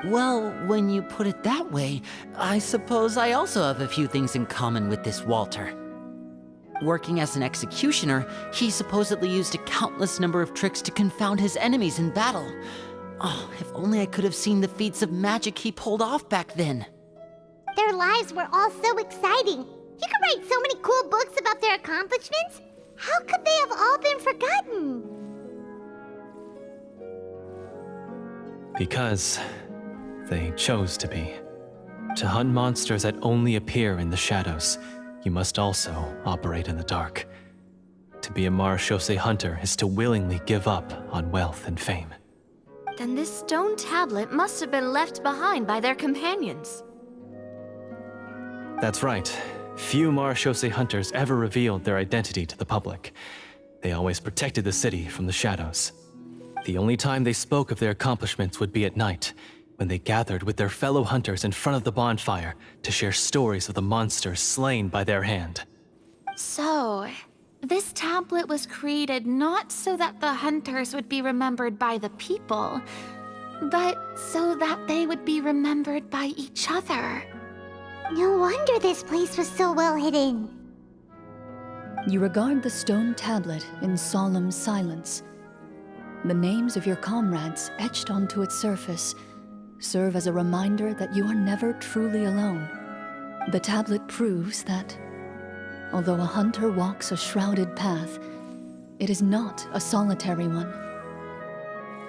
[SPEAKER 5] Well, when you put it that way, I suppose I also have a few things in common with this Walter. Working as an executioner, he supposedly used a countless number of tricks to confound his enemies in battle. Oh, if only I could have seen the feats of magic he pulled off back then.
[SPEAKER 1] Their lives were all so exciting. You could write so many cool books about their accomplishments. How could they have all been forgotten?
[SPEAKER 6] Because they chose to be. To hunt monsters that only appear in the shadows, you must also operate in the dark. To be a Marashose hunter is to willingly give up on wealth and fame.
[SPEAKER 3] Then this stone tablet must have been left behind by their companions.
[SPEAKER 6] That's right. Few Marashose hunters ever revealed their identity to the public. They always protected the city from the shadows. The only time they spoke of their accomplishments would be at night, when they gathered with their fellow hunters in front of the bonfire to share stories of the monsters slain by their hand.
[SPEAKER 4] So, this tablet was created not so that the hunters would be remembered by the people, but so that they would be remembered by each other.
[SPEAKER 1] No wonder this place was so well hidden.
[SPEAKER 2] You regard the stone tablet in solemn silence. The names of your comrades etched onto its surface serve as a reminder that you are never truly alone. The tablet proves that, although a hunter walks a shrouded path, it is not a solitary one.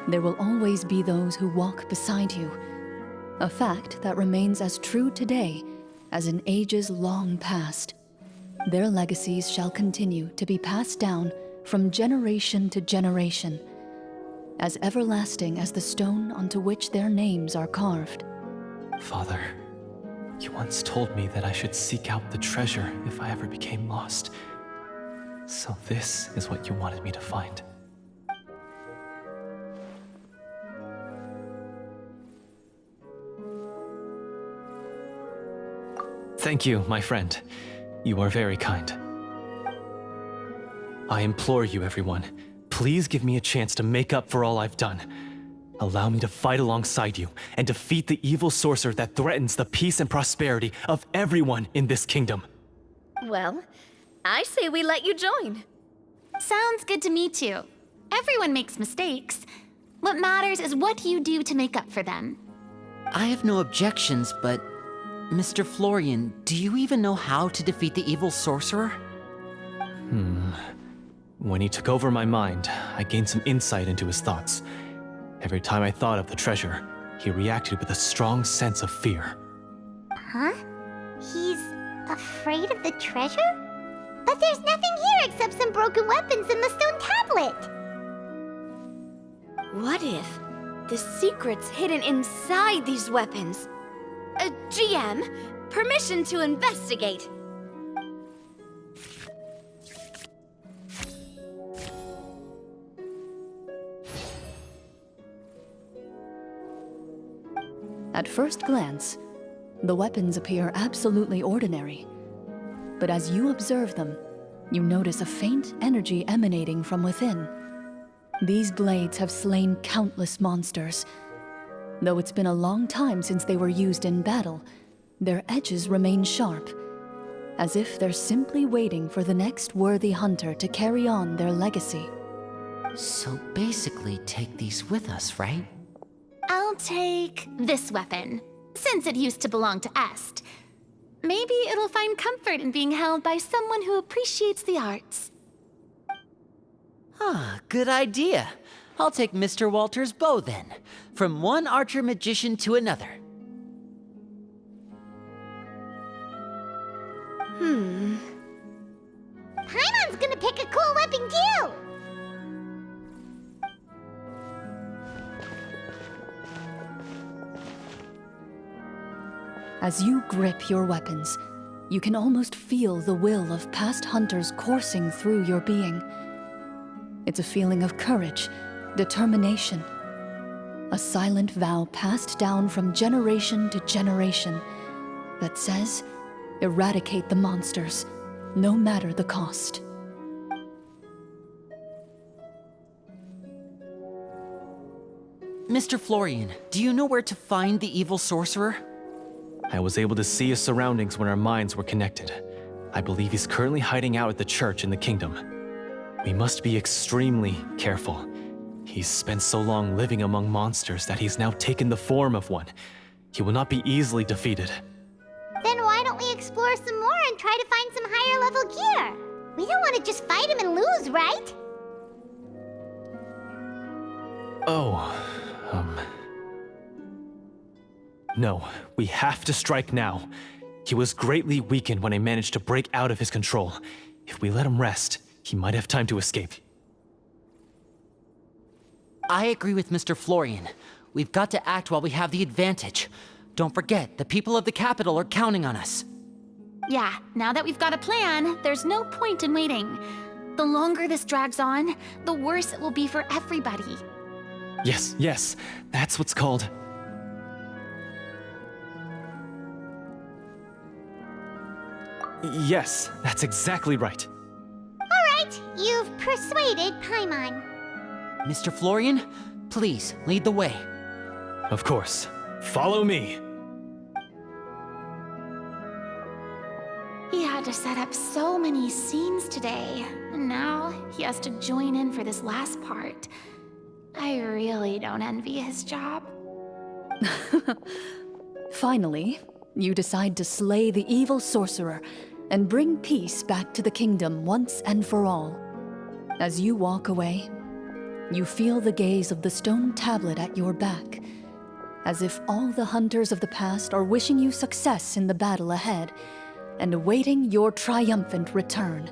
[SPEAKER 2] There will always be those who walk beside you, a fact that remains as true today as in ages long past. Their legacies shall continue to be passed down from generation to generation, as everlasting as the stone onto which their names are carved.
[SPEAKER 6] Father, you once told me that I should seek out the treasure if I ever became lost. So this is what you wanted me to find. Thank you, my friend. You are very kind. I implore you, everyone, please give me a chance to make up for all I've done. Allow me to fight alongside you and defeat the evil sorcerer that threatens the peace and prosperity of everyone in this kingdom.
[SPEAKER 3] Well, I say we let you join.
[SPEAKER 4] Sounds good to me too. Everyone makes mistakes. What matters is what you do to make up for them.
[SPEAKER 5] I have no objections, but Mr. Florian, do you even know how to defeat the evil sorcerer?
[SPEAKER 6] When he took over my mind, I gained some insight into his thoughts. Every time I thought of the treasure, he reacted with a strong sense of fear.
[SPEAKER 1] Huh? He's afraid of the treasure? But there's nothing here except some broken weapons and the stone tablet!
[SPEAKER 3] What if the secret's hidden inside these weapons? GM, permission to investigate.
[SPEAKER 2] At first glance, the weapons appear absolutely ordinary. But as you observe them, you notice a faint energy emanating from within. These blades have slain countless monsters. Though it's been a long time since they were used in battle, their edges remain sharp, as if they're simply waiting for the next worthy hunter to carry on their legacy.
[SPEAKER 5] So basically take these with us, right?
[SPEAKER 4] I'll take this weapon, since it used to belong to Est. Maybe it'll find comfort in being held by someone who appreciates the arts.
[SPEAKER 5] Ah, good idea. I'll take Mr. Walter's bow then. From one archer magician to another.
[SPEAKER 1] Paimon's gonna pick a cool weapon too!
[SPEAKER 2] As you grip your weapons, you can almost feel the will of past hunters coursing through your being. It's a feeling of courage, determination, a silent vow passed down from generation to generation that says, eradicate the monsters, no matter the cost.
[SPEAKER 5] Mr. Florian, do you know where to find the evil sorcerer?
[SPEAKER 6] I was able to see his surroundings when our minds were connected. I believe he's currently hiding out at the church in the kingdom. We must be extremely careful. He's spent so long living among monsters that he's now taken the form of one. He will not be easily defeated.
[SPEAKER 1] Then why don't we explore some more and try to find some higher level gear? We don't want to just fight him and lose, right?
[SPEAKER 6] No, we have to strike now. He was greatly weakened when I managed to break out of his control. If we let him rest, he might have time to escape.
[SPEAKER 5] I agree with Mr. Florian. We've got to act while we have the advantage. Don't forget, the people of the capital are counting on us.
[SPEAKER 4] Yeah, now that we've got a plan, there's no point in waiting. The longer this drags on, the worse it will be for everybody.
[SPEAKER 6] Yes, that's what's called... Yes, that's exactly right.
[SPEAKER 1] Alright, you've persuaded Paimon.
[SPEAKER 5] Mr. Florian, please, lead the way.
[SPEAKER 6] Of course. Follow me.
[SPEAKER 4] He had to set up so many scenes today, and now he has to join in for this last part. I really don't envy his job.
[SPEAKER 2] Finally, you decide to slay the evil sorcerer and bring peace back to the kingdom once and for all. As you walk away, you feel the gaze of the stone tablet at your back, as if all the hunters of the past are wishing you success in the battle ahead and awaiting your triumphant return.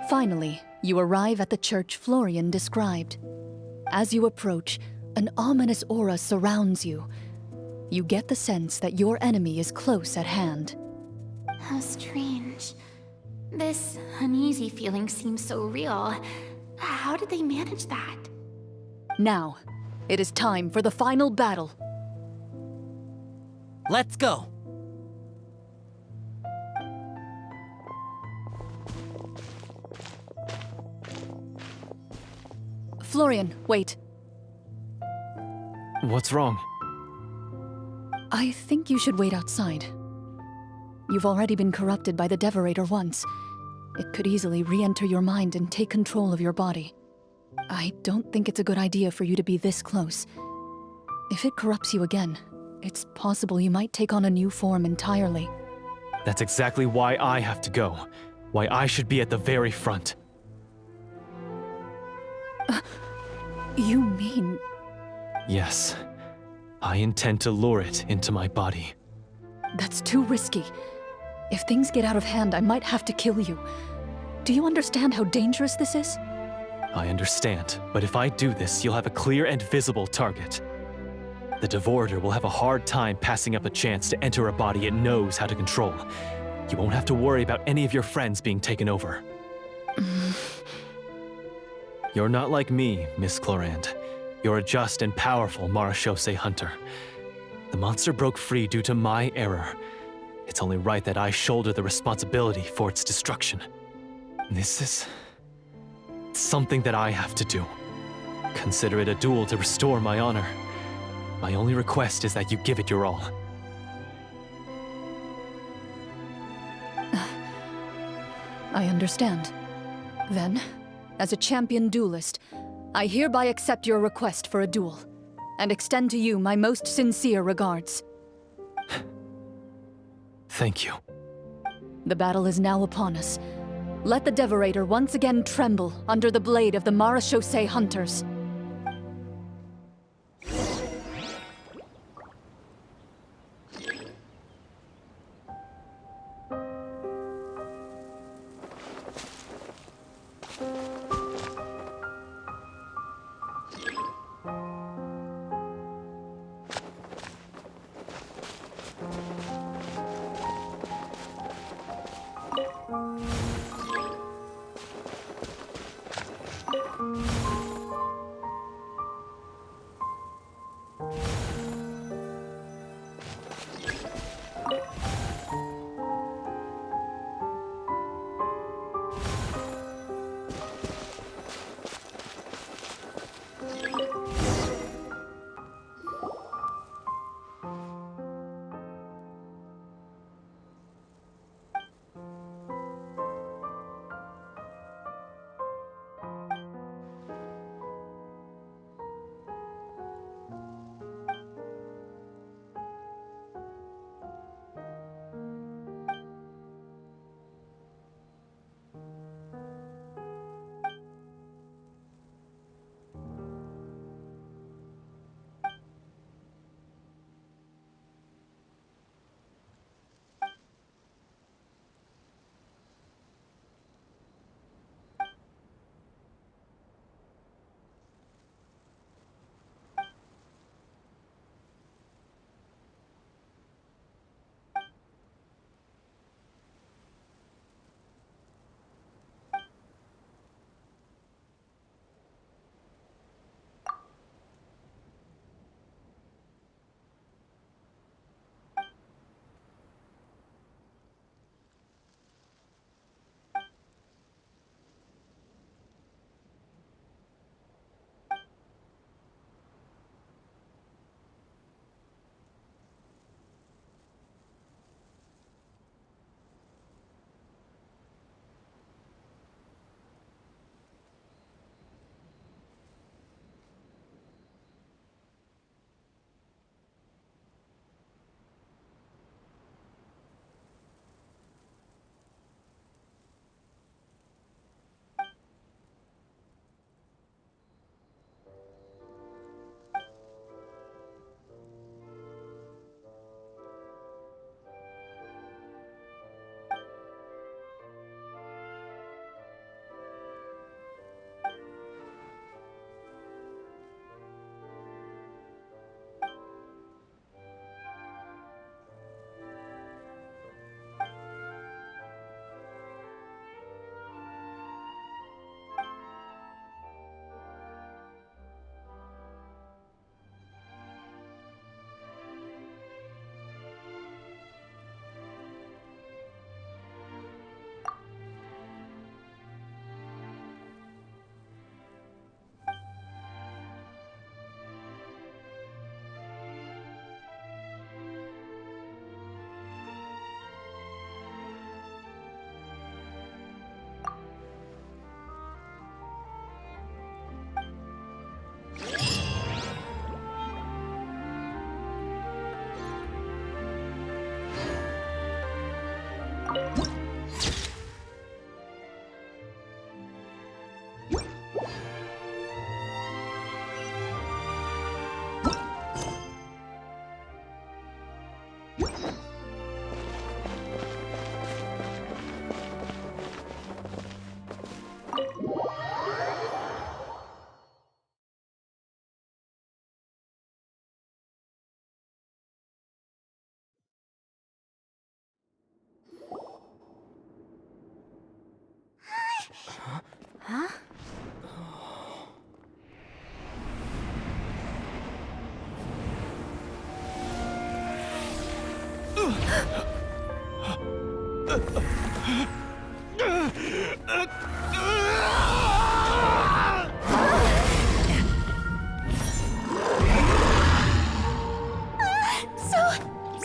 [SPEAKER 2] Finally, you arrive at the church Florian described. As you approach, an ominous aura surrounds you. You get the sense that your enemy is close at hand.
[SPEAKER 4] How strange. This uneasy feeling seems so real. How did they manage that?
[SPEAKER 2] Now, it is time for the final battle.
[SPEAKER 5] Let's go.
[SPEAKER 2] Florian, wait.
[SPEAKER 6] What's wrong?
[SPEAKER 2] I think you should wait outside. You've already been corrupted by the Devorator once. It could easily re-enter your mind and take control of your body. I don't think it's a good idea for you to be this close. If it corrupts you again, it's possible you might take on a new form entirely.
[SPEAKER 6] That's exactly why I have to go. Why I should be at the very front.
[SPEAKER 2] You mean...
[SPEAKER 6] Yes. I intend to lure it into my body.
[SPEAKER 2] That's too risky. If things get out of hand, I might have to kill you. Do you understand how dangerous this is?
[SPEAKER 6] I understand, but if I do this, you'll have a clear and visible target. The Devorator will have a hard time passing up a chance to enter a body it knows how to control. You won't have to worry about any of your friends being taken over. You're not like me, Miss Clorinde. You're a just and powerful marechaussee hunter. The monster broke free due to my error. It's only right that I shoulder the responsibility for its destruction. This is something that I have to do. Consider it a duel to restore my honor. My only request is that you give it your all.
[SPEAKER 2] I understand. Then, as a champion duelist, I hereby accept your request for a duel, and extend to you my most sincere regards.
[SPEAKER 6] Thank you.
[SPEAKER 2] The battle is now upon us. Let the Devorator once again tremble under the blade of the marechaussee hunters.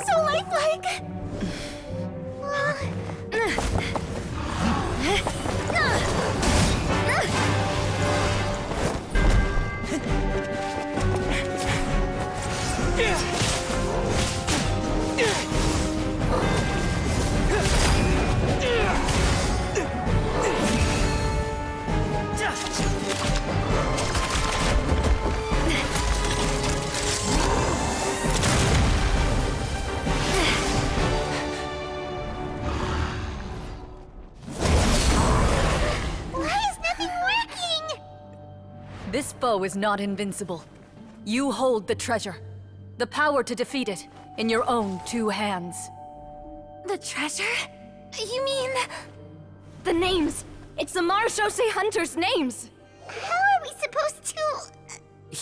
[SPEAKER 3] So lifelike.
[SPEAKER 2] This foe is not invincible. You hold the treasure. The power to defeat it in your own 2 hands.
[SPEAKER 3] The treasure? You mean... The names! It's the Marashose Hunters' names!
[SPEAKER 1] How are we supposed to...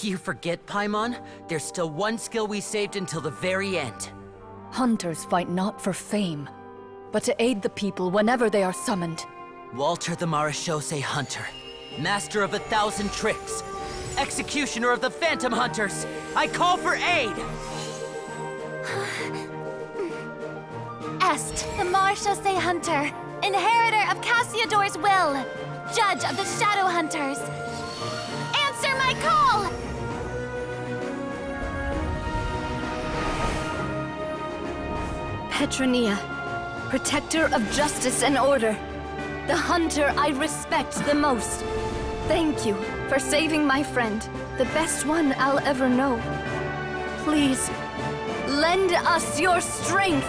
[SPEAKER 5] You forget, Paimon? There's still one skill we saved until the very end.
[SPEAKER 2] Hunters fight not for fame, but to aid the people whenever they are summoned.
[SPEAKER 5] Walter the Marashose Hunter, master of 1,000 tricks, executioner of the Phantom Hunters, I call for aid!
[SPEAKER 4] Est, the Marashose Hunter, inheritor of Cassiodor's will, judge of the Shadow Hunters. Answer my call!
[SPEAKER 3] Petronia, protector of justice and order. The hunter I respect the most. Thank you for saving my friend, the best one I'll ever know. Please, lend us your strength.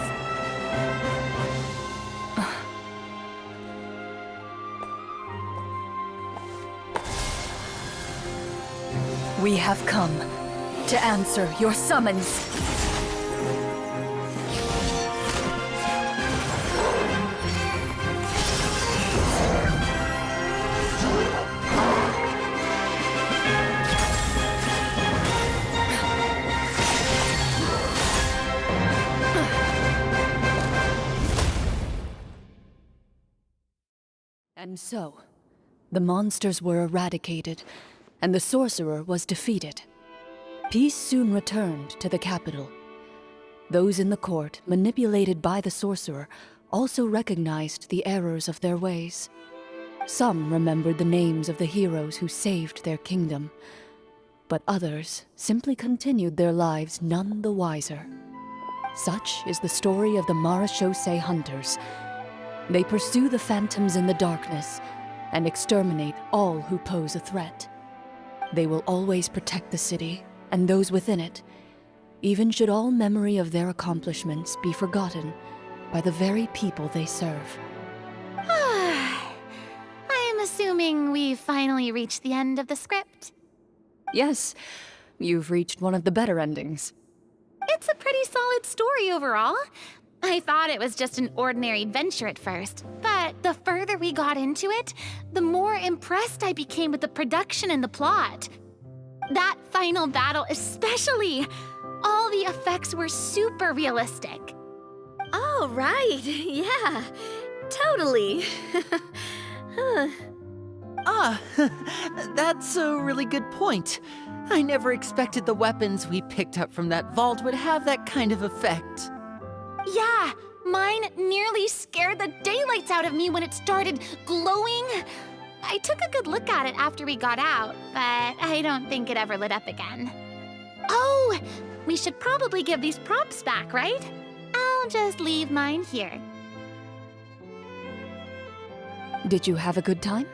[SPEAKER 2] We have come to answer your summons. And so, the monsters were eradicated, and the sorcerer was defeated. Peace soon returned to the capital. Those in the court, manipulated by the sorcerer, also recognized the errors of their ways. Some remembered the names of the heroes who saved their kingdom, but others simply continued their lives none the wiser. Such is the story of the Marashose Hunters. They pursue the phantoms in the darkness and exterminate all who pose a threat. They will always protect the city and those within it, even should all memory of their accomplishments be forgotten by the very people they serve.
[SPEAKER 4] I'm assuming we've finally reached the end of the script.
[SPEAKER 2] Yes, you've reached one of the better endings.
[SPEAKER 4] It's a pretty solid story overall. I thought it was just an ordinary adventure at first, but the further we got into it, the more impressed I became with the production and the plot. That final battle especially. All the effects were super realistic.
[SPEAKER 3] Oh, right. Yeah, totally.
[SPEAKER 5] That's a really good point. I never expected the weapons we picked up from that vault would have that kind of effect.
[SPEAKER 4] Yeah, mine nearly scared the daylights out of me when it started glowing. I took a good look at it after we got out, but I don't think it ever lit up again. Oh, we should probably give these props back, right? I'll just leave mine here.
[SPEAKER 2] Did you have a good time?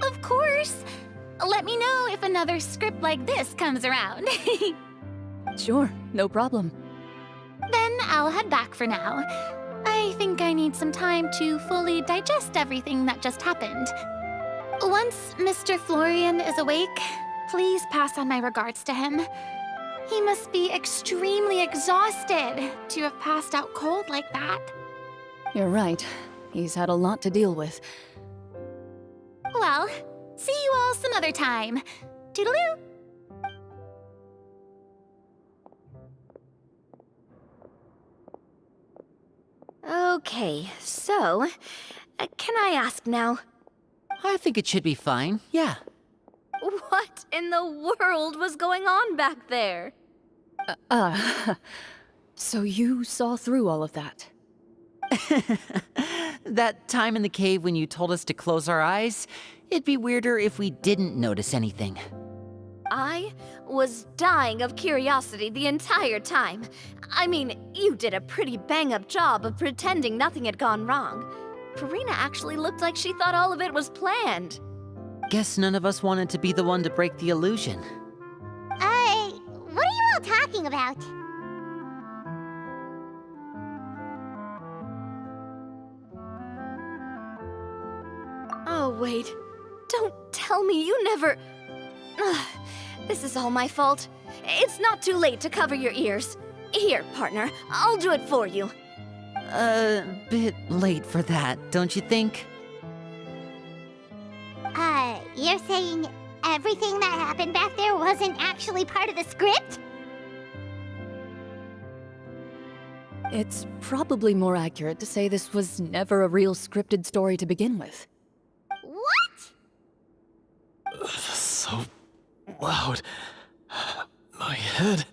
[SPEAKER 4] Of course. Let me know if another script like this comes around.
[SPEAKER 2] Sure, no problem.
[SPEAKER 4] Then I'll head back for now. I think I need some time to fully digest everything that just happened. Once Mr. Florian is awake, please pass on my regards to him. He must be extremely exhausted to have passed out cold like that.
[SPEAKER 2] You're right. He's had a lot to deal with.
[SPEAKER 4] Well, see you all some other time. Toodaloo!
[SPEAKER 3] Okay, so, can I ask now?
[SPEAKER 5] I think it should be fine, yeah.
[SPEAKER 3] What in the world was going on back there?
[SPEAKER 2] So you saw through all of that?
[SPEAKER 5] That time in the cave when you told us to close our eyes, it'd be weirder if we didn't notice anything.
[SPEAKER 3] I was dying of curiosity the entire time. I mean, you did a pretty bang-up job of pretending nothing had gone wrong. Karina actually looked like she thought all of it was planned.
[SPEAKER 5] Guess none of us wanted to be the one to break the illusion.
[SPEAKER 1] What are you all talking about?
[SPEAKER 3] Oh, wait. Don't tell me you never... Ugh, this is all my fault. It's not too late to cover your ears. Here, partner, I'll do it for you.
[SPEAKER 5] Bit late for that, don't you think?
[SPEAKER 1] You're saying everything that happened back there wasn't actually part of the script?
[SPEAKER 2] It's probably more accurate to say this was never a real scripted story to begin with.
[SPEAKER 1] What?
[SPEAKER 6] So loud. My head.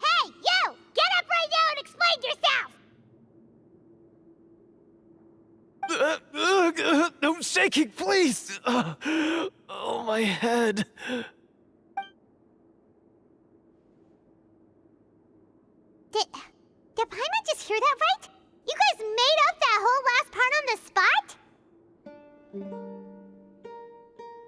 [SPEAKER 1] Hey, you! Get up right now and explain yourself!
[SPEAKER 6] No shaking, please! Oh, my head.
[SPEAKER 1] Did Paimon just hear that right? You guys made up that whole last part on the spot?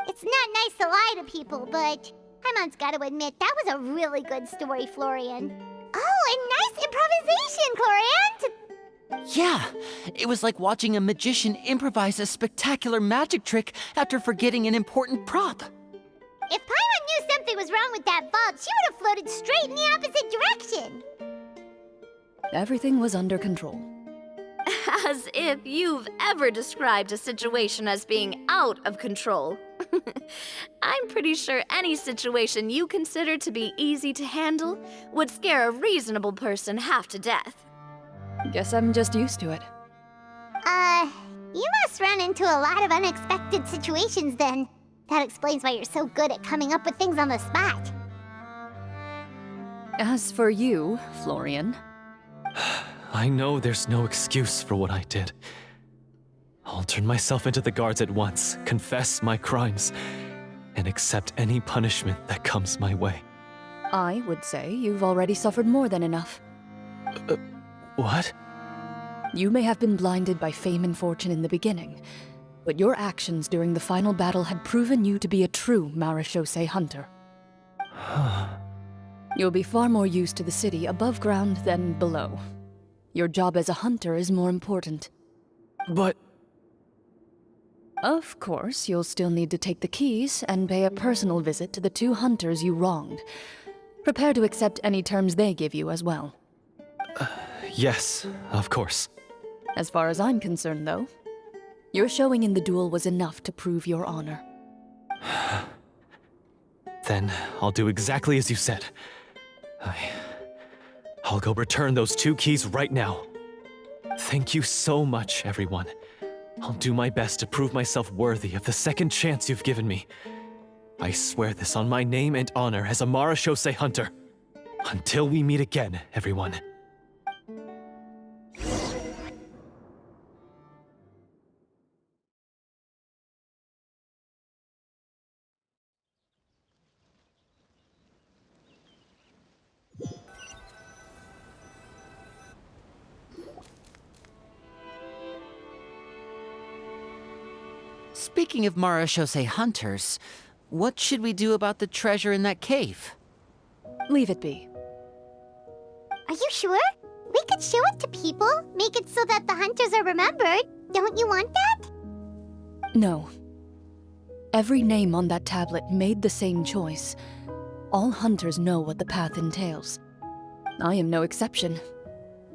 [SPEAKER 1] It's not nice to lie to people, but Paimon's gotta admit, that was a really good story, Florian. Oh, and nice improvisation, Clorinde!
[SPEAKER 5] Yeah, it was like watching a magician improvise a spectacular magic trick after forgetting an important prop.
[SPEAKER 1] If Paimon knew something was wrong with that vault, she would have floated straight in the opposite direction.
[SPEAKER 2] Everything was under control.
[SPEAKER 3] As if you've ever described a situation as being out of control. I'm pretty sure any situation you consider to be easy to handle would scare a reasonable person half to death.
[SPEAKER 2] Guess I'm just used to it.
[SPEAKER 1] You must run into a lot of unexpected situations then. That explains why you're so good at coming up with things on the spot.
[SPEAKER 2] As for you, Florian...
[SPEAKER 6] I know there's no excuse for what I did. I'll turn myself into the guards at once, confess my crimes, and accept any punishment that comes my way.
[SPEAKER 2] I would say you've already suffered more than enough.
[SPEAKER 6] What?
[SPEAKER 2] You may have been blinded by fame and fortune in the beginning, but your actions during the final battle had proven you to be a true marechaussee hunter. You'll be far more used to the city above ground than below. Your job as a hunter is more important.
[SPEAKER 6] But...
[SPEAKER 2] Of course, you'll still need to take the keys and pay a personal visit to the 2 hunters you wronged. Prepare to accept any terms they give you as well.
[SPEAKER 6] Yes, of course.
[SPEAKER 2] As far as I'm concerned, though, your showing in the duel was enough to prove your honor.
[SPEAKER 6] Then I'll do exactly as you said. I'll go return those 2 keys right now. Thank you so much, everyone. I'll do my best to prove myself worthy of the second chance you've given me. I swear this on my name and honor as a marechaussee hunter. Until we meet again, everyone.
[SPEAKER 5] Speaking of marechaussee hunters, what should we do about the treasure in that cave?
[SPEAKER 2] Leave it be.
[SPEAKER 1] Are you sure? We could show it to people, make it so that the hunters are remembered. Don't you want that?
[SPEAKER 2] No. Every name on that tablet made the same choice. All hunters know what the path entails. I am no exception.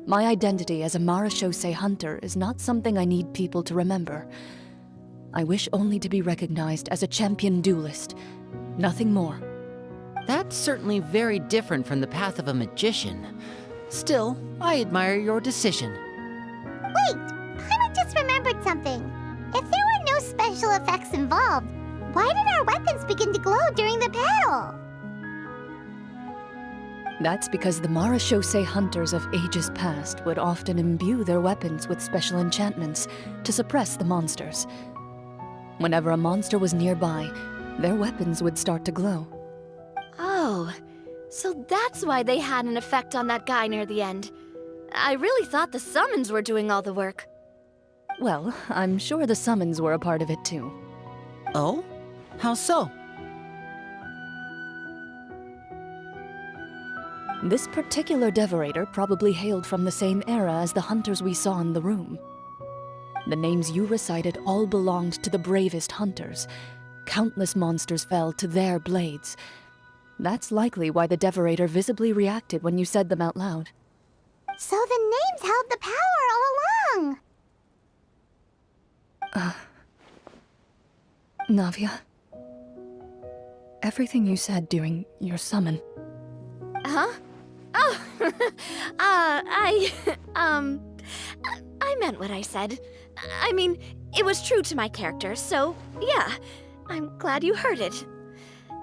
[SPEAKER 2] My identity as a marechaussee hunter is not something I need people to remember. I wish only to be recognized as a champion duelist. Nothing more.
[SPEAKER 5] That's certainly very different from the path of a magician. Still, I admire your decision.
[SPEAKER 1] Wait, I just remembered something. If there were no special effects involved, why did our weapons begin to glow during the battle?
[SPEAKER 2] That's because the marechaussee hunters of ages past would often imbue their weapons with special enchantments to suppress the monsters. Whenever a monster was nearby, their weapons would start to glow.
[SPEAKER 3] Oh, so that's why they had an effect on that guy near the end. I really thought the summons were doing all the work.
[SPEAKER 2] Well, I'm sure the summons were a part of it too.
[SPEAKER 5] Oh? How so?
[SPEAKER 2] This particular devorator probably hailed from the same era as the hunters we saw in the room. The names you recited all belonged to the bravest hunters. Countless monsters fell to their blades. That's likely why the devorator visibly reacted when you said them out loud.
[SPEAKER 1] So the names held the power all along!
[SPEAKER 2] Navia, everything you said during your summon.
[SPEAKER 3] Huh? Oh, I meant what I said. I mean, it was true to my character, so yeah, I'm glad you heard it.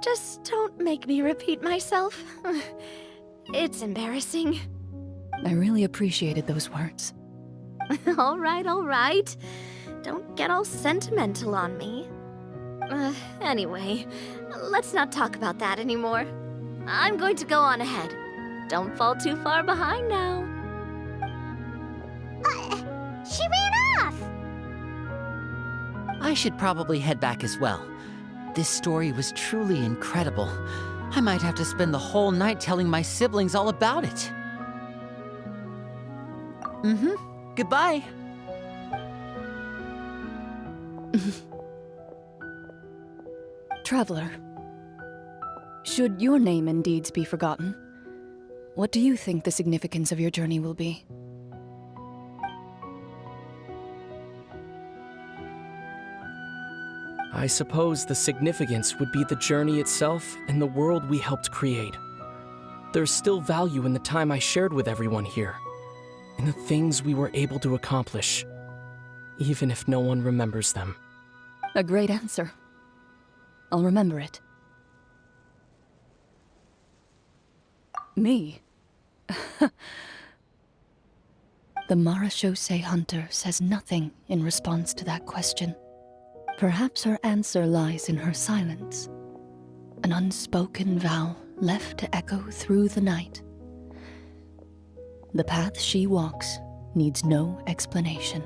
[SPEAKER 3] Just don't make me repeat myself. It's embarrassing.
[SPEAKER 2] I really appreciated those words.
[SPEAKER 3] All right. Don't get all sentimental on me. Anyway, let's not talk about that anymore. I'm going to go on ahead. Don't fall too far behind now.
[SPEAKER 1] She ran off!
[SPEAKER 5] I should probably head back as well. This story was truly incredible. I might have to spend the whole night telling my siblings all about it. Goodbye.
[SPEAKER 2] Traveler, should your name and deeds be forgotten, what do you think the significance of your journey will be?
[SPEAKER 9] I suppose the significance would be the journey itself and the world we helped create. There's still value in the time I shared with everyone here, in the things we were able to accomplish, even if no one remembers them.
[SPEAKER 2] A great answer. I'll remember it. Me? The marechaussee hunter says nothing in response to that question. Perhaps her answer lies in her silence, an unspoken vow left to echo through the night. The path she walks needs no explanation.